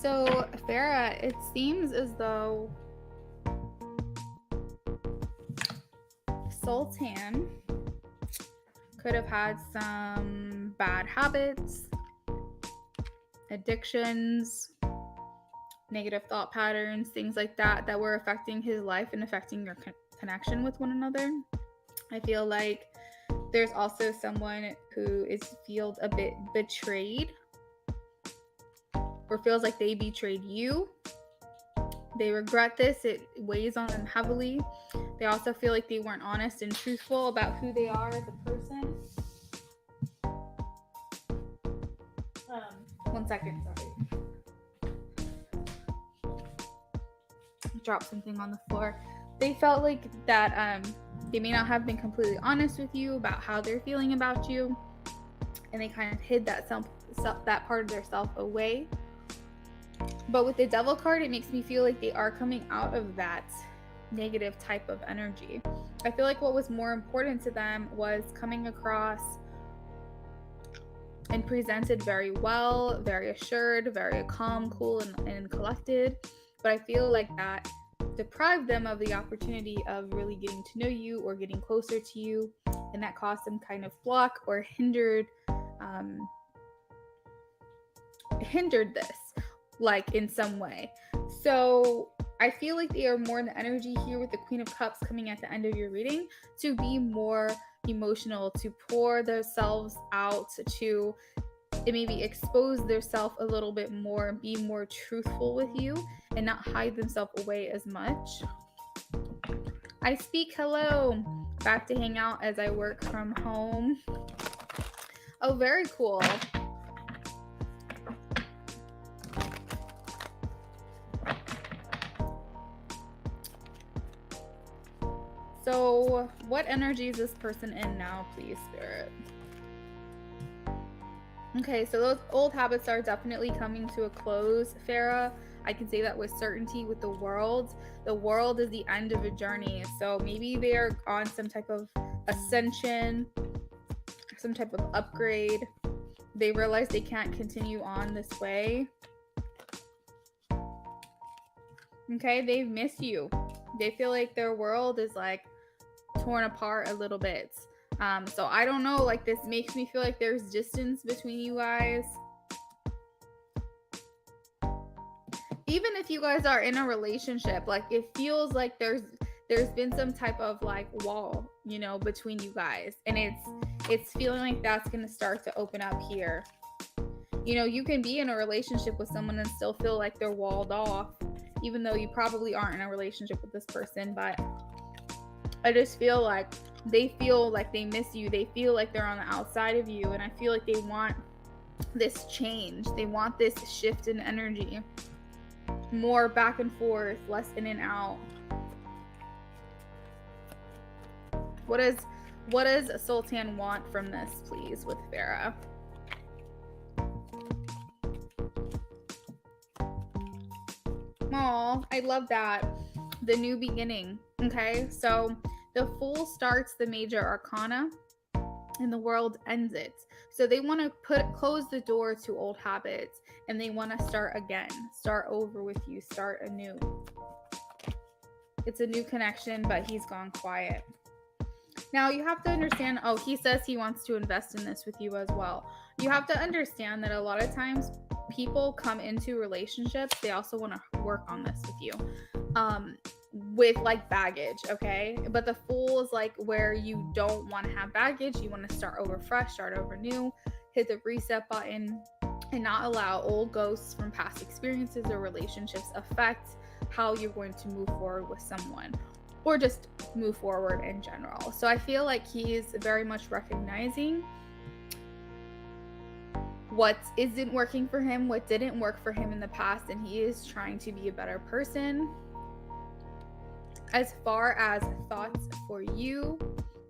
So, Farah, it seems as though Sultan could have had some bad habits, addictions, negative thought patterns, things like that that were affecting his life and affecting your connection with one another. I feel like there's also someone who feels a bit betrayed or feels like they betrayed you. They regret this. It weighs on them heavily. They also feel like they weren't honest and truthful about who they are as a person. 1 second, sorry. Dropped something on the floor. They felt like that they may not have been completely honest with you about how they're feeling about you, and they kind of hid that that part of their self away. But with the Devil card, it makes me feel like they are coming out of that negative type of energy. I feel like what was more important to them was coming across and presented very well, very assured, very calm, cool, and collected. But I feel like that deprived them of the opportunity of really getting to know you or getting closer to you, and that caused them kind of block or hindered this, like in some way. So I feel like they are more in the energy here with the Queen of Cups coming at the end of your reading to be more emotional, to pour themselves out, to maybe expose themselves a little bit more, be more truthful with you, and not hide themselves away as much. I speak hello, back to hang out as I work from home. Oh, very cool. So what energy is this person in now, please, Spirit? Okay, so those old habits are definitely coming to a close, Farah. I can say that with certainty with the world. The world is the end of a journey. So maybe they're on some type of ascension, some type of upgrade. They realize they can't continue on this way. Okay, they miss you. They feel like their world is like torn apart a little bit. So I don't know, like this makes me feel like there's distance between you guys. Even if you guys are in a relationship, like it feels like there's been some type of like wall, you know, between you guys, and it's feeling like that's going to start to open up here. You know, you can be in a relationship with someone and still feel like they're walled off, even though you probably aren't in a relationship with this person. But I just feel like they feel like they miss you. They feel like they're on the outside of you, and I feel like they want this change. They want this shift in energy. More back and forth, less in and out. What does Sultan want from this, please, with Farah? Oh, I love that. The new beginning. Okay, so the Fool starts the major arcana and the World ends it. So they want to close the door to old habits, and they want to start again, start over with you, start anew. It's a new connection, but he's gone quiet. Now you have to understand, oh, he says he wants to invest in this with you as well. You have to understand that a lot of times people come into relationships, they also want to work on this with you. With like baggage, okay? But the Fool is like where you don't want to have baggage. You want to start over fresh, start over new, hit the reset button, and not allow old ghosts from past experiences or relationships affect how you're going to move forward with someone, or just move forward in general. So I feel like he's very much recognizing what isn't working for him, what didn't work for him in the past, and he is trying to be a better person. As far as thoughts for you,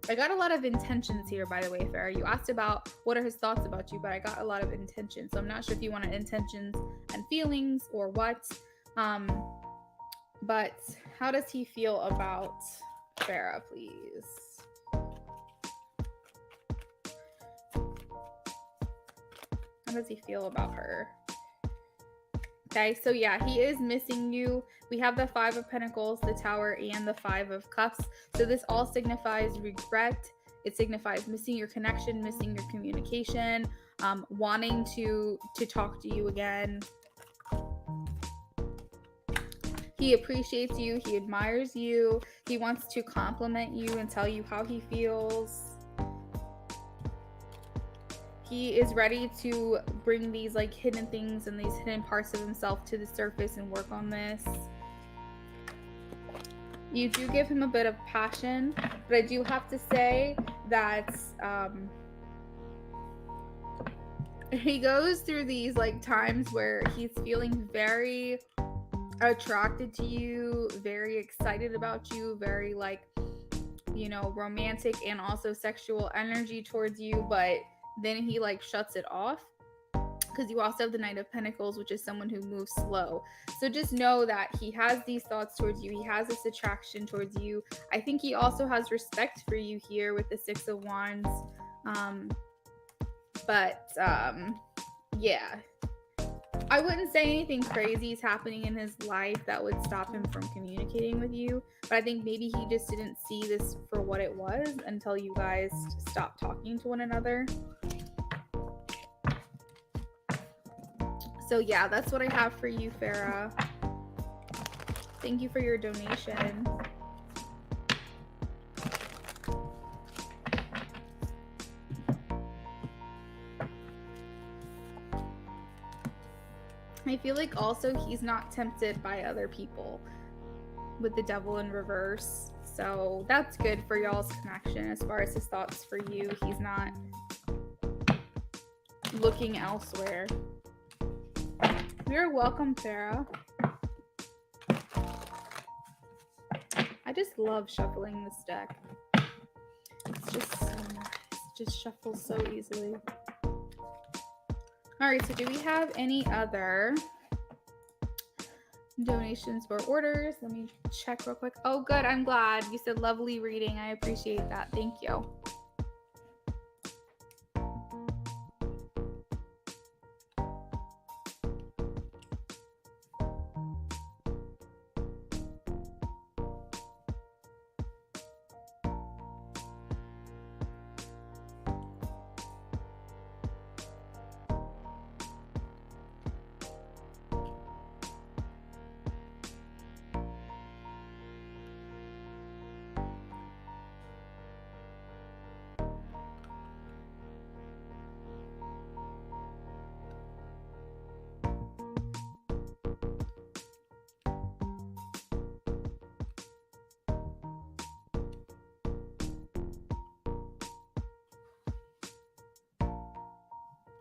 I got a lot of intentions here, by the way, Farah. You asked about what are his thoughts about you, but I got a lot of intentions. So I'm not sure if you wanted intentions and feelings or what. But how does he feel about Farah, please? How does he feel about her? Okay, so yeah, he is missing you. We have the Five of Pentacles, the Tower, and the Five of Cups. So this all signifies regret. It signifies missing your connection, missing your communication, wanting to talk to you again. He appreciates you. He admires you. He wants to compliment you and tell you how he feels. He is ready to bring these like hidden things and these hidden parts of himself to the surface and work on this. You do give him a bit of passion, but I do have to say that he goes through these like times where he's feeling very attracted to you, very excited about you, very like, you know, romantic and also sexual energy towards you, but then he like shuts it off, because you also have the Knight of Pentacles, which is someone who moves slow. So just know that he has these thoughts towards you. He has this attraction towards you. I think he also has respect for you here with the Six of Wands. Yeah. I wouldn't say anything crazy is happening in his life that would stop him from communicating with you. But I think maybe he just didn't see this for what it was until you guys stopped talking to one another. So yeah, that's what I have for you, Farah. Thank you for your donation. I feel like also he's not tempted by other people with the Devil in reverse. So that's good for y'all's connection as far as his thoughts for you. He's not looking elsewhere. You're welcome, Farah. I just love shuffling this deck. It's just so nice. It just shuffles so easily. All right, so do we have any other donations or orders? Let me check real quick. Oh, good. I'm glad. You said lovely reading. I appreciate that. Thank you.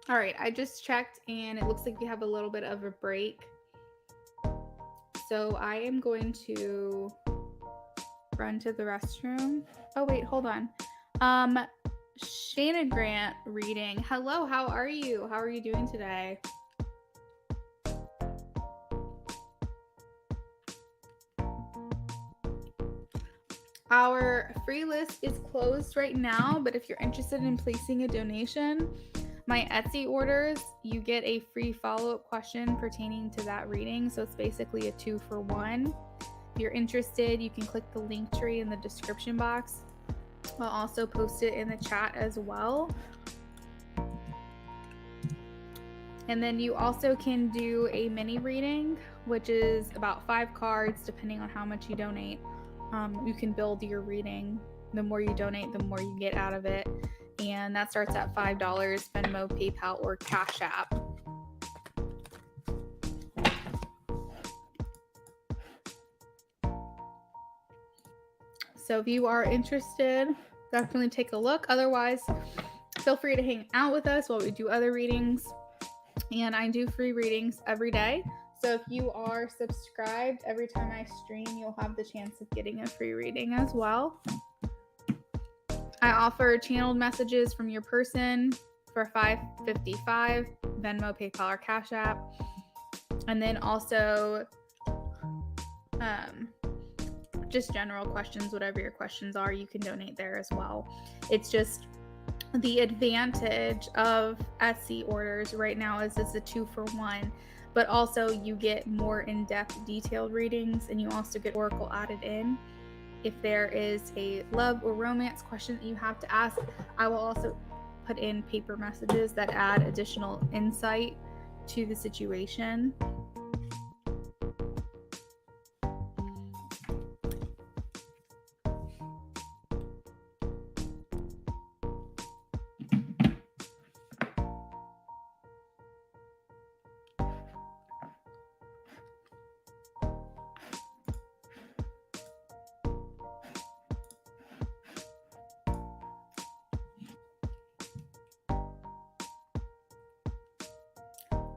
All right, I just checked and it looks like we have a little bit of a break. So I am going to run to the restroom. Oh wait, hold on. Shannon Grant reading. Hello, how are you? How are you doing today? Our free list is closed right now, but if you're interested in placing a donation, my Etsy orders, you get a free follow-up question pertaining to that reading. So it's basically a 2-for-1. If you're interested, you can click the link tree in the description box. I'll also post it in the chat as well. And then you also can do a mini reading, which is about 5 cards, depending on how much you donate. You can build your reading. The more you donate, the more you get out of it. And that starts at $5, Venmo, PayPal, or Cash App. So if you are interested, definitely take a look. Otherwise, feel free to hang out with us while we do other readings. And I do free readings every day. So if you are subscribed, every time I stream, you'll have the chance of getting a free reading as well. I offer channeled messages from your person for $5.55, Venmo, PayPal, or Cash App. And then also just general questions, whatever your questions are, you can donate there as well. It's just the advantage of Etsy orders right now is it's a 2-for-1, but also you get more in-depth detailed readings, and you also get Oracle added in. If there is a love or romance question that you have to ask, I will also put in paper messages that add additional insight to the situation.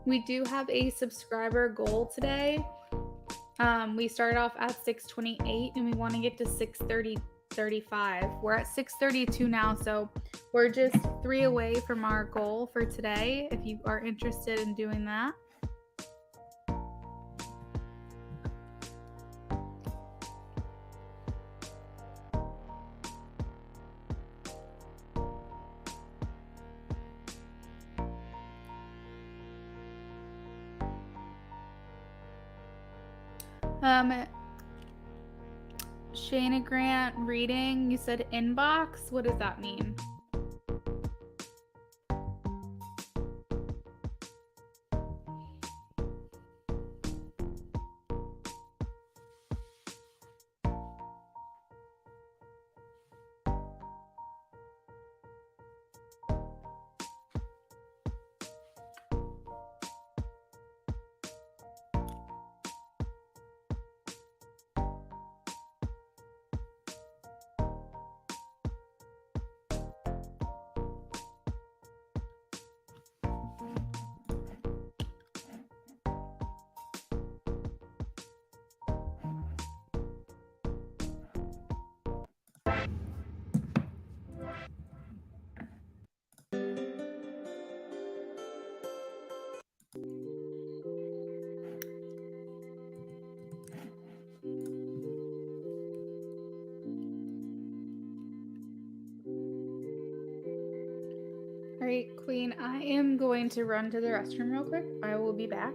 We do have a subscriber goal today. We started off at 628 and we want to get to 635. We're at 632 now, so we're just 3 away from our goal for today if you are interested in doing that. Shayna Grant reading, you said inbox. What does that mean? All right, Queen, I am going to run to the restroom real quick. I will be back.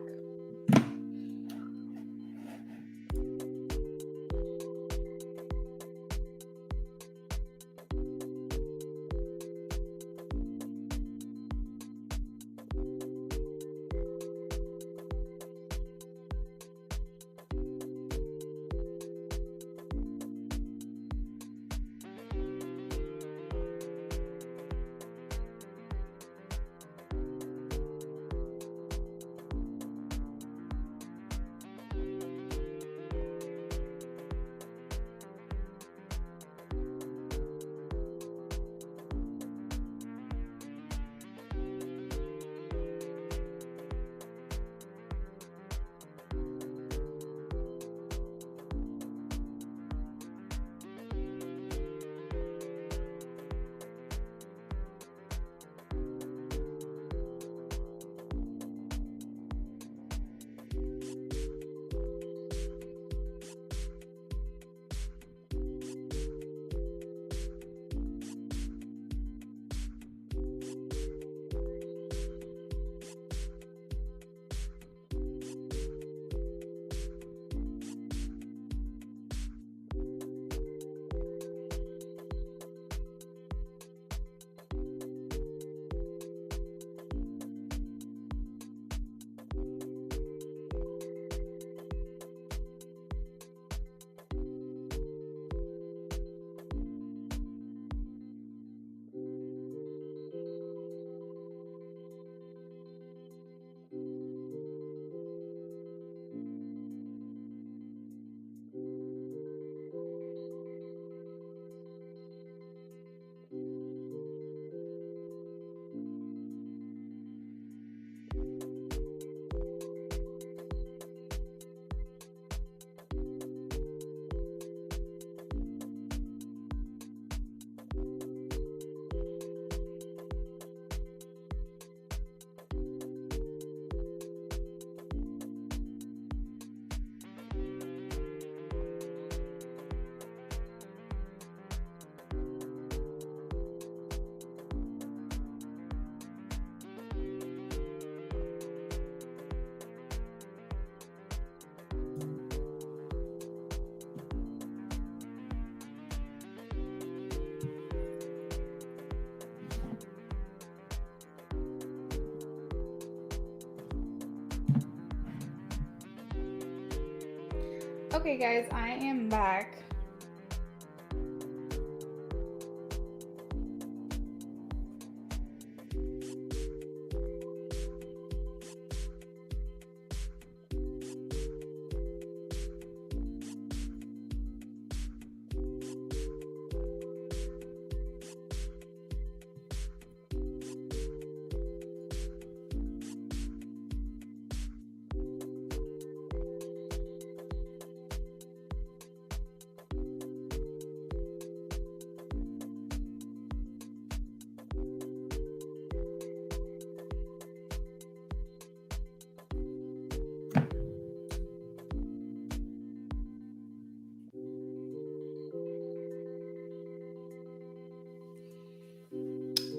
Okay, guys, I am back.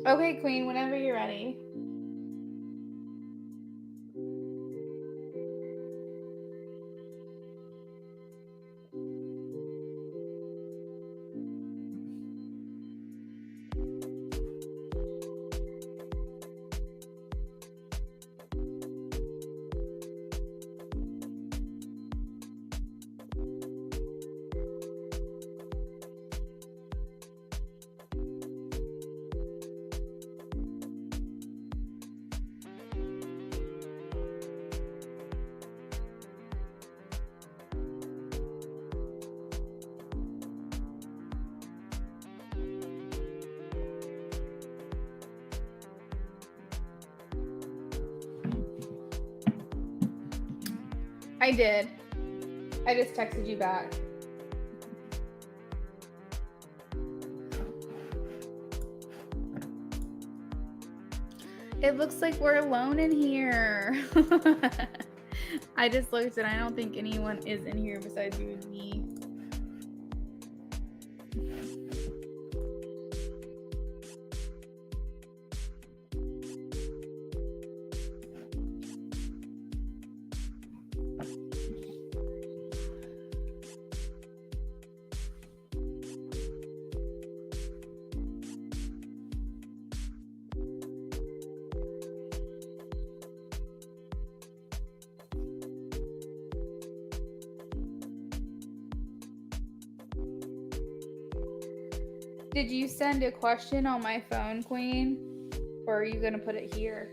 Okay, Queen, whenever you're ready. I did. I just texted you back. It looks like we're alone in here. I just looked and I don't think anyone is in here besides you and me. Did you send a question on my phone, Queen? Or are you going to put it here?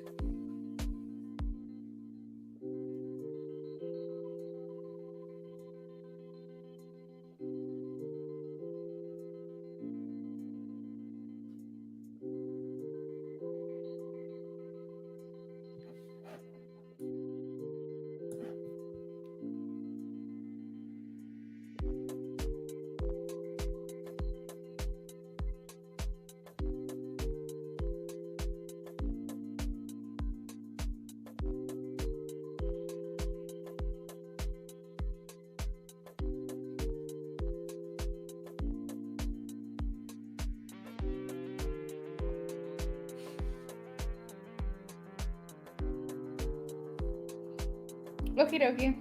Okie dokie.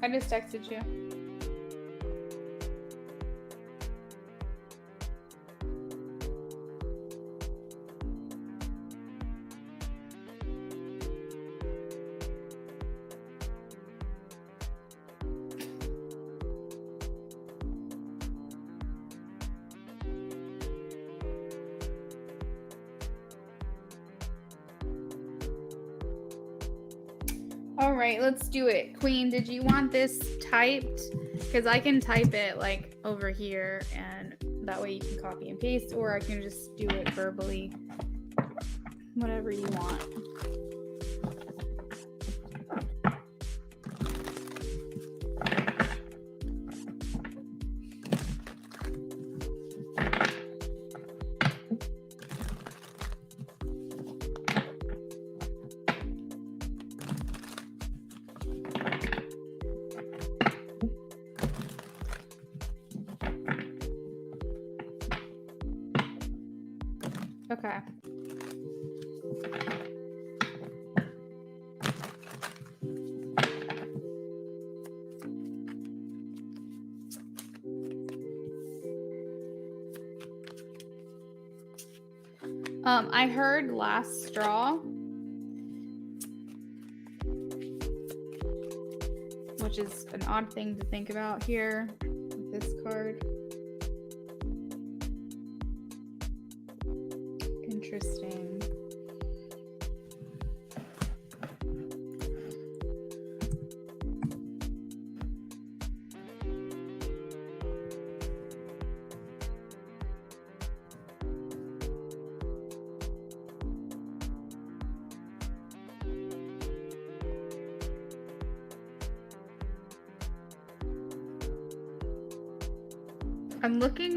I just texted you. All right, let's do it. Queen, did you want this typed? Because I can type it like over here and that way you can copy and paste, or I can just do it verbally. Whatever you want. Okay. I heard last straw, which is an odd thing to think about here with this card. Interesting.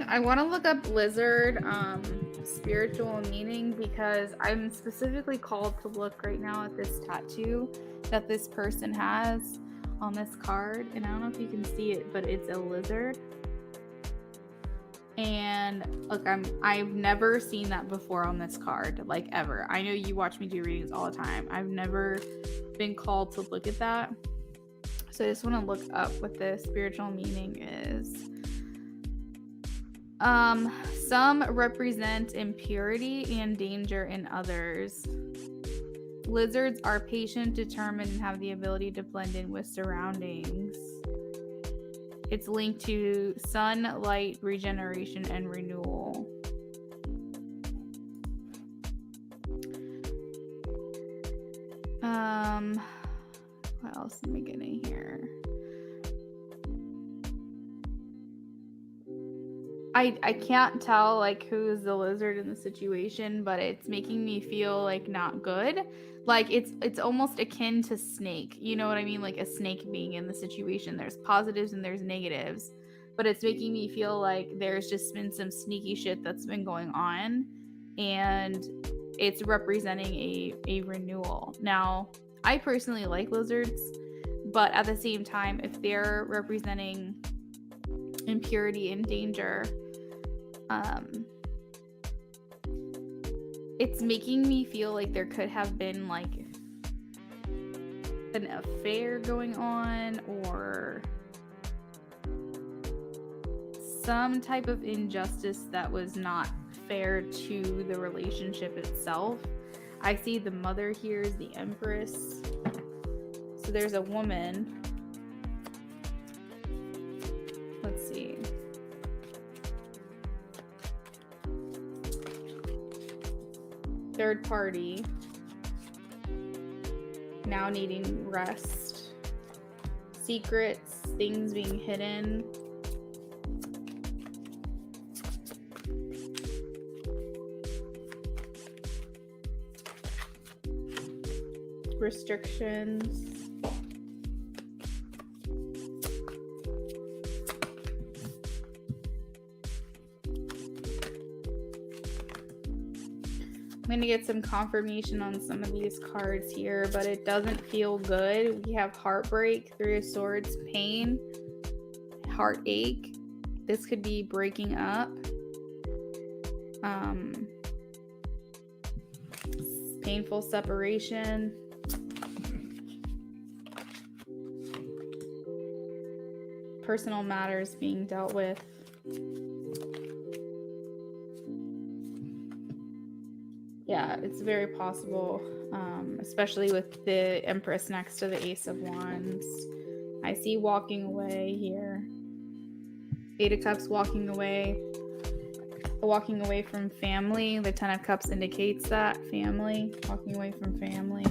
I want to look up lizard spiritual meaning because I'm specifically called to look right now at this tattoo that this person has on this card, and I don't know if you can see it, but it's a lizard. And look, I've never seen that before on this card, like ever. I know you watch me do readings all the time. I've never been called to look at that. So I just want to look up what the spiritual meaning is. Some represent impurity and danger in others. Lizards are patient, determined, and have the ability to blend in with surroundings. It's linked to sun, light, regeneration, and renewal. What else am I getting here? I can't tell like who's the lizard in the situation, but it's making me feel like not good. Like it's almost akin to snake. You know what I mean? Like a snake being in the situation. There's positives and there's negatives. But it's making me feel like there's just been some sneaky shit that's been going on. And it's representing a renewal. Now, I personally like lizards, but at the same time, if they're representing impurity and danger, it's making me feel like there could have been like an affair going on or some type of injustice that was not fair to the relationship itself. I see the mother here is the Empress. So there's a woman. Let's see. Third party. Now needing rest. Secrets, things being hidden. Restrictions. I'm going to get some confirmation on some of these cards here, but it doesn't feel good. We have heartbreak, Three of Swords, pain, heartache. This could be breaking up. Painful separation. Personal matters being dealt with. Yeah, it's very possible, especially with the Empress next to the Ace of Wands. I see walking away here. Eight of Cups walking away from family. The Ten of Cups indicates that family, walking away from family.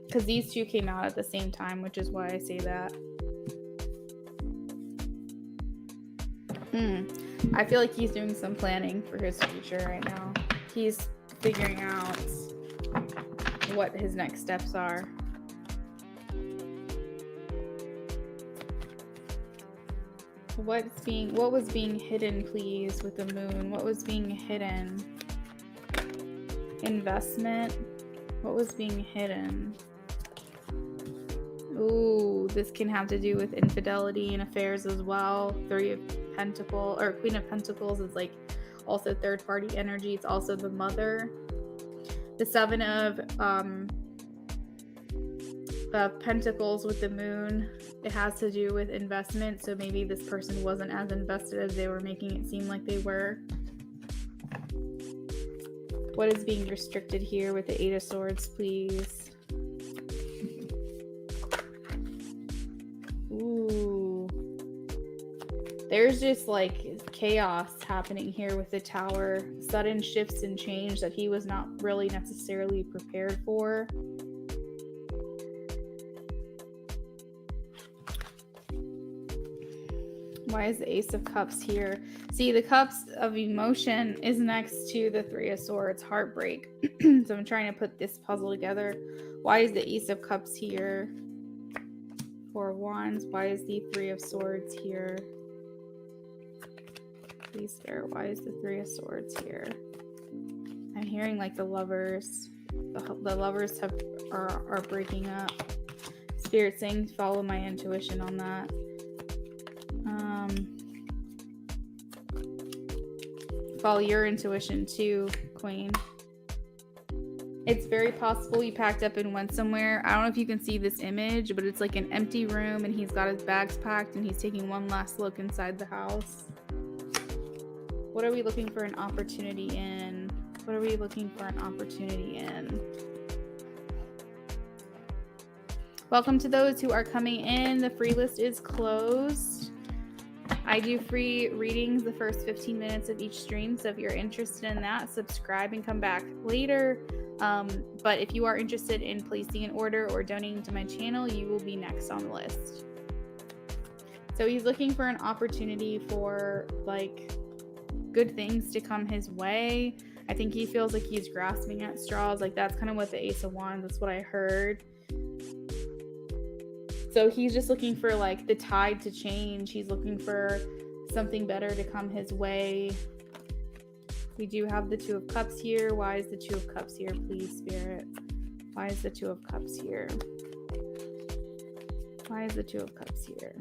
Because these two came out at the same time, which is why I say that. I feel like he's doing some planning for his future right now. He's figuring out what his next steps are. What was being hidden, please, with the moon? What was being hidden? Investment. What was being hidden? Ooh, this can have to do with infidelity and affairs as well. Three of Pentacles, or Queen of Pentacles is like also third party energy. It's also the mother. The Seven of Pentacles with the moon. It has to do with investment. So maybe this person wasn't as invested as they were making it seem like they were. What is being restricted here with the Eight of Swords, please? Ooh. There's just like chaos happening here with the Tower. Sudden shifts and change that he was not really necessarily prepared for. Why is the Ace of Cups here? See, the Cups of Emotion is next to the Three of Swords, heartbreak. So I'm trying to put this puzzle together. Why is the Ace of Cups here? Four of Wands. Why is the Three of Swords here? Please, Spirit, why is the Three of Swords here? I'm hearing like the lovers. The lovers are breaking up. Spirit saying follow my intuition on that. Follow your intuition too, Queen. It's very possible he packed up and went somewhere. I don't know if you can see this image, but it's like an empty room and he's got his bags packed and he's taking one last look inside the house. What are we looking for an opportunity in? What are we looking for an opportunity in? Welcome to those who are coming in. The free list is closed. I do free readings the first 15 minutes of each stream, so if you're interested in that, subscribe and come back later. But if you are interested in placing an order or donating to my channel, you will be next on the list. So he's looking for an opportunity for like good things to come his way. I think he feels like he's grasping at straws. Like that's kind of what the Ace of Wands, that's what I heard. So he's just looking for like the tide to change. He's looking for something better to come his way. We do have the Two of Cups here. Why is the Two of Cups here, please, Spirit? Why is the Two of Cups here? Why is the Two of Cups here?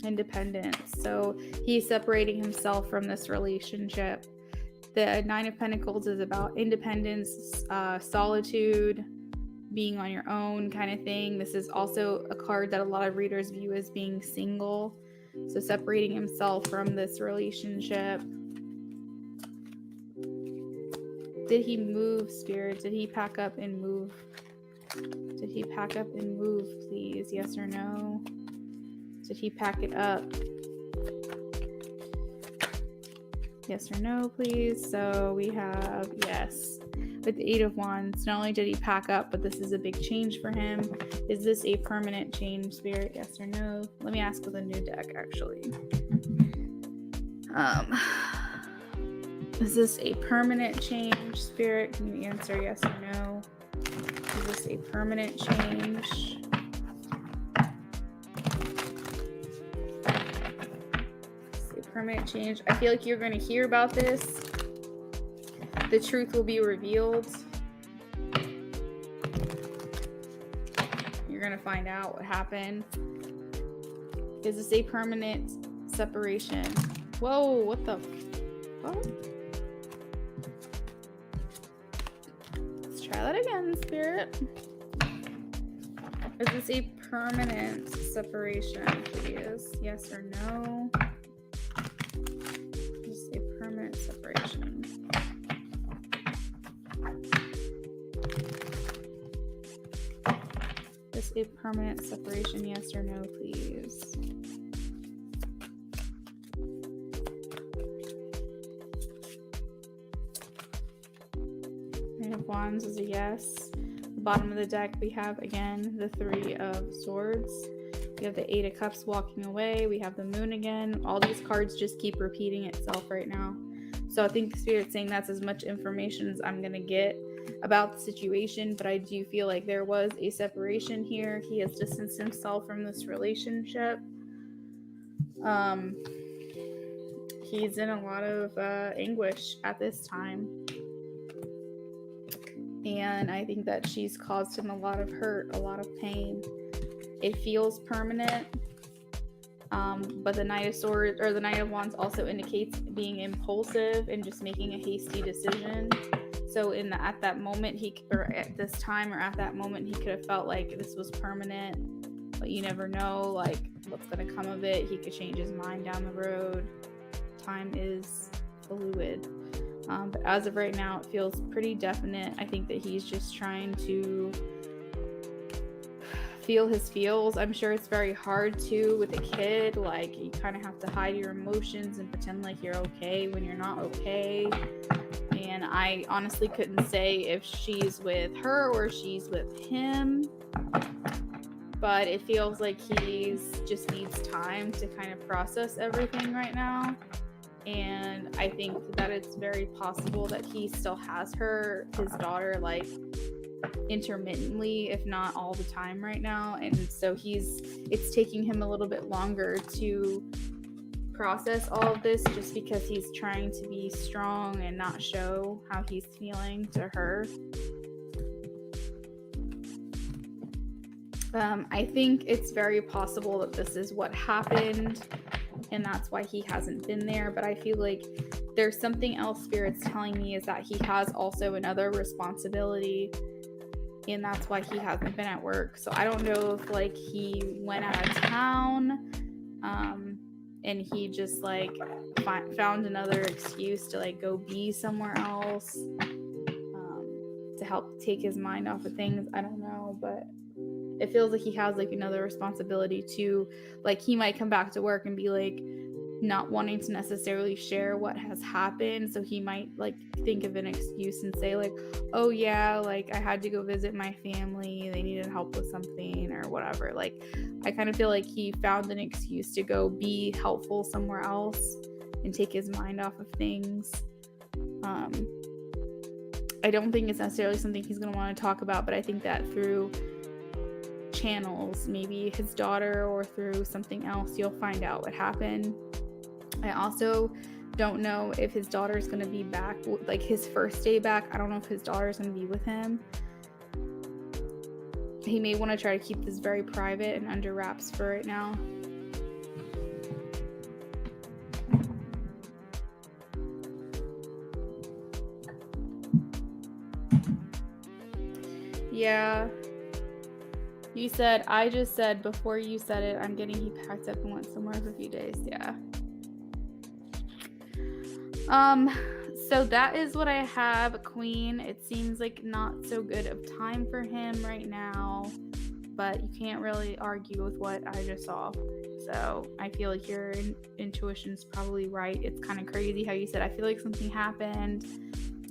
Independence. So he's separating himself from this relationship. The Nine of Pentacles is about independence, solitude, being on your own kind of thing. This is also a card that a lot of readers view as being single. So separating himself from this relationship. Did he move, Spirit? Did he pack up and move? Did he pack up and move, please? Yes or no? Did he pack it up? Yes or no, please. So we have yes. With the Eight of Wands, not only did he pack up, but this is a big change for him. Is this a permanent change, Spirit? Yes or no? Let me ask with a new deck, actually. Is this a permanent change, Spirit? Can you answer yes or no? Is this a permanent change? Permanent change. I feel like you're going to hear about this. The truth will be revealed. You're going to find out what happened. Is this a permanent separation? Whoa, what the fuck? Let's try that again, Spirit. Is this a permanent separation, please? Yes or no? Permanent separation. Is a permanent separation, yes or no, please? Nine of Wands is a yes. The bottom of the deck, we have again the Three of Swords. We have the Eight of Cups walking away. We have the Moon again. All these cards just keep repeating itself right now. So I think Spirit's saying that's as much information as I'm going to get about the situation. But I do feel like there was a separation here. He has distanced himself from this relationship. He's in a lot of anguish at this time. And I think that she's caused him a lot of hurt, a lot of pain. It feels permanent, but the Knight of Swords or the Knight of Wands also indicates being impulsive and just making a hasty decision. So at that moment, at that moment, he could have felt like this was permanent, but you never know, like what's going to come of it. He could change his mind down the road. Time is fluid, but as of right now, it feels pretty definite. I think that he's just trying to feel his feels. I'm sure it's very hard to with a kid. Like you kind of have to hide your emotions and pretend like you're okay when you're not okay. And I honestly couldn't say if she's with her or she's with him. But it feels like he's just needs time to kind of process everything right now. And I think that it's very possible that he still has his daughter, like intermittently, if not all the time right now. And so it's taking him a little bit longer to process all of this just because he's trying to be strong and not show how he's feeling to her. I think it's very possible that this is what happened. and that's why he hasn't been there. But I feel like there's something else Spirit's telling me, is that he has also another responsibility, and that's why he hasn't been at work. So I don't know if like he went out of town and he just like found another excuse to like go be somewhere else to help take his mind off of things. I don't know, but it feels like he has like another responsibility to, like, he might come back to work and be like not wanting to necessarily share what has happened, so he might like think of an excuse and say like, oh yeah, like I had to go visit my family, they needed help with something or whatever. Like I kind of feel like he found an excuse to go be helpful somewhere else and take his mind off of things. I don't think it's necessarily something he's going to want to talk about, but I think that through channels, maybe his daughter or through something else, you'll find out what happened. I also don't know if his daughter is going to be back, like his first day back. I don't know if his daughter is going to be with him. He may want to try to keep this very private and under wraps for right now. Yeah. You said, I just said before you said it, I'm getting he packed up and went somewhere for a few days. Yeah. So that is what I have, Queen. It seems like not so good of time for him right now, but you can't really argue with what I just saw. So I feel like your intuition's probably right. It's kind of crazy how you said, I feel like something happened.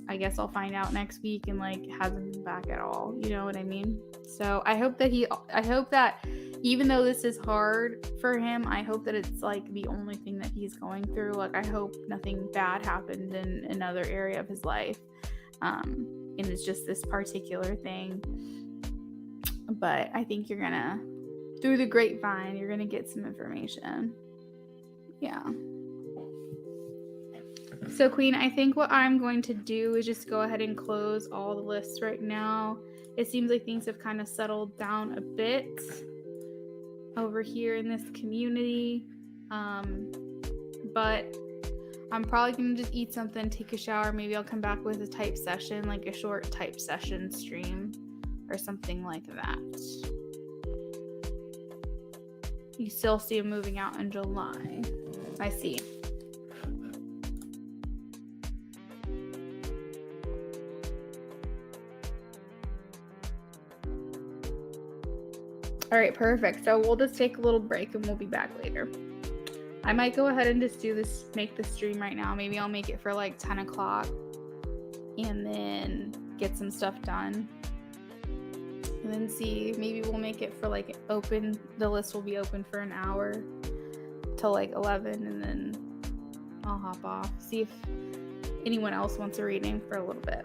I guess I'll find out next week, and like hasn't been back at all. You know what I mean? So I hope that even though this is hard for him, I hope that it's like the only thing that he's going through. Like I hope nothing bad happened in another area of his life. And it's just this particular thing. But I think you're gonna, through the grapevine, you're gonna get some information. Yeah. So Queen, I think what I'm going to do is just go ahead and close all the lists right now. It seems like things have kind of settled down a bit over here in this community. But I'm probably going to just eat something, take a shower. Maybe I'll come back with a type session, like a short type session stream or something like that. You still see him moving out in July. I see. All right, perfect. So we'll just take a little break and we'll be back later. I might go ahead and just make the stream right now. Maybe I'll make it for like 10 o'clock and then get some stuff done. And then see, maybe we'll make it for like the list will be open for an hour till like 11, and then I'll hop off. See if anyone else wants a reading for a little bit.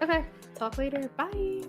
Okay, talk later. Bye.